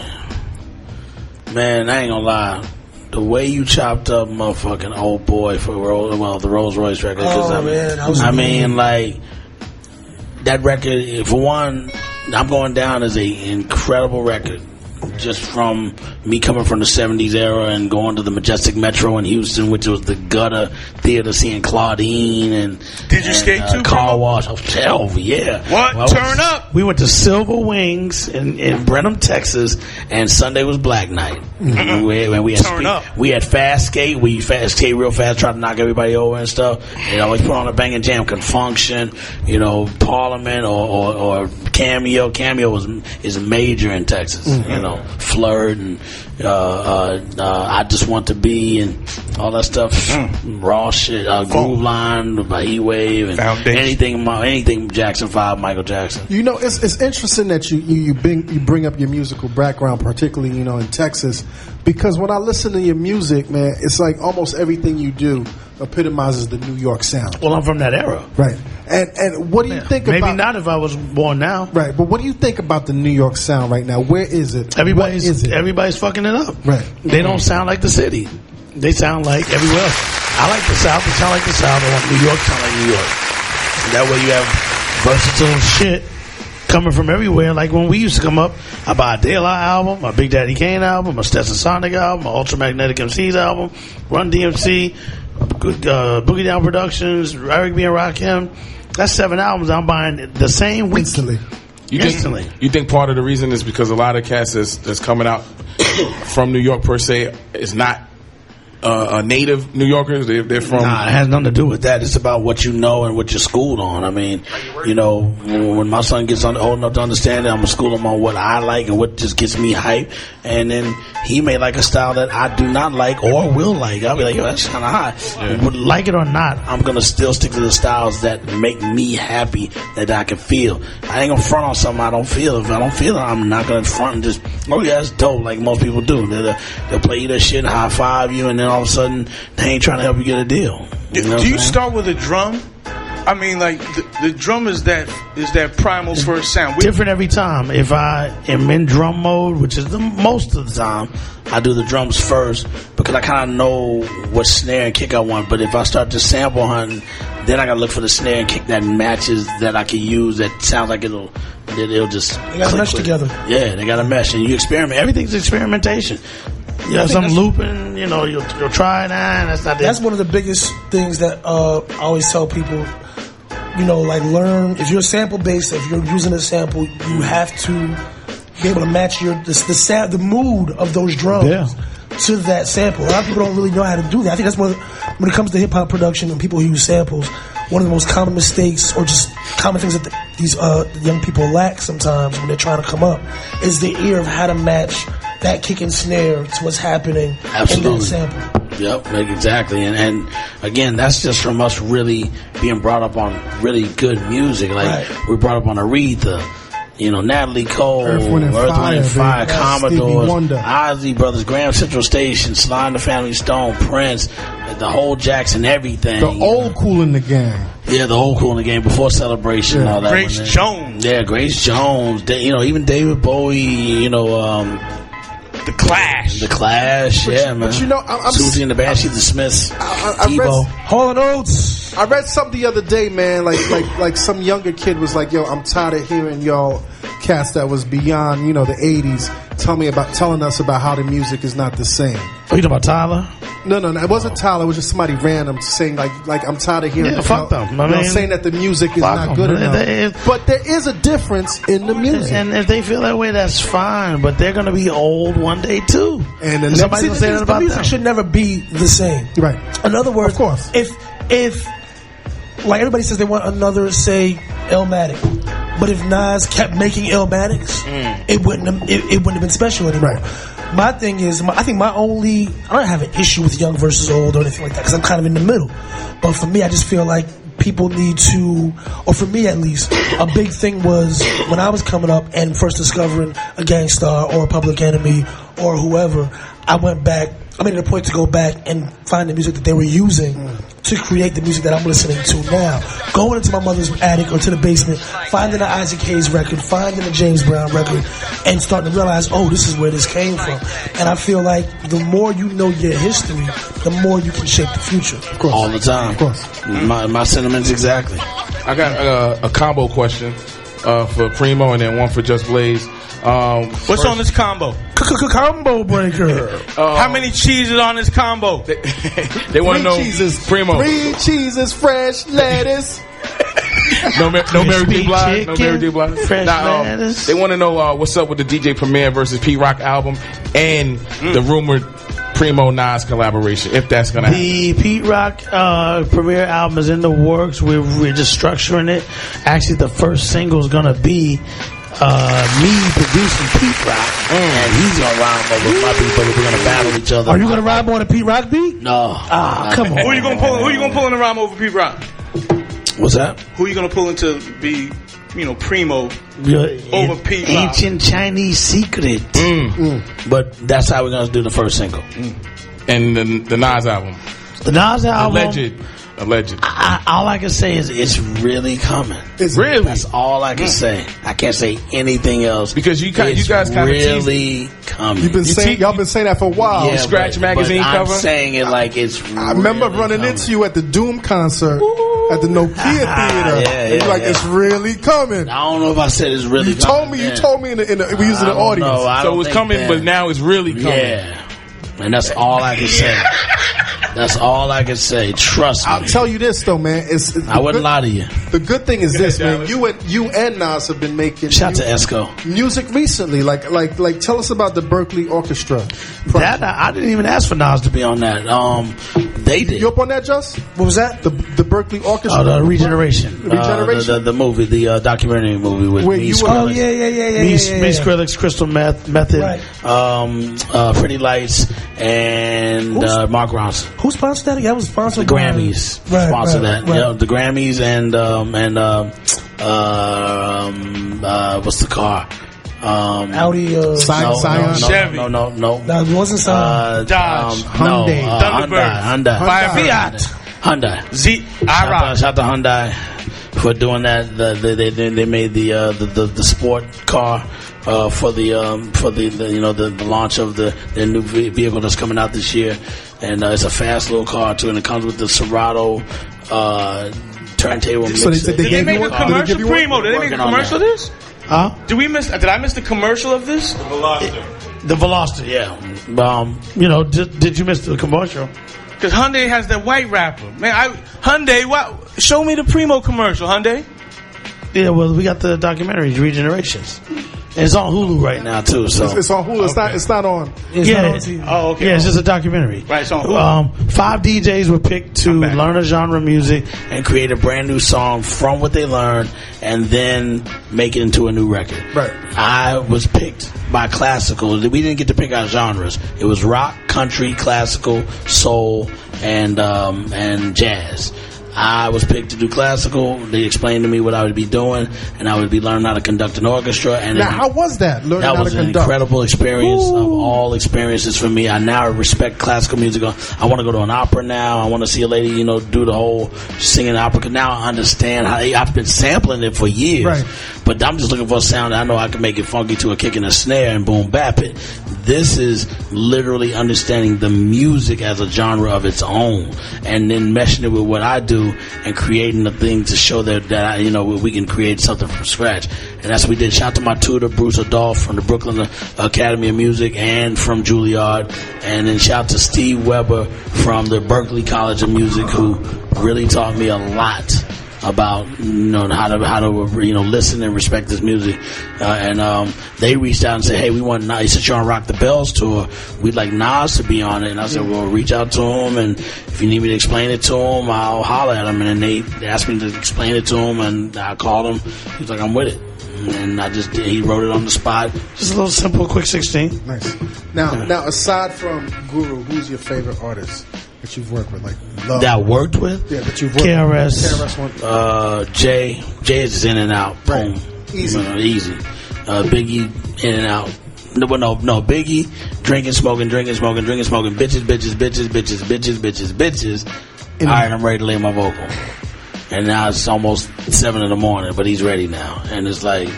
Speaker 2: man, I ain't gonna lie. The way you chopped up motherfucking Old Boy for the Rolls Royce record. I mean, like, that record, for one, I'm Going Down is an incredible record. Just from me coming from the 70s era and going to the Majestic Metro in Houston, which was the gutter theater, seeing Claudine and
Speaker 6: did you skate too?
Speaker 2: Car Wash. Oh, hell yeah!
Speaker 6: What? Well, turn up.
Speaker 3: We went to Silver Wings in Brenham, Texas, and Sunday was Black Night.
Speaker 6: Mm-hmm.
Speaker 2: We had fast skate. We fast skate real fast, try to knock everybody over and stuff. They always put on a banging jam, Confunction, Parliament or Cameo. Cameo is major in Texas. Mm-hmm. Flirt and I Just Want to Be and all that stuff. Raw shit, Groove Line by E-Wave and anything Jackson 5, Michael Jackson.
Speaker 1: It's interesting that you bring up your musical background, particularly in Texas, because when I listen to your music, man, it's like almost everything you do epitomizes the New York sound.
Speaker 3: Well, I'm from that era,
Speaker 1: right? And what do you think about?
Speaker 3: Maybe not if I was born now,
Speaker 1: right? But what do you think about the New York sound right now? Where is it?
Speaker 3: Everybody's fucking it up,
Speaker 1: right?
Speaker 3: They don't sound like the city. They sound like everywhere else. I like the South. They sound like the South. I want New York to sound like New York. That way you have versatile shit coming from everywhere. Like when we used to come up, I buy a De La album, a Big Daddy Kane album, a Stetson Sonic album, a Ultramagnetic MCs album, Run DMC, Boogie Down Productions, Eric B. and Rakim. That's 7 albums I'm buying the same week.
Speaker 1: Instantly.
Speaker 7: You think part of the reason is because a lot of cats that's coming out from New York per se is not native New Yorkers? They're from.
Speaker 2: Nah, it has nothing to do with that. It's about what you know and what you're schooled on. I mean, when my son gets old enough to understand it, I'm gonna school him on what I like and what just gets me hype. And then he may like a style that I do not like or will like. I'll be like, yo, that's kind of hot.
Speaker 3: Yeah. But like it or not,
Speaker 2: I'm gonna still stick to the styles that make me happy, that I can feel. I ain't gonna front on something I don't feel. If I don't feel it, I'm not gonna front and just, oh yeah, that's dope, like most people do. They'll play you that shit, high five you, and then all of a sudden they ain't trying to help you get a deal.
Speaker 6: Do you start with a drum? I mean, like the drum is that primal first sound.
Speaker 3: Different every time. If I am in drum mode, which is the most of the time,
Speaker 2: I do the drums first because I kind of know what snare and kick I want. But if I start to sample hunting, then I gotta look for the snare and kick that matches that I can use. That sounds like it'll just.
Speaker 5: They gotta mesh together.
Speaker 2: Yeah, they gotta mesh, and you experiment. Everything's experimentation.
Speaker 3: Yeah, some looping, you'll try that.
Speaker 5: That's one of the biggest things that I always tell people. Like learn, if you're sample based, if you're using a sample, you have to be able to match the mood of those drums to that sample. A lot of people don't really know how to do that. I think that's when it comes to hip hop production and people who use samples, one of the most common mistakes or just common things that these young people lack sometimes when they're trying to come up is the ear of how to match that kick and snare to what's happening in that sample.
Speaker 2: Yep, exactly. And again, that's just from us really being brought up on really good music. Like, we're brought up on Aretha, Natalie Cole,
Speaker 1: Earth, Wind and Fire,
Speaker 2: Commodores, Ozzy Brothers, Graham Central Station, Sly and the Family Stone, Prince, the whole Jackson, everything.
Speaker 1: The old Kool in the Gang.
Speaker 2: Yeah, the old Kool in the Gang before Celebration and all that.
Speaker 6: Grace Jones.
Speaker 2: Yeah, Grace Jones. Even David Bowie,
Speaker 6: The Clash.
Speaker 2: Man.
Speaker 1: But I'm
Speaker 2: Susie and the Banshees, the Smiths, Devo.
Speaker 5: Hall & Oates.
Speaker 1: I read something the other day, man, like some younger kid was like, yo, I'm tired of hearing y'all cats that was beyond, the 80s telling us about how the music is not the same.
Speaker 3: Oh, you talking about Tyler?
Speaker 1: No, it wasn't Tyler. It was just somebody random saying like I'm tired of hearing.
Speaker 3: Yeah, fuck them.
Speaker 1: Saying that the music is not good enough. But there is a difference in the music,
Speaker 3: and if they feel that way, that's fine. But they're gonna be old one day too.
Speaker 1: And
Speaker 3: somebody's gonna say that about
Speaker 5: the music
Speaker 3: them.
Speaker 5: should never be the same.
Speaker 1: Right.
Speaker 5: In other words,
Speaker 1: of course,
Speaker 5: if like everybody says they want another, say, Illmatic. But if Nas kept making Illmatics, it wouldn't have been special anymore. Right. My thing is, I don't have an issue with young versus old or anything like that because I'm kind of in the middle. But for me, I just feel like people need to, or for me at least, a big thing was when I was coming up and first discovering a Gangstar or a Public Enemy or whoever, I made it a point to go back and find the music that they were using to create the music that I'm listening to now. Going into my mother's attic or to the basement, finding an Isaac Hayes record, finding a James Brown record, and starting to realize, oh, this is where this came from. And I feel like the more you know your history, the more you can shape the future.
Speaker 2: Of course. All the time. Of course. My sentiments exactly.
Speaker 7: I got a combo question for Primo and then one for Just Blaze.
Speaker 6: What's on this combo?
Speaker 5: Combo breaker.
Speaker 6: How many cheeses on this combo?
Speaker 7: They want to know.
Speaker 1: Cheeses.
Speaker 7: Primo.
Speaker 1: 3 cheeses, fresh lettuce.
Speaker 7: No Mary J. Blige. No Mary J. Blige.
Speaker 5: Fresh lettuce.
Speaker 7: They want to know what's up with the DJ Premier versus Pete Rock album and the rumored Primo Nas collaboration, if that's gonna happen.
Speaker 3: The Pete Rock Premier album is in the works. We're just structuring it. Actually, the first single is gonna be me producing Pete Rock,
Speaker 2: and he's gonna rhyme over my beat, but we're gonna battle each other.
Speaker 5: Are you gonna rhyme on a Pete Rock beat?
Speaker 2: No.
Speaker 5: Come on.
Speaker 6: Who you gonna pull in the rhyme over Pete Rock?
Speaker 2: What's that?
Speaker 6: Who you gonna pull into be, Primo over Pete Rock?
Speaker 3: Ancient Chinese secret.
Speaker 2: But that's how we're gonna do the first single.
Speaker 7: And the Nas album.
Speaker 3: The Nas album.
Speaker 7: Alleged.
Speaker 3: All I can say is it's really coming.
Speaker 7: Really?
Speaker 2: That's all I can say. I can't say anything else
Speaker 7: because you guys kind of
Speaker 2: really coming.
Speaker 1: Y'all been saying that for a while.
Speaker 7: Yeah, Scratch magazine cover.
Speaker 2: I'm saying it like it's.
Speaker 1: I remember running into you at the Doom concert at the Nokia Theater. And you're like, it's really coming.
Speaker 2: I don't know if I said it's really.
Speaker 1: You told me. You told me we was in the audience.
Speaker 7: So it was coming, but now it's really coming.
Speaker 2: Yeah, and that's all I can say. That's all I can say. Trust me.
Speaker 1: I'll tell you this though, man.
Speaker 2: I wouldn't lie to you.
Speaker 1: The good thing is this, man. You and Nas have been making
Speaker 2: shout to Esco
Speaker 1: music recently. Like, tell us about the Berkeley Orchestra.
Speaker 2: That I didn't even ask for Nas to be on that. They did.
Speaker 1: You up on that, Just? What was that? The Berkeley Orchestra.
Speaker 2: The Regeneration.
Speaker 1: Regeneration.
Speaker 2: The movie, the documentary movie with me,
Speaker 5: Skrillex. Me,
Speaker 3: Skrillex, Crystal Method,
Speaker 5: right.
Speaker 3: Pretty Lights, and Mark Ronson.
Speaker 5: Who sponsored that? That was sponsored
Speaker 3: the Grammys. Sponsored that.
Speaker 5: Right.
Speaker 3: Yeah, the Grammys and what's the car?
Speaker 5: Audi,
Speaker 1: Scion,
Speaker 6: Chevy.
Speaker 3: No.
Speaker 5: That wasn't Scion.
Speaker 6: Dodge,
Speaker 1: Hyundai,
Speaker 6: Thunderbird,
Speaker 3: Fiat, Hyundai. Shout to Hyundai for doing that. They made the sport car for the launch of their new vehicle that's coming out this year, and it's a fast little car too, and it comes with the Serato turntable mixer.
Speaker 6: So did they make a commercial? Primo, did they make a commercial of this?
Speaker 3: Huh?
Speaker 6: Did I miss the commercial of this?
Speaker 3: The Veloster, yeah. Did you miss the commercial?
Speaker 6: Because Hyundai has that white rapper. Man, Hyundai, show me the Primo commercial, Hyundai.
Speaker 3: Yeah, well, we got the documentary, Regenerations. And it's on Hulu right now, too. So
Speaker 1: it's on Hulu. It's not on.
Speaker 5: It's not on TV.
Speaker 6: Oh, okay.
Speaker 3: Yeah, it's just a documentary.
Speaker 6: Right, it's on Hulu.
Speaker 3: 5 DJs were picked to learn a genre of music and create a brand new song from what they learned and then make it into a new record.
Speaker 1: Right.
Speaker 3: I was picked by classical. We didn't get to pick our genres. It was rock, country, classical, soul, and jazz. I was picked to do classical. They explained to me what I would be doing, and I would be learning how to conduct an orchestra. And
Speaker 1: now, how was that?
Speaker 3: That was an incredible experience of all experiences for me. I now respect classical music. I want to go to an opera now. I want to see a lady, do the whole singing opera. Because now I understand how I've been sampling it for years.
Speaker 1: Right.
Speaker 3: But I'm just looking for a sound that I know I can make it funky to a kick and a snare and boom bap it. This is literally understanding the music as a genre of its own, and then meshing it with what I do and creating the thing to show that we can create something from scratch. And that's what we did. Shout out to my tutor, Bruce Adolph from the Brooklyn Academy of Music and from Juilliard. And then shout out to Steve Weber from the Berklee College of Music, who really taught me a lot
Speaker 2: about how to listen and respect this music, and they reached out and said, hey, we want Nas, since you're on Rock the Bells tour, we'd like Nas to be on it. And I said, well, reach out to him, and if you need me to explain it to him, I'll holler at him. And then they asked me to explain it to him, and I called him. He was like, I'm with it. And he wrote it on the spot.
Speaker 3: Just a little simple, quick 16.
Speaker 1: Nice. Now, aside from Guru, who's your favorite artist that you've worked with? Like love?
Speaker 2: That I worked with?
Speaker 1: Yeah, that you've worked
Speaker 3: KRS.
Speaker 1: with. KRS one.
Speaker 2: Jay is just in and out. Boom.
Speaker 1: Right. Easy.
Speaker 2: Biggie, in and out. No, Biggie, drinking, smoking, bitches. All right, I'm ready to lay my vocal. And now it's almost 7 a.m, but he's ready now. And it's like,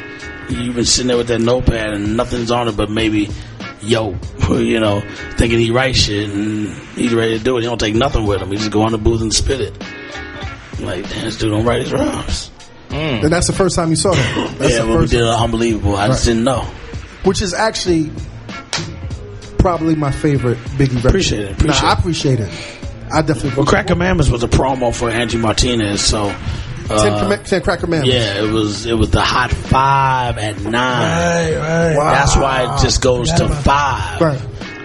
Speaker 2: you've been sitting there with that notepad and nothing's on it but maybe, thinking he writes shit and he's ready to do it. He don't take nothing with him. He just go on the booth and spit it. Like, damn, this dude don't write his rhymes.
Speaker 1: And that's the first time you saw that? That's
Speaker 2: we did Unbelievable. I just didn't know.
Speaker 1: Which is actually probably my favorite Biggie record. I appreciate it. I definitely.
Speaker 2: Well, Crack Commandments was a promo for Angie Martinez, so
Speaker 1: 10 Crack Commandments.
Speaker 2: Yeah, it was the Hot 5 at 9.
Speaker 5: Right.
Speaker 2: Wow. That's why it just goes to 5.
Speaker 1: Right.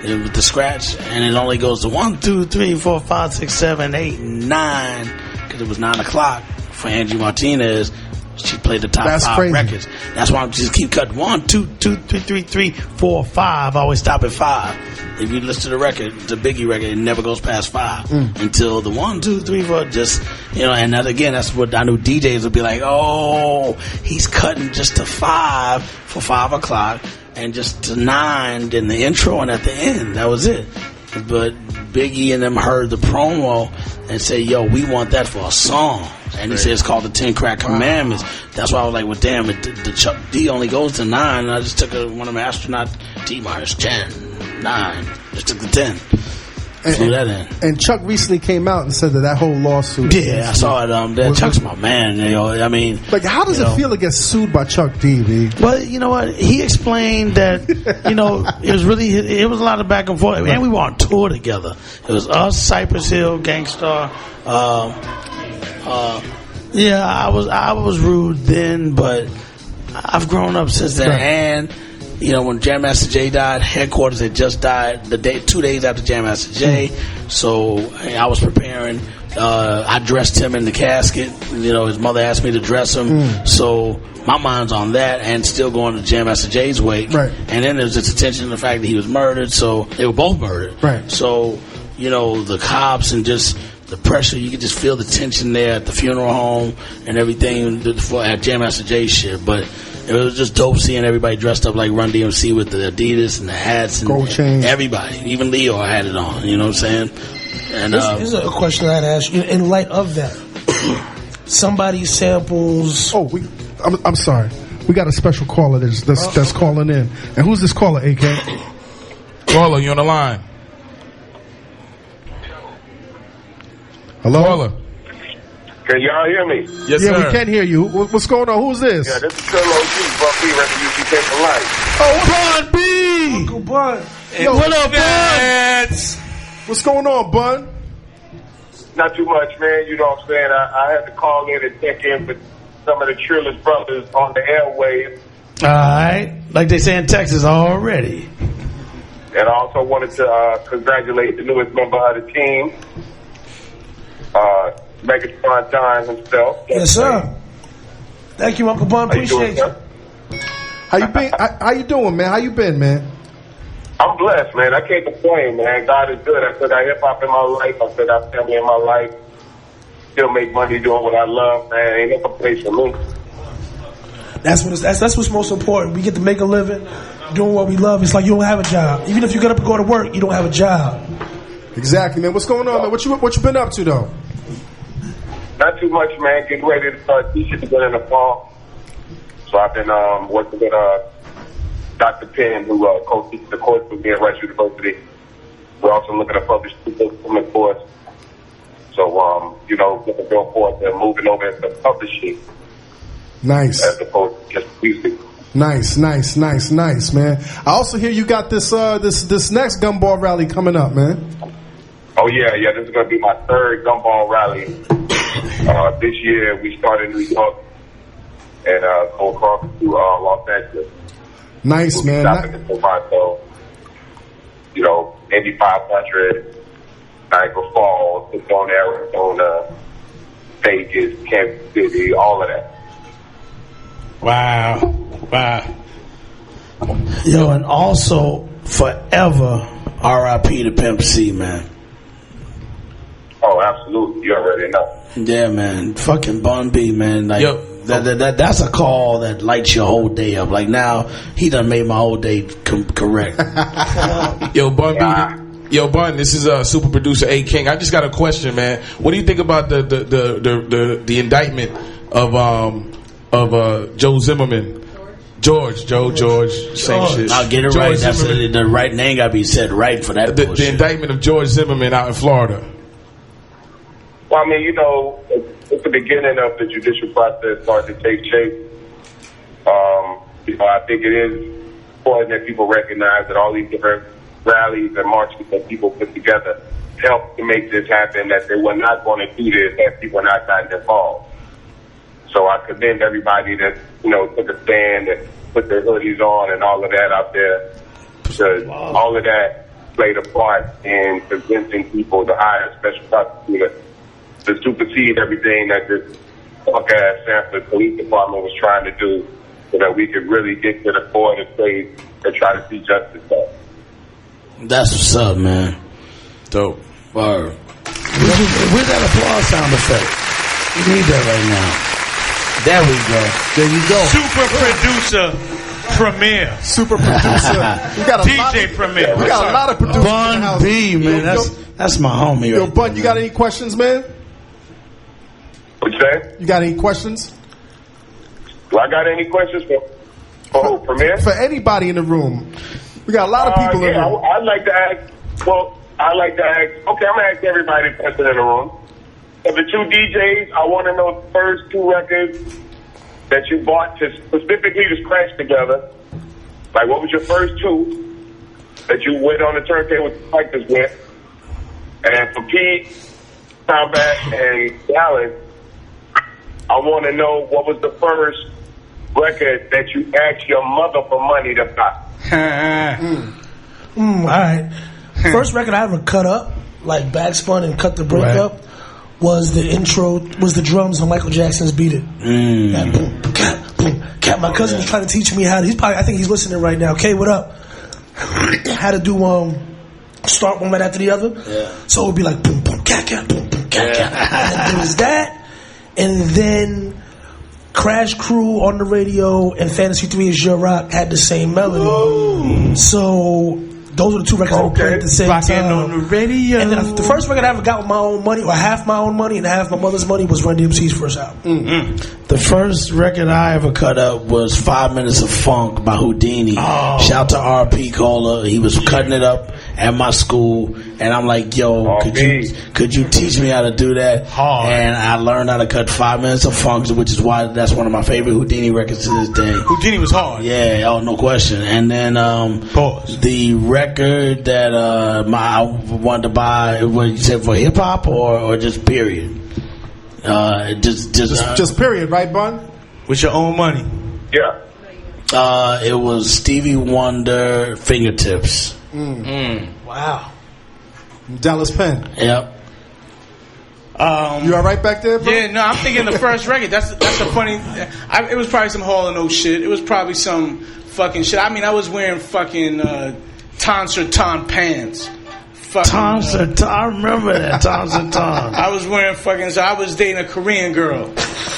Speaker 2: With the scratch, and it only goes to 1, 2, 3, 4, 5, 6, 7, 8, 9, because it was 9 o'clock for Angie Martinez. She played the top 5 records. That's why I just keep cutting 1, 2, 3, 4, 5. I always stop at 5. If you listen to the record, the Biggie record, it never goes past 5 until the 1, 2, 3, 4. Just and that, again, that's what I knew DJs would be like. Oh, he's cutting just to 5 for 5 o'clock, and just to 9, then the intro, and at the end, that was it. But Biggie and them heard the promo and said, yo, we want that for a song. And he said it's called the 10 Crack Commandments. That's why I was like, well, damn, the Chuck D only goes to 9. And I just took one of my astronaut T-Mars, 10, 9. Just took the 10. Flew that in.
Speaker 1: And Chuck recently came out and said that whole lawsuit.
Speaker 2: Yeah, I saw it. Chuck's my man. I mean,
Speaker 1: like, how does it feel to get sued by Chuck D? B?
Speaker 3: Well, you know what? He explained that it was a lot of back and forth, and we were on tour together. It was us, Cypress Hill, Gangstar. I was rude then, but I've grown up since then. And when Jam Master Jay died, Headquarters had just died 2 days after Jam Master Jay. So I was preparing. I dressed him in the casket. His mother asked me to dress him. So my mind's on that, and still going to Jam Master Jay's wake.
Speaker 1: Right.
Speaker 2: And then there's this attention to the fact that he was murdered. So they were both murdered.
Speaker 1: Right.
Speaker 2: So the cops and just the pressure, you could just feel the tension there at the funeral home and everything at Jam Master Jay's shit. But it was just dope seeing everybody dressed up like Run DMC with the Adidas and the hats and
Speaker 1: gold chains.
Speaker 2: Everybody, even Leo had it on. You know what I'm saying? And
Speaker 5: here's a question I'd ask you. In light of that, somebody samples.
Speaker 1: Oh, I'm sorry. We got a special caller that's calling in. And who's this caller, AK?
Speaker 7: Caller, you on the line?
Speaker 1: Hello?
Speaker 7: Caller.
Speaker 8: Can y'all hear me?
Speaker 7: Yes,
Speaker 1: yeah,
Speaker 7: sir.
Speaker 1: We can hear you. What's going on? Who's this?
Speaker 8: Yeah, this is Phil O.G. Buffy, Refugee Came to Life.
Speaker 1: Oh, Bun B!
Speaker 5: Uncle Bun.
Speaker 1: Yo, what up, Bun? What's going on, Bun?
Speaker 8: Not too much, man. You know what I'm saying? I had to call in and check in with some of the Trillers brothers on the airwaves.
Speaker 3: All right. Like they say in Texas already.
Speaker 8: And I also wanted to congratulate the newest member of the team, Megatron Time himself.
Speaker 5: Yes, sir. Thank you, Uncle Bun. Appreciate you.
Speaker 1: How you been? How you doing, man? How you been, man?
Speaker 8: I'm blessed, man. I can't complain, man. God is good. I still got hip-hop in my life. I still got family in my life. Still make money doing what I love, man. Ain't no complaints for me.
Speaker 5: That's what's most important. We get to make a living doing what we love. It's like you don't have a job. Even if you get up and go to work, you don't have a job.
Speaker 1: Exactly, man. What's going on, man? What you been up to, though?
Speaker 8: Not too much, man. Getting ready to start teaching again in the fall. So I've been working with Dr. Penn, who co-teaches the course with me at Rice University. We're also looking to publish 2 books from the course. So, looking forward to moving over into publishing.
Speaker 1: Nice.
Speaker 8: As opposed to just music.
Speaker 1: Nice, man. I also hear you got this next Gumball rally coming up, man.
Speaker 8: Oh, yeah. This is going to be my 3rd Gumball rally. This year we started in New York and go across to Los Angeles.
Speaker 1: Nice,
Speaker 8: we'll
Speaker 1: man.
Speaker 8: Stopping in Toronto, Indy 500, Niagara Falls, Tucson, Arizona, Vegas, Kansas City, all of that.
Speaker 3: Wow. Yo, and also forever R.I.P. to Pimp C, man.
Speaker 8: Oh, absolutely. You already know.
Speaker 3: Yeah, man. Fucking Bun B, man. Like, that's a call that lights your whole day up. Like, now, he done made my whole day correct.
Speaker 7: Yo, Bun B. Yo, Bun, this is super producer A King. I just got a question, man. What do you think about the indictment of Joe Zimmerman? George, same shit.
Speaker 3: I'll get it
Speaker 7: George
Speaker 3: right. That's
Speaker 7: Zimmerman.
Speaker 3: the right name got to be said right for that.
Speaker 7: The indictment of George Zimmerman out in Florida.
Speaker 8: Well, I mean, it's the beginning of the judicial process starting to take shape. I think it is important that people recognize that all these different rallies and marches that people put together help to make this happen, that they were not going to do this if people were not gotten involved. So I commend everybody that, took a stand and put their hoodies on and all of that out there, because all of that played a part in convincing people to hire a special prosecutor to supersede everything that this fuck-ass Sanford Police Department was trying to do, so that we could really get to the core of the state and try to see justice done.
Speaker 3: That's what's up, man.
Speaker 7: Dope.
Speaker 3: Word. Where's that applause sound effect? We need that right now. There we go.
Speaker 1: There you go.
Speaker 6: Super producer Premier.
Speaker 1: Super producer. We got a
Speaker 6: DJ Premier.
Speaker 1: We got a lot of producers in the
Speaker 3: Bun
Speaker 1: house.
Speaker 3: B, man. That's my homie.
Speaker 1: Yo,
Speaker 3: Right
Speaker 1: Bun,
Speaker 3: there,
Speaker 1: you got any questions, man?
Speaker 8: What you say?
Speaker 1: You got any questions?
Speaker 8: Do I got any questions for Premier?
Speaker 1: For anybody in the room. We got a lot of people in the room.
Speaker 8: I'd like to ask, okay, I'm going to ask everybody present in the room. Of the two DJs, I want to know the first two records that you bought specifically to scratch together. Like, what was your first two that you went on the turntable with the practice with? And for Pete, Combat, and Dallas, I want to know what was the first record that you asked your mother for money to buy.
Speaker 5: All right. First record I ever cut up, like backspun and cut the break up, was the drums on Michael Jackson's Beat It. That boom, cat. My cousin was trying to teach me how to, I think he's listening right now. Okay, what up? How to do start one right after the other. Yeah. So it would be like boom, boom, cat, boom, boom, cat. And there was that. And then Crash Crew on the radio and Fantasy 3 is Your Rock had the same melody. Ooh. So those are the two records I played at the same time.
Speaker 6: On the radio.
Speaker 5: And then the first record I ever got with my own money, or half my own money and half my mother's money, was Run DMC's first album.
Speaker 3: Mm-hmm. The first record I ever cut up was 5 Minutes of Funk by Houdini. Oh. Shout to R.P. Cola. He was cutting it up at my school, and I'm like, yo, could you teach me how to do that?
Speaker 6: Hard.
Speaker 3: And I learned how to cut 5 Minutes of Funk, which is why that's one of my favorite Houdini records to this day.
Speaker 6: Houdini was hard.
Speaker 3: Yeah, no question. And then the record that I wanted to buy, what you said, for hip hop or just period?
Speaker 1: Just period, right, Bun?
Speaker 6: With your own money.
Speaker 8: Yeah.
Speaker 3: It was Stevie Wonder, Fingertips.
Speaker 5: Wow.
Speaker 1: Dallas Penn.
Speaker 3: Yep.
Speaker 1: You all right back there, bro?
Speaker 6: Yeah, no, I'm thinking the first record. That's a funny. It was probably some Hall & Oates shit. It was probably some fucking shit. I mean, I was wearing fucking Ton pants.
Speaker 3: Tom, I remember that. Tom.
Speaker 6: I was wearing fucking. So I was dating a Korean girl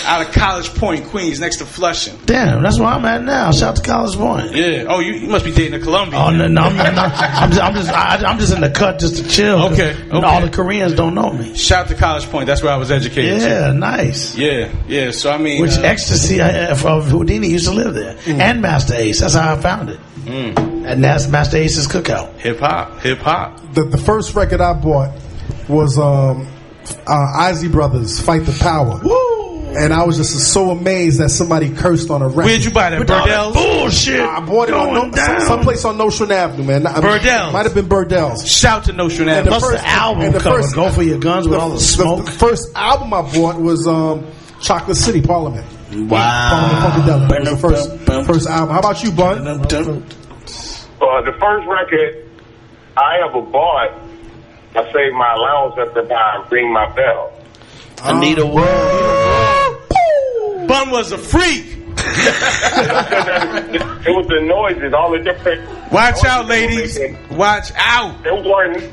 Speaker 6: out of College Point, Queens, next to Flushing.
Speaker 3: Damn, that's where I'm at now. Shout out to College Point.
Speaker 6: Yeah. Oh, you must be dating a Colombian.
Speaker 3: Oh no, I'm just in the cut just to chill.
Speaker 6: Okay.
Speaker 3: All the Koreans don't know me.
Speaker 6: Shout out to College Point. That's where I was educated.
Speaker 3: Yeah, nice.
Speaker 6: Yeah. So I mean,
Speaker 3: which ecstasy of Houdini used to live there, and Master Ace. That's how I found it. And that's Master Ace's Cookout.
Speaker 6: Hip hop.
Speaker 1: The first record I bought was Isley Brothers, Fight the Power.
Speaker 3: Woo!
Speaker 1: And I was just so amazed that somebody cursed on a record.
Speaker 6: Where'd you buy that? Burdell's?
Speaker 3: Bullshit.
Speaker 1: I bought it on someplace on Nostrand Avenue, man.
Speaker 6: Burdell's.
Speaker 1: Might have been Burdell's.
Speaker 6: Shout to Nostrand Avenue.
Speaker 3: Plus the album cover, Go For Your Guns with all the smoke.
Speaker 1: The first album I bought was Chocolate City Parliament.
Speaker 3: Wow.
Speaker 1: Parliament Funkadelic. That was the first album. How about you, Bun?
Speaker 8: The first record I ever bought, I saved my allowance up to buy Ring My Bell.
Speaker 3: Anita Ward.
Speaker 6: Bun was a freak.
Speaker 8: It was the noises, all the different.
Speaker 6: Watch out, ladies. Watch out.
Speaker 8: Those weren't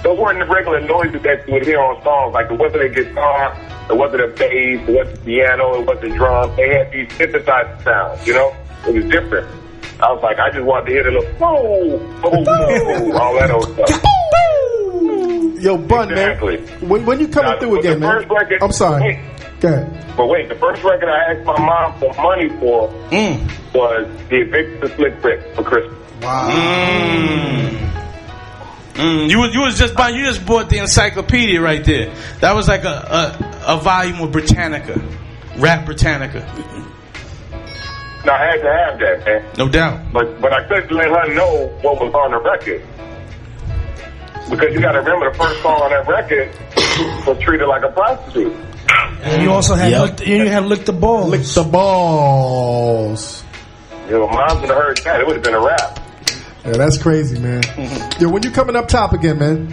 Speaker 8: the regular noises that you would hear on songs. Like it wasn't a guitar, it wasn't a bass, it wasn't piano, it wasn't drums. They had these synthesized sounds, you know? It was different. I was like, I just wanted to hear the little all that old stuff.
Speaker 1: Yo, Bun,
Speaker 8: exactly.
Speaker 1: Man. When you coming through again, man?
Speaker 8: Record,
Speaker 1: I'm sorry. Go ahead.
Speaker 8: But wait, the first record I asked my mom for money for was the Victor Slick Rick for Christmas.
Speaker 1: Wow.
Speaker 6: You just bought the encyclopedia right there. That was like a volume of Britannica, Rap Britannica.
Speaker 8: No, I had to have that, man.
Speaker 6: No doubt.
Speaker 8: But I couldn't let her know what was on the record. Because you got to remember, the first song on that record was Treated Like a Prostitute.
Speaker 5: And you also had Lick the Balls.
Speaker 1: Lick the Balls.
Speaker 8: You know, Mom would have heard that. It would have been a rap.
Speaker 1: Yeah, that's crazy, man. Yo, when you coming up top again, man?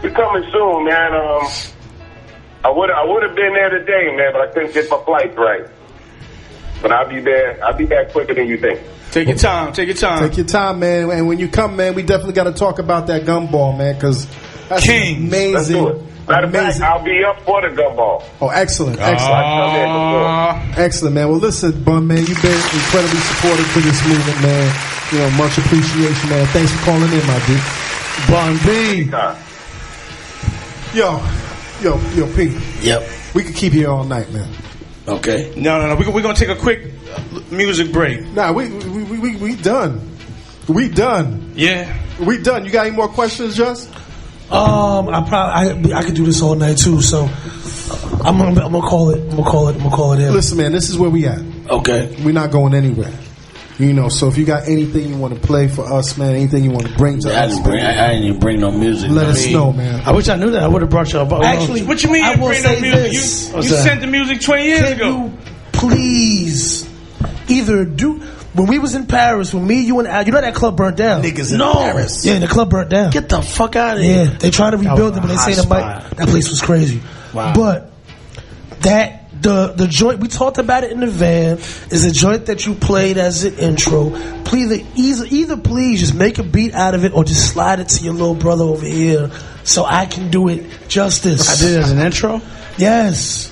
Speaker 8: We're coming soon, man. I would have been there today, man, but I couldn't get my flights right. But I'll be there. I'll be back quicker than you think.
Speaker 6: Take your time. Take your time.
Speaker 1: Take your time, man. And when you come, man, we definitely got to talk about that gumball, man, because that's
Speaker 6: King.
Speaker 1: amazing.
Speaker 8: Let's do it. Matter of fact, I'll be up for the gumball.
Speaker 1: Oh, excellent. Excellent, man. Well, listen, Bun, man, you've been incredibly supportive to this movement, man. You know, much appreciation, man. Thanks for calling in, my dude.
Speaker 3: Bun B.
Speaker 1: Yo, P.
Speaker 3: Yep.
Speaker 1: We could keep here all night, man.
Speaker 3: Okay.
Speaker 6: No. We're gonna take a quick music break.
Speaker 1: Nah, we done. We done.
Speaker 6: Yeah.
Speaker 1: We done. You got any more questions, Just?
Speaker 5: I could do this all night too. So I'm gonna call it. I'm gonna call it in.
Speaker 1: Listen, man, this is where we at.
Speaker 3: Okay.
Speaker 1: We're not going anywhere. You know, so if you got anything you want to play for us, man, anything you want to bring to us,
Speaker 3: I didn't even bring no music.
Speaker 1: Let us know, man.
Speaker 3: I wish I knew that. I would have brought you up.
Speaker 6: Actually, what you mean you bring no music? You sent the music 20 years ago.
Speaker 5: You please either do. When we was in Paris, when me, you, and Al, you know that club burnt down.
Speaker 3: Niggas in Paris.
Speaker 5: Yeah, the club burnt down.
Speaker 3: Get the fuck out of here.
Speaker 5: Yeah, they tried to rebuild it, but they say that place was crazy.
Speaker 3: Wow.
Speaker 5: But the joint we talked about it in the van is a joint that you played as an intro. Please, either please just make a beat out of it or just slide it to your little brother over here so I can do it justice.
Speaker 3: I did it as an intro?
Speaker 5: Yes.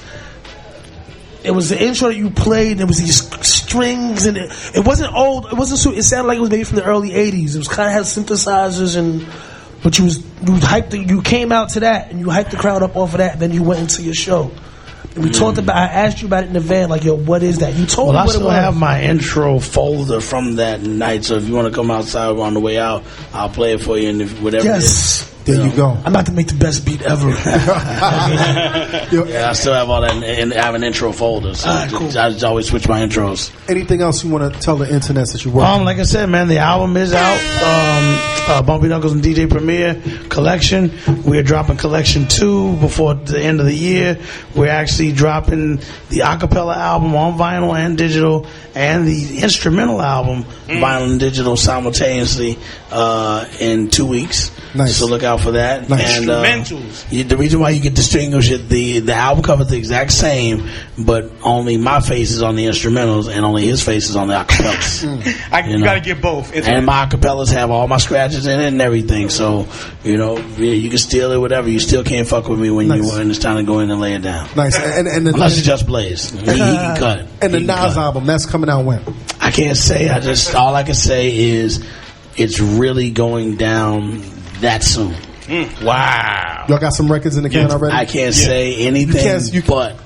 Speaker 5: It was the intro that you played. And it was these strings, and it wasn't old. It wasn't. It sounded like it was maybe from the early '80s. It was kind of had synthesizers, but you came out to that, and you hyped the crowd up off of that. And then you went into your show. And we talked about. I asked you about it in the van. Like, yo, what is that? You told me what it was.
Speaker 3: I still have my intro folder from that night. So if you want to come outside on the way out, I'll play it for you. And if whatever.
Speaker 5: Yes.
Speaker 1: There you go.
Speaker 5: I'm about to make the best beat ever.
Speaker 3: Yeah, I still have all that, and I have an intro folder. So
Speaker 5: cool.
Speaker 3: I just always switch my intros.
Speaker 1: Anything else you want to tell the internet that you're working on?
Speaker 3: Like I said, man, the album is out. Bumpy Knuckles and DJ Premier Collection. We're dropping Collection 2 before the end of the year. We're actually dropping the acapella album on vinyl and digital, and the instrumental album vinyl and digital simultaneously in 2 weeks.
Speaker 1: Nice.
Speaker 3: So look out for that.
Speaker 1: Nice.
Speaker 3: And
Speaker 6: Instrumentals.
Speaker 3: the reason why you get distinguished, the album cover is the exact same, but only my face is on the instrumentals and only his face is on the acapellas.
Speaker 6: You got to get both.
Speaker 3: And my acapellas have all my scratches in it and everything. So you can steal it, whatever. You still can't fuck with me when it's time to go in and lay it down.
Speaker 1: Nice. And
Speaker 3: unless it's Just Blaze, he can cut it.
Speaker 1: And the Nas album, that's coming out when?
Speaker 3: I can't say. All I can say is it's really going down that soon.
Speaker 6: Wow.
Speaker 1: Y'all got some records in the can already?
Speaker 3: I can't say anything but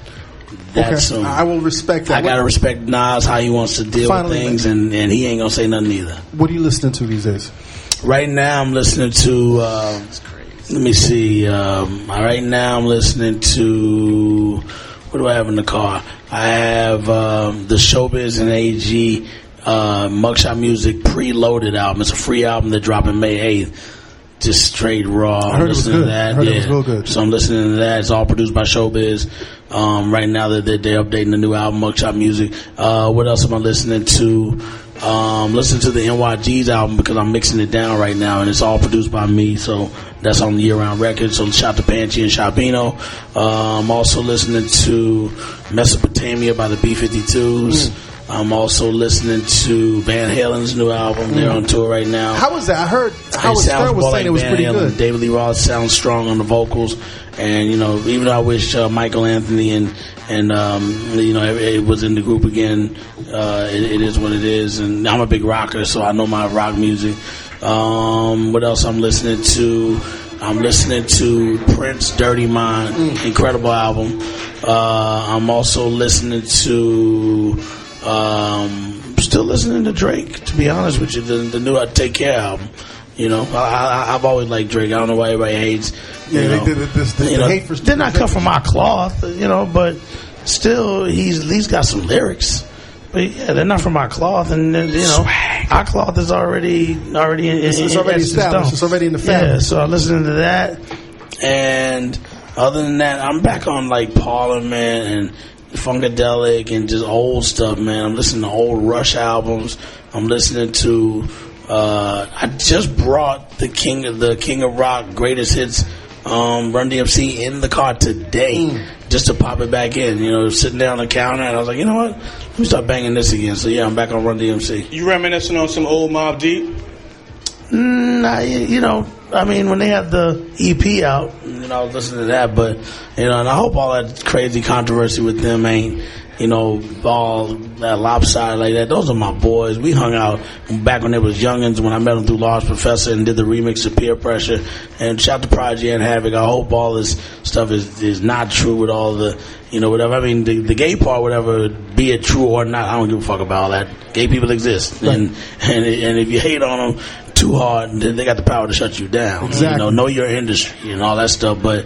Speaker 3: that soon.
Speaker 1: I will respect that.
Speaker 3: I gotta respect Nas, how he wants to deal with things, and he ain't gonna say nothing either.
Speaker 1: What are you listening to these days?
Speaker 3: Right now I'm listening to let me see. Right now I'm listening to
Speaker 2: What do I have in the car? I have the Showbiz and AG Mugshot Music Preloaded album. It's a free album that dropped in May 8th. Just straight raw.
Speaker 1: I heard it was good. I heard it was real good.
Speaker 2: So I'm listening to that. It's all produced by Showbiz. Right now they're updating the new album, Mugshot Music. What else am I listening to? Listen to the NYG's album because I'm mixing it down right now, and it's all produced by me. So that's on the Year Round Records. So shout to Panchi and Shabino. I'm also listening to Mesopotamia by the B-52s. I'm also listening to Van Halen's new album. They're on tour right now.
Speaker 1: How was that? I heard Howard Stern was saying it was pretty good.
Speaker 2: David Lee Roth sounds strong on the vocals, and even though I wish Michael Anthony and it was in the group again, it is what it is. And I'm a big rocker, so I know my rock music. What else I'm listening to? I'm listening to Prince, Dirty Mind, incredible album. I'm also listening to. Still listening to Drake, to be honest with you. The new Take Care album. I've always liked Drake. I don't know why everybody hates.
Speaker 1: They did this hate for.
Speaker 3: They're not cut from my cloth, but still he's got some lyrics. But yeah, they're not from my cloth, and our cloth is already
Speaker 1: it's already established. It's already in the family.
Speaker 3: Yeah, so I'm listening to that,
Speaker 2: and other than that, I'm back on like Parliament and Funkadelic and just old stuff, man. I'm listening to old Rush albums. I'm listening to. I just brought the King of Rock Greatest Hits, Run DMC in the car today, just to pop it back in. Sitting down on the counter, and I was like, you know what? Let me start banging this again. So yeah, I'm back on Run DMC.
Speaker 6: You reminiscing on some old Mobb Deep?
Speaker 3: Nah, I mean, when they had the EP out,
Speaker 2: I was listening to that, but, and I hope all that crazy controversy with them ain't, all that lopsided like that. Those are my boys. We hung out back when they was youngins, when I met them through Large Professor and did the remix of Peer Pressure. And shout to Prodigy and Havoc. I hope all this stuff is not true with all the, whatever. I mean, the gay part, whatever, be it true or not, I don't give a fuck about all that. Gay people exist. Right. And if you hate on them too hard, then they got the power to shut you down.
Speaker 1: Exactly.
Speaker 2: Know your industry and all that stuff. But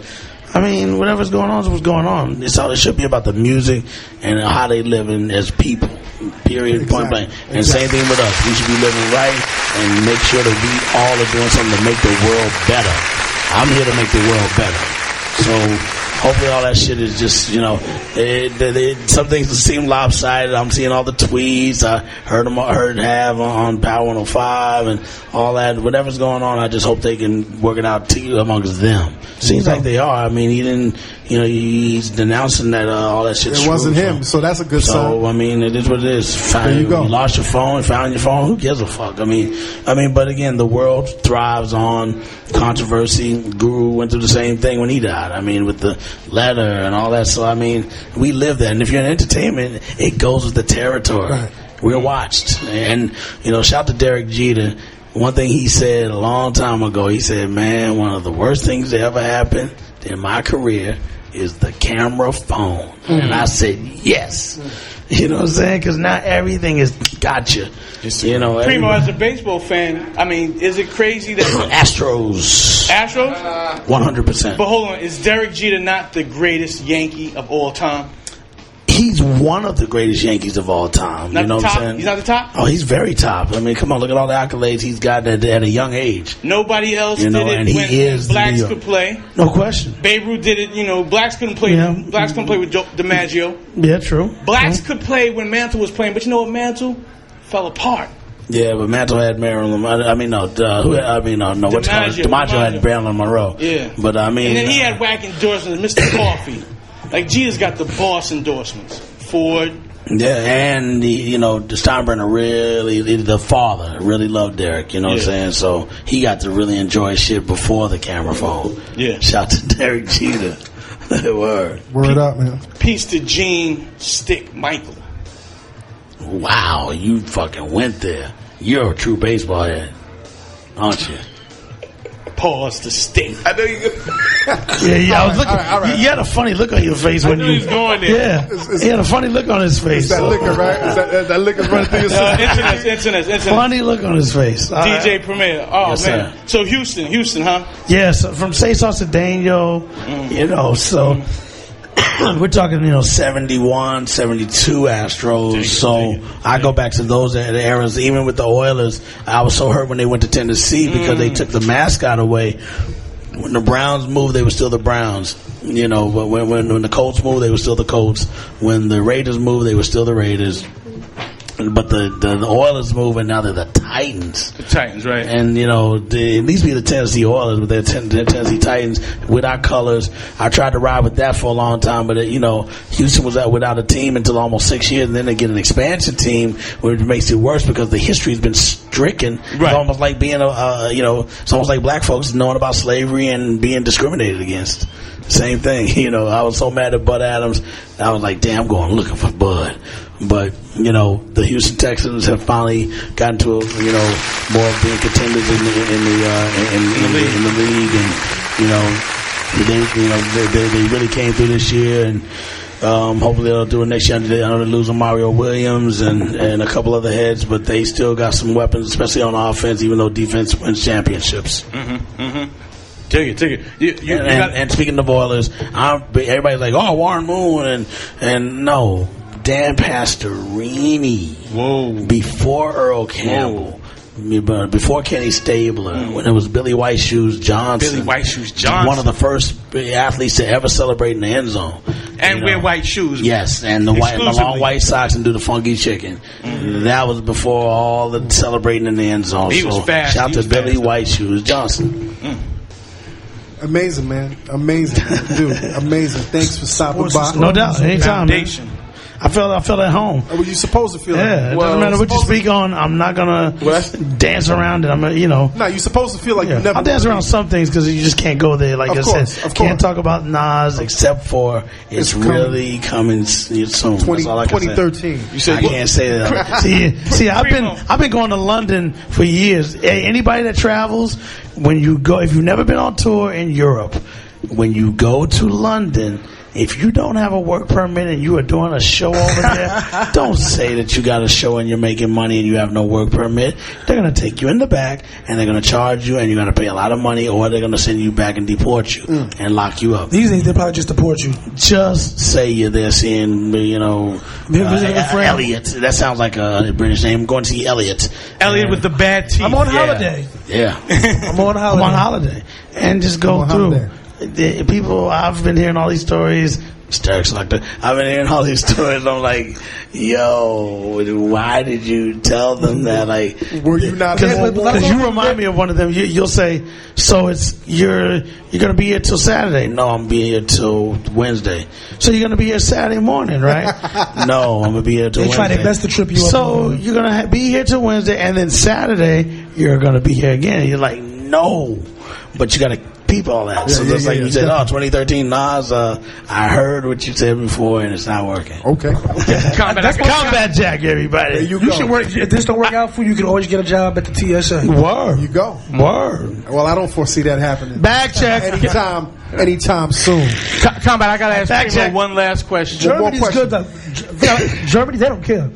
Speaker 2: I mean, whatever's going on is what's going on. It should be about the music and how they living as people. Period. Exactly. Point blank. And same thing with us. We should be living right and make sure that we all are doing something to make the world better. I'm here to make the world better. So hopefully all that shit is just, some things seem lopsided. I'm seeing all the tweets. I heard Have on Power 105 and all that. Whatever's going on, I just hope they can work it out amongst them. Seems like they are. I mean, he didn't, he's denouncing that all that shit.
Speaker 1: It wasn't him, so that's a good sign.
Speaker 2: So, I mean, it is what it is.
Speaker 1: There you go.
Speaker 2: You lost your phone, found your phone. Who gives a fuck? I mean, but again, the world thrives on controversy. Guru went through the same thing when he died. I mean, with the letter and all that. So, I mean, we live that. And if you're in entertainment, it goes with the territory. Right. We're watched. And, shout to Derek Jeter. One thing he said a long time ago, he said, man, one of the worst things that ever happened in my career is the camera phone. Mm-hmm. And I said, yes. You know what I'm saying? Because not everything is gotcha.
Speaker 6: Primo, as a baseball fan, I mean, is it crazy that
Speaker 2: Astros? 100%.
Speaker 6: But hold on, is Derek Jeter not the greatest Yankee of all time?
Speaker 2: He's one of the greatest Yankees of all time.
Speaker 6: Not
Speaker 2: you know
Speaker 6: what
Speaker 2: I'm saying?
Speaker 6: He's not the top?
Speaker 2: Oh, he's very top. I mean, come on, look at all the accolades he's got at a young age.
Speaker 6: Nobody else did it when blacks could play.
Speaker 2: No question.
Speaker 6: Babe Ruth did it, blacks couldn't play. Yeah. Blacks couldn't play with DiMaggio.
Speaker 3: Yeah, true.
Speaker 6: Blacks could play when Mantle was playing, but you know what, Mantle fell apart.
Speaker 2: Yeah, but Mantle had Marilyn. DiMaggio had Marilyn Monroe.
Speaker 6: Yeah,
Speaker 2: but I mean,
Speaker 6: and then he had whack endorsements, Mr. Coffee. Like Jeter's got the boss endorsements. Ford.
Speaker 2: Yeah, and the Steinbrenner the father really loved Derek. You know what I'm saying? So he got to really enjoy shit before the camera phone.
Speaker 6: Yeah.
Speaker 2: Shout to Derek Jeter. Word
Speaker 1: up, man.
Speaker 6: Peace to Gene Stick Michael.
Speaker 2: Wow, you fucking went there. You're a true baseball head, aren't you?
Speaker 6: Pause to Stick. I know you.
Speaker 3: I was looking. All right. You had a funny look on your face when you
Speaker 6: was going there.
Speaker 3: Yeah, he had a funny look on his face.
Speaker 1: It's that liquor, right? That liquor's running through your system.
Speaker 6: Internet.
Speaker 3: Funny look on his face.
Speaker 6: DJ right. Premier. Oh
Speaker 2: yes,
Speaker 6: man.
Speaker 2: Sir.
Speaker 6: So Houston, huh?
Speaker 3: Yes, from Say Sauce to Daniel. So. we're talking, 71, 72 Astros. So I go back to those eras. Even with the Oilers, I was so hurt when they went to Tennessee because they took the mascot away. When the Browns moved, they were still the Browns. But when the Colts moved, they were still the Colts. When the Raiders moved, they were still the Raiders. But the Oilers move, and now they're the Titans.
Speaker 6: The Titans, right?
Speaker 3: And they at least be the Tennessee Oilers, but they're Tennessee Titans with our colors. I tried to ride with that for a long time, but Houston was without a team until almost 6 years, and then they get an expansion team, which makes it worse because the history's been stricken. Right. It's almost like being it's almost like black folks knowing about slavery and being discriminated against. Same thing. I was so mad at Bud Adams. I was like, damn, I'm going looking for Bud. But, the Houston Texans have finally gotten to, more of being contenders in the league. And, they really came through this year. And hopefully they'll do it next year. I know they're losing Mario Williams and a couple other heads, but they still got some weapons, especially on offense, even though defense wins championships.
Speaker 6: Take it.
Speaker 3: And speaking of Oilers, everybody's like, oh, Warren Moon, and no. Dan Pastorini.
Speaker 6: Whoa.
Speaker 3: Before Earl Campbell. Whoa. Before Kenny Stabler. When it was Billy White Shoes Johnson. One of the first athletes to ever celebrate in the end zone.
Speaker 6: And wear white shoes.
Speaker 3: Yes, and the long white socks and do the funky chicken. That was before all the celebrating in the end zone.
Speaker 6: He was fast.
Speaker 3: Shout to Billy White Shoes Johnson.
Speaker 1: Amazing, man. Amazing. Dude, amazing. Thanks for stopping by.
Speaker 3: No doubt. Anytime, man. I felt at home.
Speaker 1: Well, you're supposed to feel
Speaker 3: it doesn't matter what you speak on. I'm not gonna dance around it. No,
Speaker 1: you're supposed to feel like you never.
Speaker 3: I'll dance around some things because you just can't go there. Like I said, can't talk about Nas except for it's really coming soon.
Speaker 1: 2013.
Speaker 3: You said I can't say that. see, I've been going to London for years. Anybody that travels, when you go, if you've never been on tour in Europe, when you go to London. If you don't have a work permit and you are doing a show over there, don't say that you got a show and you're making money and you have no work permit. They're going to take you in the back and they're going to charge you and you're going to pay a lot of money, or they're going to send you back and deport you and lock you up.
Speaker 5: These days, they probably just deport you.
Speaker 3: Just say you're there seeing, Elliot. That sounds like a British name. I'm going to see Elliot.
Speaker 6: Elliot with the bad teeth.
Speaker 5: I'm on holiday.
Speaker 3: Yeah.
Speaker 5: I'm on holiday.
Speaker 3: And just go through. The people, I've been hearing all these stories. I've been hearing all these stories. I'm like, yo, why did you tell them that? Like,
Speaker 1: were you not?
Speaker 3: Because you remind me of one of them. You'll say, so you're gonna be here till Saturday? No, I'm being here till Wednesday. So you're gonna be here Saturday morning, right? No, I'm gonna be here till Wednesday.
Speaker 5: They try their best to trip you up.
Speaker 3: So you're gonna be here till Wednesday, and then Saturday you're gonna be here again. You're like, no, but you gotta peep all that. So just like you said, 2013 Nas, I heard what you said before and it's not working.
Speaker 1: Okay.
Speaker 3: Combat Jack, everybody.
Speaker 1: There you
Speaker 5: should work. If this don't work out for you, you can always get a job at the TSA.
Speaker 3: Word.
Speaker 1: You go.
Speaker 3: Word.
Speaker 1: Well, I don't foresee that happening.
Speaker 3: Back check.
Speaker 1: Anytime soon.
Speaker 6: Combat, I gotta ask Primo one last question.
Speaker 5: Germany's good. Germany, they don't care.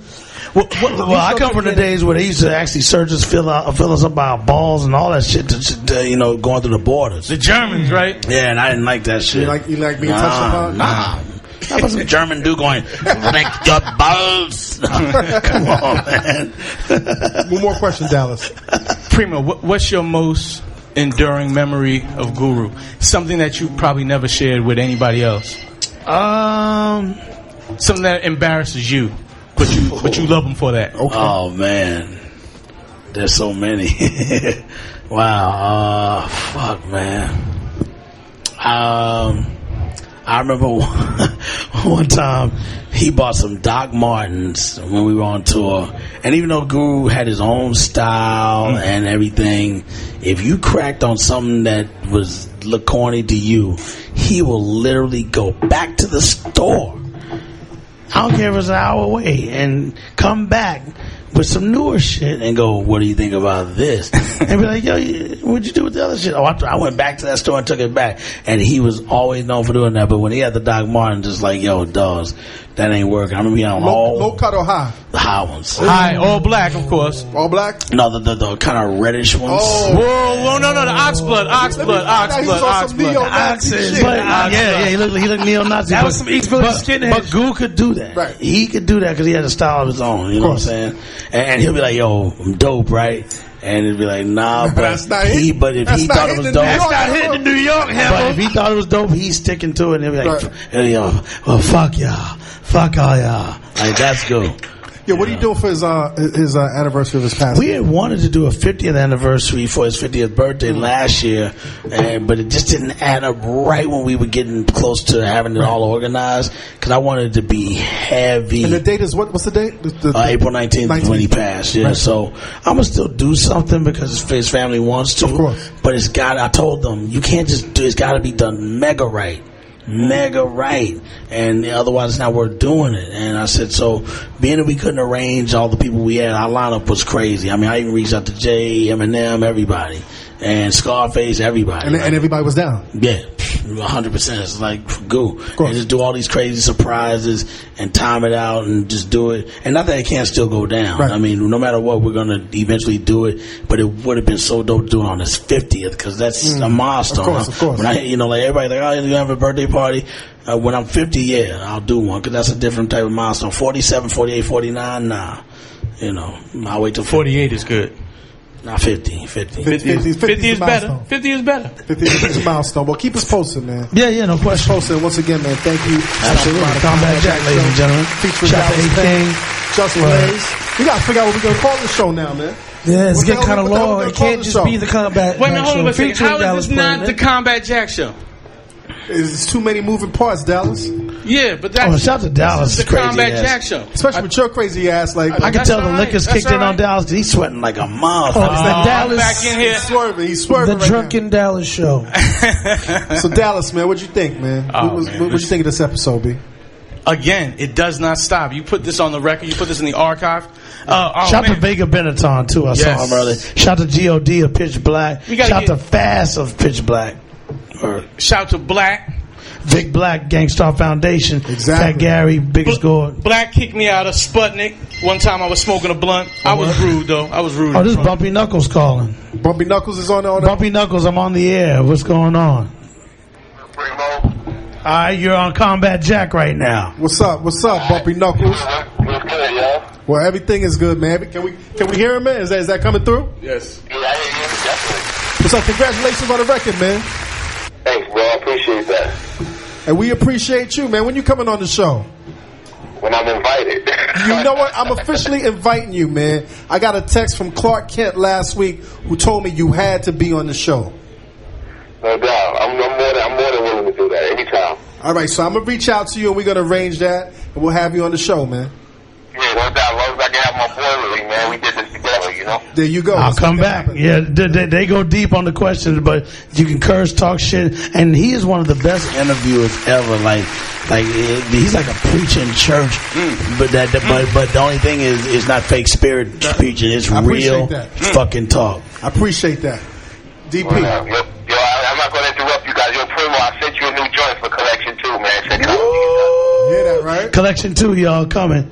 Speaker 3: Well, I come from the days where they used to actually surgeons fill us up by our balls and all that shit to going through the borders.
Speaker 6: The Germans, right?
Speaker 3: Yeah, and I didn't like that shit.
Speaker 1: You like being touched upon?
Speaker 3: Nah. That was a German dude going, lick your balls. Come on, man.
Speaker 1: One more question, Dallas.
Speaker 6: Primo, what's your most enduring memory of Guru? Something that you probably never shared with anybody else. Something that embarrasses you. But you love him for that.
Speaker 3: Okay. Oh man, there's so many. Wow. Fuck, man. I remember one time he bought some Doc Martens when we were on tour, and even though Guru had his own style and everything, if you cracked on something that looked corny to you, he will literally go back to the store. I don't care if it's an hour away and come back with some newer shit and go, what do you think about this? And be like, yo, what'd you do with the other shit? Oh, I went back to that store and took it back. And he was always known for doing that. But when he had the Doc Martin, just like, yo, dogs, that ain't working. I'm gonna be on
Speaker 1: low cut or high?
Speaker 3: The high ones.
Speaker 6: High, all black, of course.
Speaker 1: All black?
Speaker 3: No, the kind of reddish ones.
Speaker 6: Oh, whoa, no, the oxblood.
Speaker 3: Yeah, he looked neo-Nazi.
Speaker 5: That was some East Village skinhead.
Speaker 3: But Goo could do that.
Speaker 1: Right.
Speaker 3: He could do that because he had a style of his own. You know what I'm saying? And he'll be like, yo, I'm dope, right? And it'd be like, nah, but if he thought it was dope,
Speaker 5: that's not hitting in New York,
Speaker 3: but if he thought it was dope, he's sticking to it. And he'll be like, yo, well, fuck all y'all. Like, that's good.
Speaker 1: Yeah, what are you doing for his anniversary of his passing?
Speaker 3: We had wanted to do a 50th anniversary for his 50th birthday last year, but it just didn't add up right when we were getting close to having it all organized, because I wanted it to be heavy.
Speaker 1: And the date is what's the date?
Speaker 3: April 19th when he passed. Yeah, so I'm going to still do something because his family wants to. Of course. But I told them, you can't just do it's got to be done mega right. And otherwise it's not worth doing it. And I said, so being that we couldn't arrange all the people we had, our lineup was crazy. I mean, I even reached out to Jay, Eminem, everybody, and Scarface, everybody.
Speaker 1: And everybody was down.
Speaker 3: Yeah, 100%. It's like go and just do all these crazy surprises and time it out and just do it. And not that it can't still go down. Right. I mean, no matter what, we're gonna eventually do it. But it would have been so dope to do it on his 50th because that's a milestone.
Speaker 1: Of course.
Speaker 3: When like everybody's like, oh, you're gonna have a birthday party. When I'm 50, I'll do one because that's a different type of milestone. 47, 48, 49, nah. I'll wait till
Speaker 6: 48 is good.
Speaker 3: Not 50.
Speaker 6: 50 is better. 50 is better.
Speaker 1: 50 is a milestone. Well, keep us posted, man.
Speaker 3: Yeah, no question.
Speaker 1: Posted. Once again, man, thank you.
Speaker 3: Absolutely. Combat Jack, ladies and gentlemen.
Speaker 1: Featuring Dallas King, Just Blaze. We got to figure out what we're going to call the show now, man.
Speaker 5: Yeah, it's getting kind of long. It can't just be the Combat Jack show.
Speaker 6: Wait a minute, hold on a second. How is this not the Combat Jack show?
Speaker 1: There's too many moving parts, Dallas.
Speaker 6: Yeah, but that's
Speaker 3: shout out to Dallas.
Speaker 6: The Combat Jack show,
Speaker 1: especially with your crazy ass. Like
Speaker 3: I can tell the liquor's kicked in on Dallas because he's sweating like a motherfucker.
Speaker 5: Dallas
Speaker 6: back in here.
Speaker 1: He's swerving.
Speaker 5: The Drunken Dallas show.
Speaker 1: So Dallas, man, what'd you think, man? What'd you think of this episode, B?
Speaker 6: Again, it does not stop. You put this on the record. You put this in the archive.
Speaker 3: Shout to Vega Benetton too. I saw him earlier. Shout to God of Pitch Black. Shout to Fast of Pitch Black.
Speaker 6: Shout to Black.
Speaker 3: Vic Black, Gangstar Foundation.
Speaker 1: Exactly.
Speaker 3: Fat Gary, Biggest Gord.
Speaker 6: Black kicked me out of Sputnik. One time I was smoking a blunt. I was rude, though.
Speaker 3: Oh, this is Bumpy Knuckles calling.
Speaker 1: Bumpy Knuckles is on there?
Speaker 3: Bumpy Knuckles, I'm on the air. What's going on? Alright, you're on Combat Jack right now.
Speaker 1: What's up, Bumpy Knuckles?
Speaker 8: What's good, y'all?
Speaker 1: Well, everything is good, man. Can we hear him, man? Is that coming through?
Speaker 8: Yes. Yeah, I hear you, definitely.
Speaker 1: What's up? Congratulations on the record, man.
Speaker 8: Thanks, bro. I appreciate that.
Speaker 1: And we appreciate you, man. When you coming on the show?
Speaker 8: When I'm invited.
Speaker 1: You know what? I'm officially inviting you, man. I got a text from Clark Kent last week who told me you had to be on the show.
Speaker 8: No doubt. I'm more than willing to do that anytime.
Speaker 1: All right, so I'm going to reach out to you and we're going to arrange that and we'll have you on the show, man.
Speaker 8: Yeah, no doubt. As long as I can have my boy with me, man. We did this together, you know?
Speaker 1: There you go.
Speaker 3: I'll come back. Yeah, they go deep on the questions, but you can curse, talk shit, and he is one of the best interviewers ever. Like he's like a preacher in church, but the only thing is it's not fake spirit preaching. It's real fucking talk.
Speaker 1: I appreciate that. DP.
Speaker 8: Well, I'm not going to interrupt you guys. Yo, Primo, I sent you a new joint for Collection 2, man. Check it out.
Speaker 1: Hear that, right?
Speaker 3: Collection 2, y'all coming.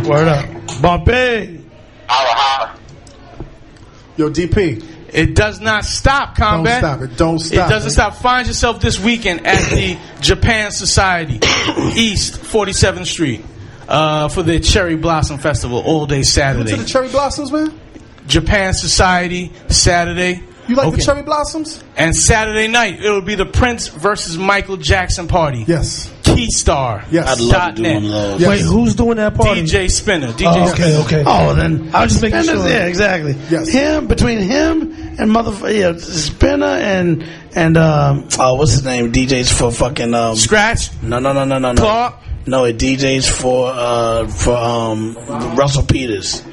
Speaker 3: Word up. Bumpy.
Speaker 8: Holla.
Speaker 1: Yo, DP.
Speaker 6: It does not stop, Combat.
Speaker 1: Don't stop.
Speaker 6: It doesn't stop. Find yourself this weekend at the Japan Society, East 47th Street, for the Cherry Blossom Festival, all day Saturday.
Speaker 1: You to the Cherry Blossoms, man?
Speaker 6: Japan Society, Saturday.
Speaker 1: You like the Cherry Blossoms?
Speaker 6: And Saturday night, it will be the Prince versus Michael Jackson party.
Speaker 1: Yes.
Speaker 6: Keystar.
Speaker 1: Yes.
Speaker 3: I'd love to do one of those.
Speaker 5: Yes. Wait, who's doing that party?
Speaker 6: DJ Spinner.
Speaker 5: Okay.
Speaker 3: Oh, then I was just making sure. Yeah, exactly.
Speaker 1: Yes.
Speaker 3: Between him and Spinner and what's his name? DJs for fucking
Speaker 6: Scratch.
Speaker 3: No.
Speaker 6: Clark.
Speaker 3: No, it DJs for Russell Peters,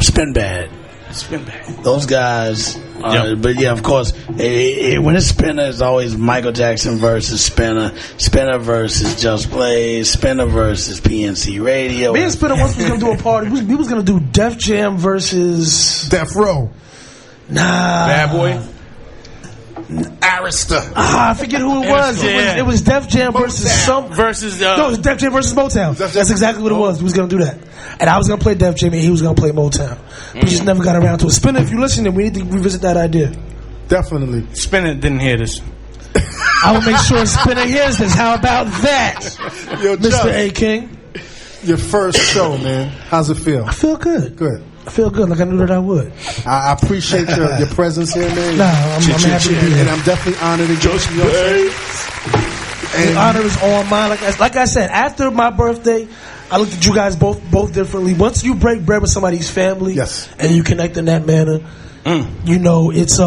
Speaker 3: Spin Bad.
Speaker 6: Spin Bad.
Speaker 3: Those guys
Speaker 2: But yeah, of course, when it's Spinner, it's always Michael Jackson versus Spinner, Spinner versus Just Blaze, Spinner versus PNC Radio.
Speaker 5: Me and Spinner once was gonna do a party. We was gonna do Def Jam versus
Speaker 1: Death Row.
Speaker 5: Nah,
Speaker 7: Bad Boy.
Speaker 1: Arista.
Speaker 5: I forget who it was. It was Def Jam versus no, it was Def Jam versus Motown. That's exactly what it was. We was gonna do that, and I was gonna play Def Jam, and he was gonna play Motown. We just never got around to it. Spinner, if you're listening, we need to revisit that idea.
Speaker 1: Definitely.
Speaker 6: Spinner didn't hear this.
Speaker 5: I will make sure Spinner hears this. How about that,
Speaker 1: Yo,
Speaker 5: Mr. A. King?
Speaker 1: Your first show, man. How's it feel?
Speaker 5: I feel good.
Speaker 1: Good.
Speaker 5: I feel good, like I knew that I would.
Speaker 1: I appreciate your presence here, man.
Speaker 5: Nah, I'm happy to be here.
Speaker 1: And I'm definitely honored to join you.
Speaker 5: The honor is all mine. Like I said, after my birthday, I looked at you guys both differently. Once you break bread with somebody's family, and you connect in that manner, you know it's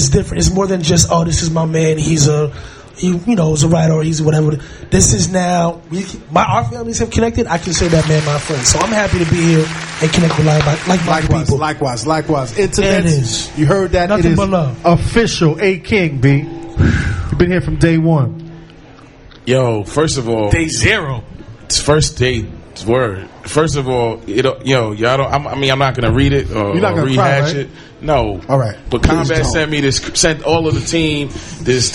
Speaker 5: different. It's more than just this is my man. He's a writer or he's whatever. This is now our families have connected. I consider that man my friend. So I'm happy to be here and connect with like-minded people.
Speaker 1: Likewise. Internet. You heard that?
Speaker 5: Nothing
Speaker 1: it is
Speaker 5: but love.
Speaker 1: Official. A King, B. You've been here from day one.
Speaker 7: Yo, first of all,
Speaker 6: day zero.
Speaker 7: It's first date. Word. First of all, y'all don't. I'm not gonna read it or rehash
Speaker 1: cry, right?
Speaker 7: it. No.
Speaker 1: All right.
Speaker 7: But Combat sent all of the team this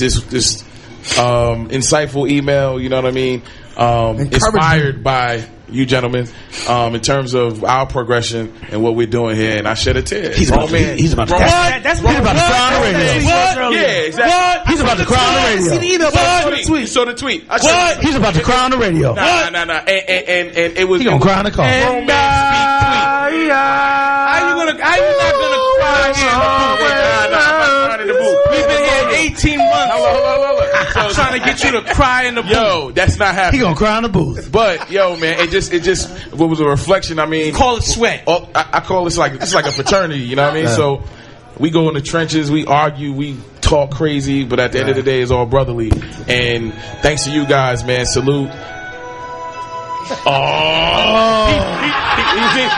Speaker 7: insightful email. You know what I mean? Inspired by you gentlemen, in terms of our progression and what we're doing here, and I shed a tear.
Speaker 2: He's about to cry on the radio.
Speaker 7: Yeah, exactly.
Speaker 2: He's about to cry on the radio.
Speaker 7: You saw the tweet.
Speaker 2: He's about to cry on the radio.
Speaker 7: Nah. And it was.
Speaker 2: He gonna cry in the car.
Speaker 7: How you not gonna cry in the booth?
Speaker 6: We've been here 18 months.
Speaker 7: Hold.
Speaker 6: Trying to get you to cry in the booth.
Speaker 7: Yo, that's not happening.
Speaker 2: He gonna cry in the booth.
Speaker 7: But yo, man, it just what was a reflection. I mean,
Speaker 6: call it sweat.
Speaker 7: I call it's like a fraternity. You know what I mean? So we go in the trenches, we argue, we talk crazy, but at the end of the day, it's all brotherly. And thanks to you guys, man. Salute.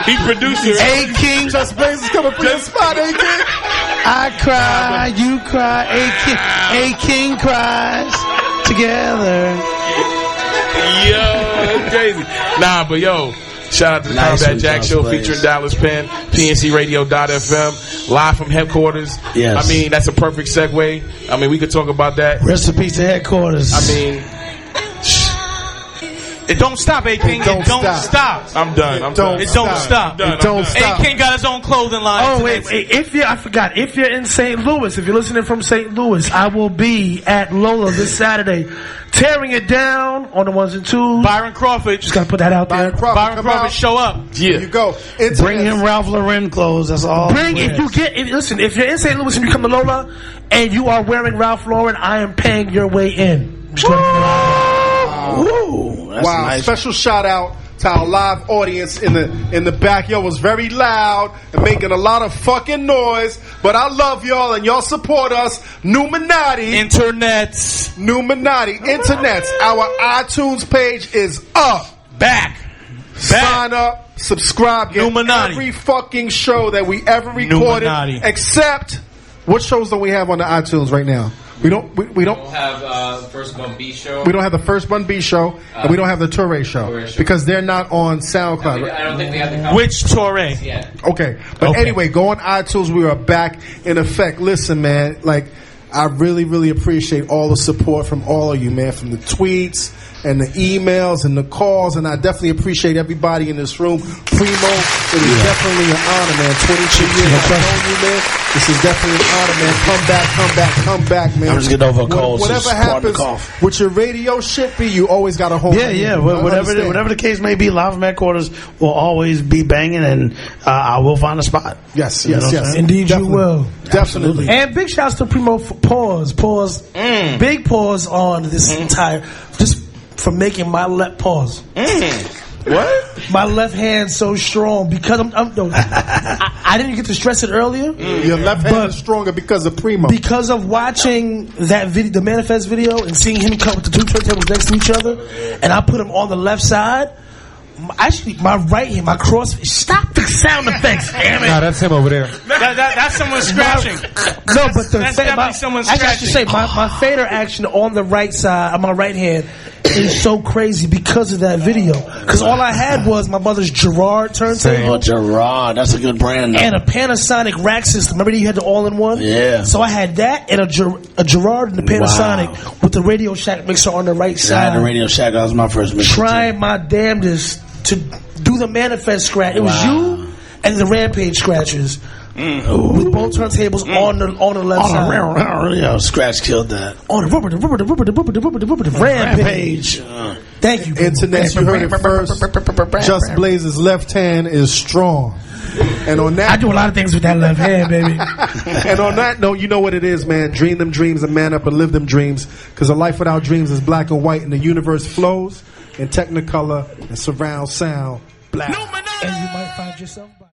Speaker 7: He producer.
Speaker 2: A King.
Speaker 1: Just Blaze is coming for your spot, A King.
Speaker 2: I cry, you cry, A King cries together.
Speaker 7: Yo, that's crazy. Nah, but yo, shout out to the Combat Jack Show featuring Dallas Penn, PNCRadio.fm, live from headquarters.
Speaker 2: Yes.
Speaker 7: I mean, that's a perfect segue. I mean, we could talk about that.
Speaker 2: Rest in peace to headquarters.
Speaker 7: I mean,
Speaker 6: it don't stop, A King. It don't stop.
Speaker 7: I'm done.
Speaker 6: It don't stop. A King got his own clothing line.
Speaker 5: Oh wait, I forgot. If you're in St. Louis, if you're listening from St. Louis, I will be at Lola this Saturday, tearing it down on the ones and twos.
Speaker 6: Byron Crawford.
Speaker 5: Just gotta put that out there.
Speaker 6: Byron Crawford, show up.
Speaker 7: Yeah,
Speaker 1: there you go.
Speaker 2: Bring him Ralph Lauren clothes. That's all.
Speaker 5: If you're in St. Louis and you come to Lola and you are wearing Ralph Lauren, I am paying your way in.
Speaker 2: Woo! That's
Speaker 1: wow!
Speaker 2: Nice.
Speaker 1: Special shout out to our live audience in the back. Y'all was very loud and making a lot of fucking noise, but I love y'all and y'all support us. Numinati. Our iTunes page is up.
Speaker 6: Back.
Speaker 1: Sign up, subscribe, get every fucking show that we ever recorded, except what shows do we have on the iTunes right now? We don't
Speaker 9: have the First Bun B show.
Speaker 1: We don't have the First Bun B show, and we don't have the Touré show because they're not on SoundCloud.
Speaker 9: I don't think we have the
Speaker 6: Which Touré?
Speaker 9: Yeah.
Speaker 1: Okay, but anyway, go on iTunes. We are back in effect. Listen, man, I really, really appreciate all the support from all of you, man, from the tweets and the emails and the calls, and I definitely appreciate everybody in this room. Primo, it is definitely an honor, man. 22 years I've known you, man. This is definitely an honor, man. Come back, man.
Speaker 2: I'm just getting over a cold.
Speaker 1: Whatever happens with your radio shit, you always got to hold.
Speaker 2: Yeah. Whatever the case may be, live from headquarters will always be banging, and I will find a spot.
Speaker 1: Yes.
Speaker 5: Indeed, you will.
Speaker 1: Definitely.
Speaker 5: And big shouts to Primo for pause. Big pause on this entire, just for making my left pause.
Speaker 7: What?
Speaker 5: My left hand so strong because I didn't get to stress it earlier.
Speaker 1: Your left hand is stronger because of Primo.
Speaker 5: Because of watching that video, the Manifest video, and seeing him come with the two turntables next to each other, and I put him on the left side. Actually, my right hand, my cross. Stop the sound effects. Damn it.
Speaker 10: Nah, that's him over there.
Speaker 6: That's someone scratching.
Speaker 5: No, but
Speaker 6: That's definitely someone scratching.
Speaker 5: I should say my fader action on the right side, on my right hand, is so crazy because of that video. Because all I had was my mother's Gerard turntable.
Speaker 2: Oh, Gerard, that's a good brand. Though.
Speaker 5: And a Panasonic rack system. Remember you had the all-in-one?
Speaker 2: Yeah.
Speaker 5: So I had that and a Gerard and the Panasonic with the Radio Shack mixer on the right side.
Speaker 2: I had the Radio Shack. That was my first mixer.
Speaker 5: Trying my damnedest to do the Manifest scratch. It was you and the Rampage scratches. With both turntables on the left side.
Speaker 2: Yeah, Scratch killed that.
Speaker 5: On the Rampage. Thank you.
Speaker 1: Internet, you heard it first. Just Blaze's left hand is strong. And on that,
Speaker 5: I do a lot of things with that left hand, baby.
Speaker 1: And on that note, you know what it is, man. Dream them dreams and man up and live them dreams. Because a life without dreams is black and white, and the universe flows in Technicolor and surround sound black.
Speaker 5: And you might find yourself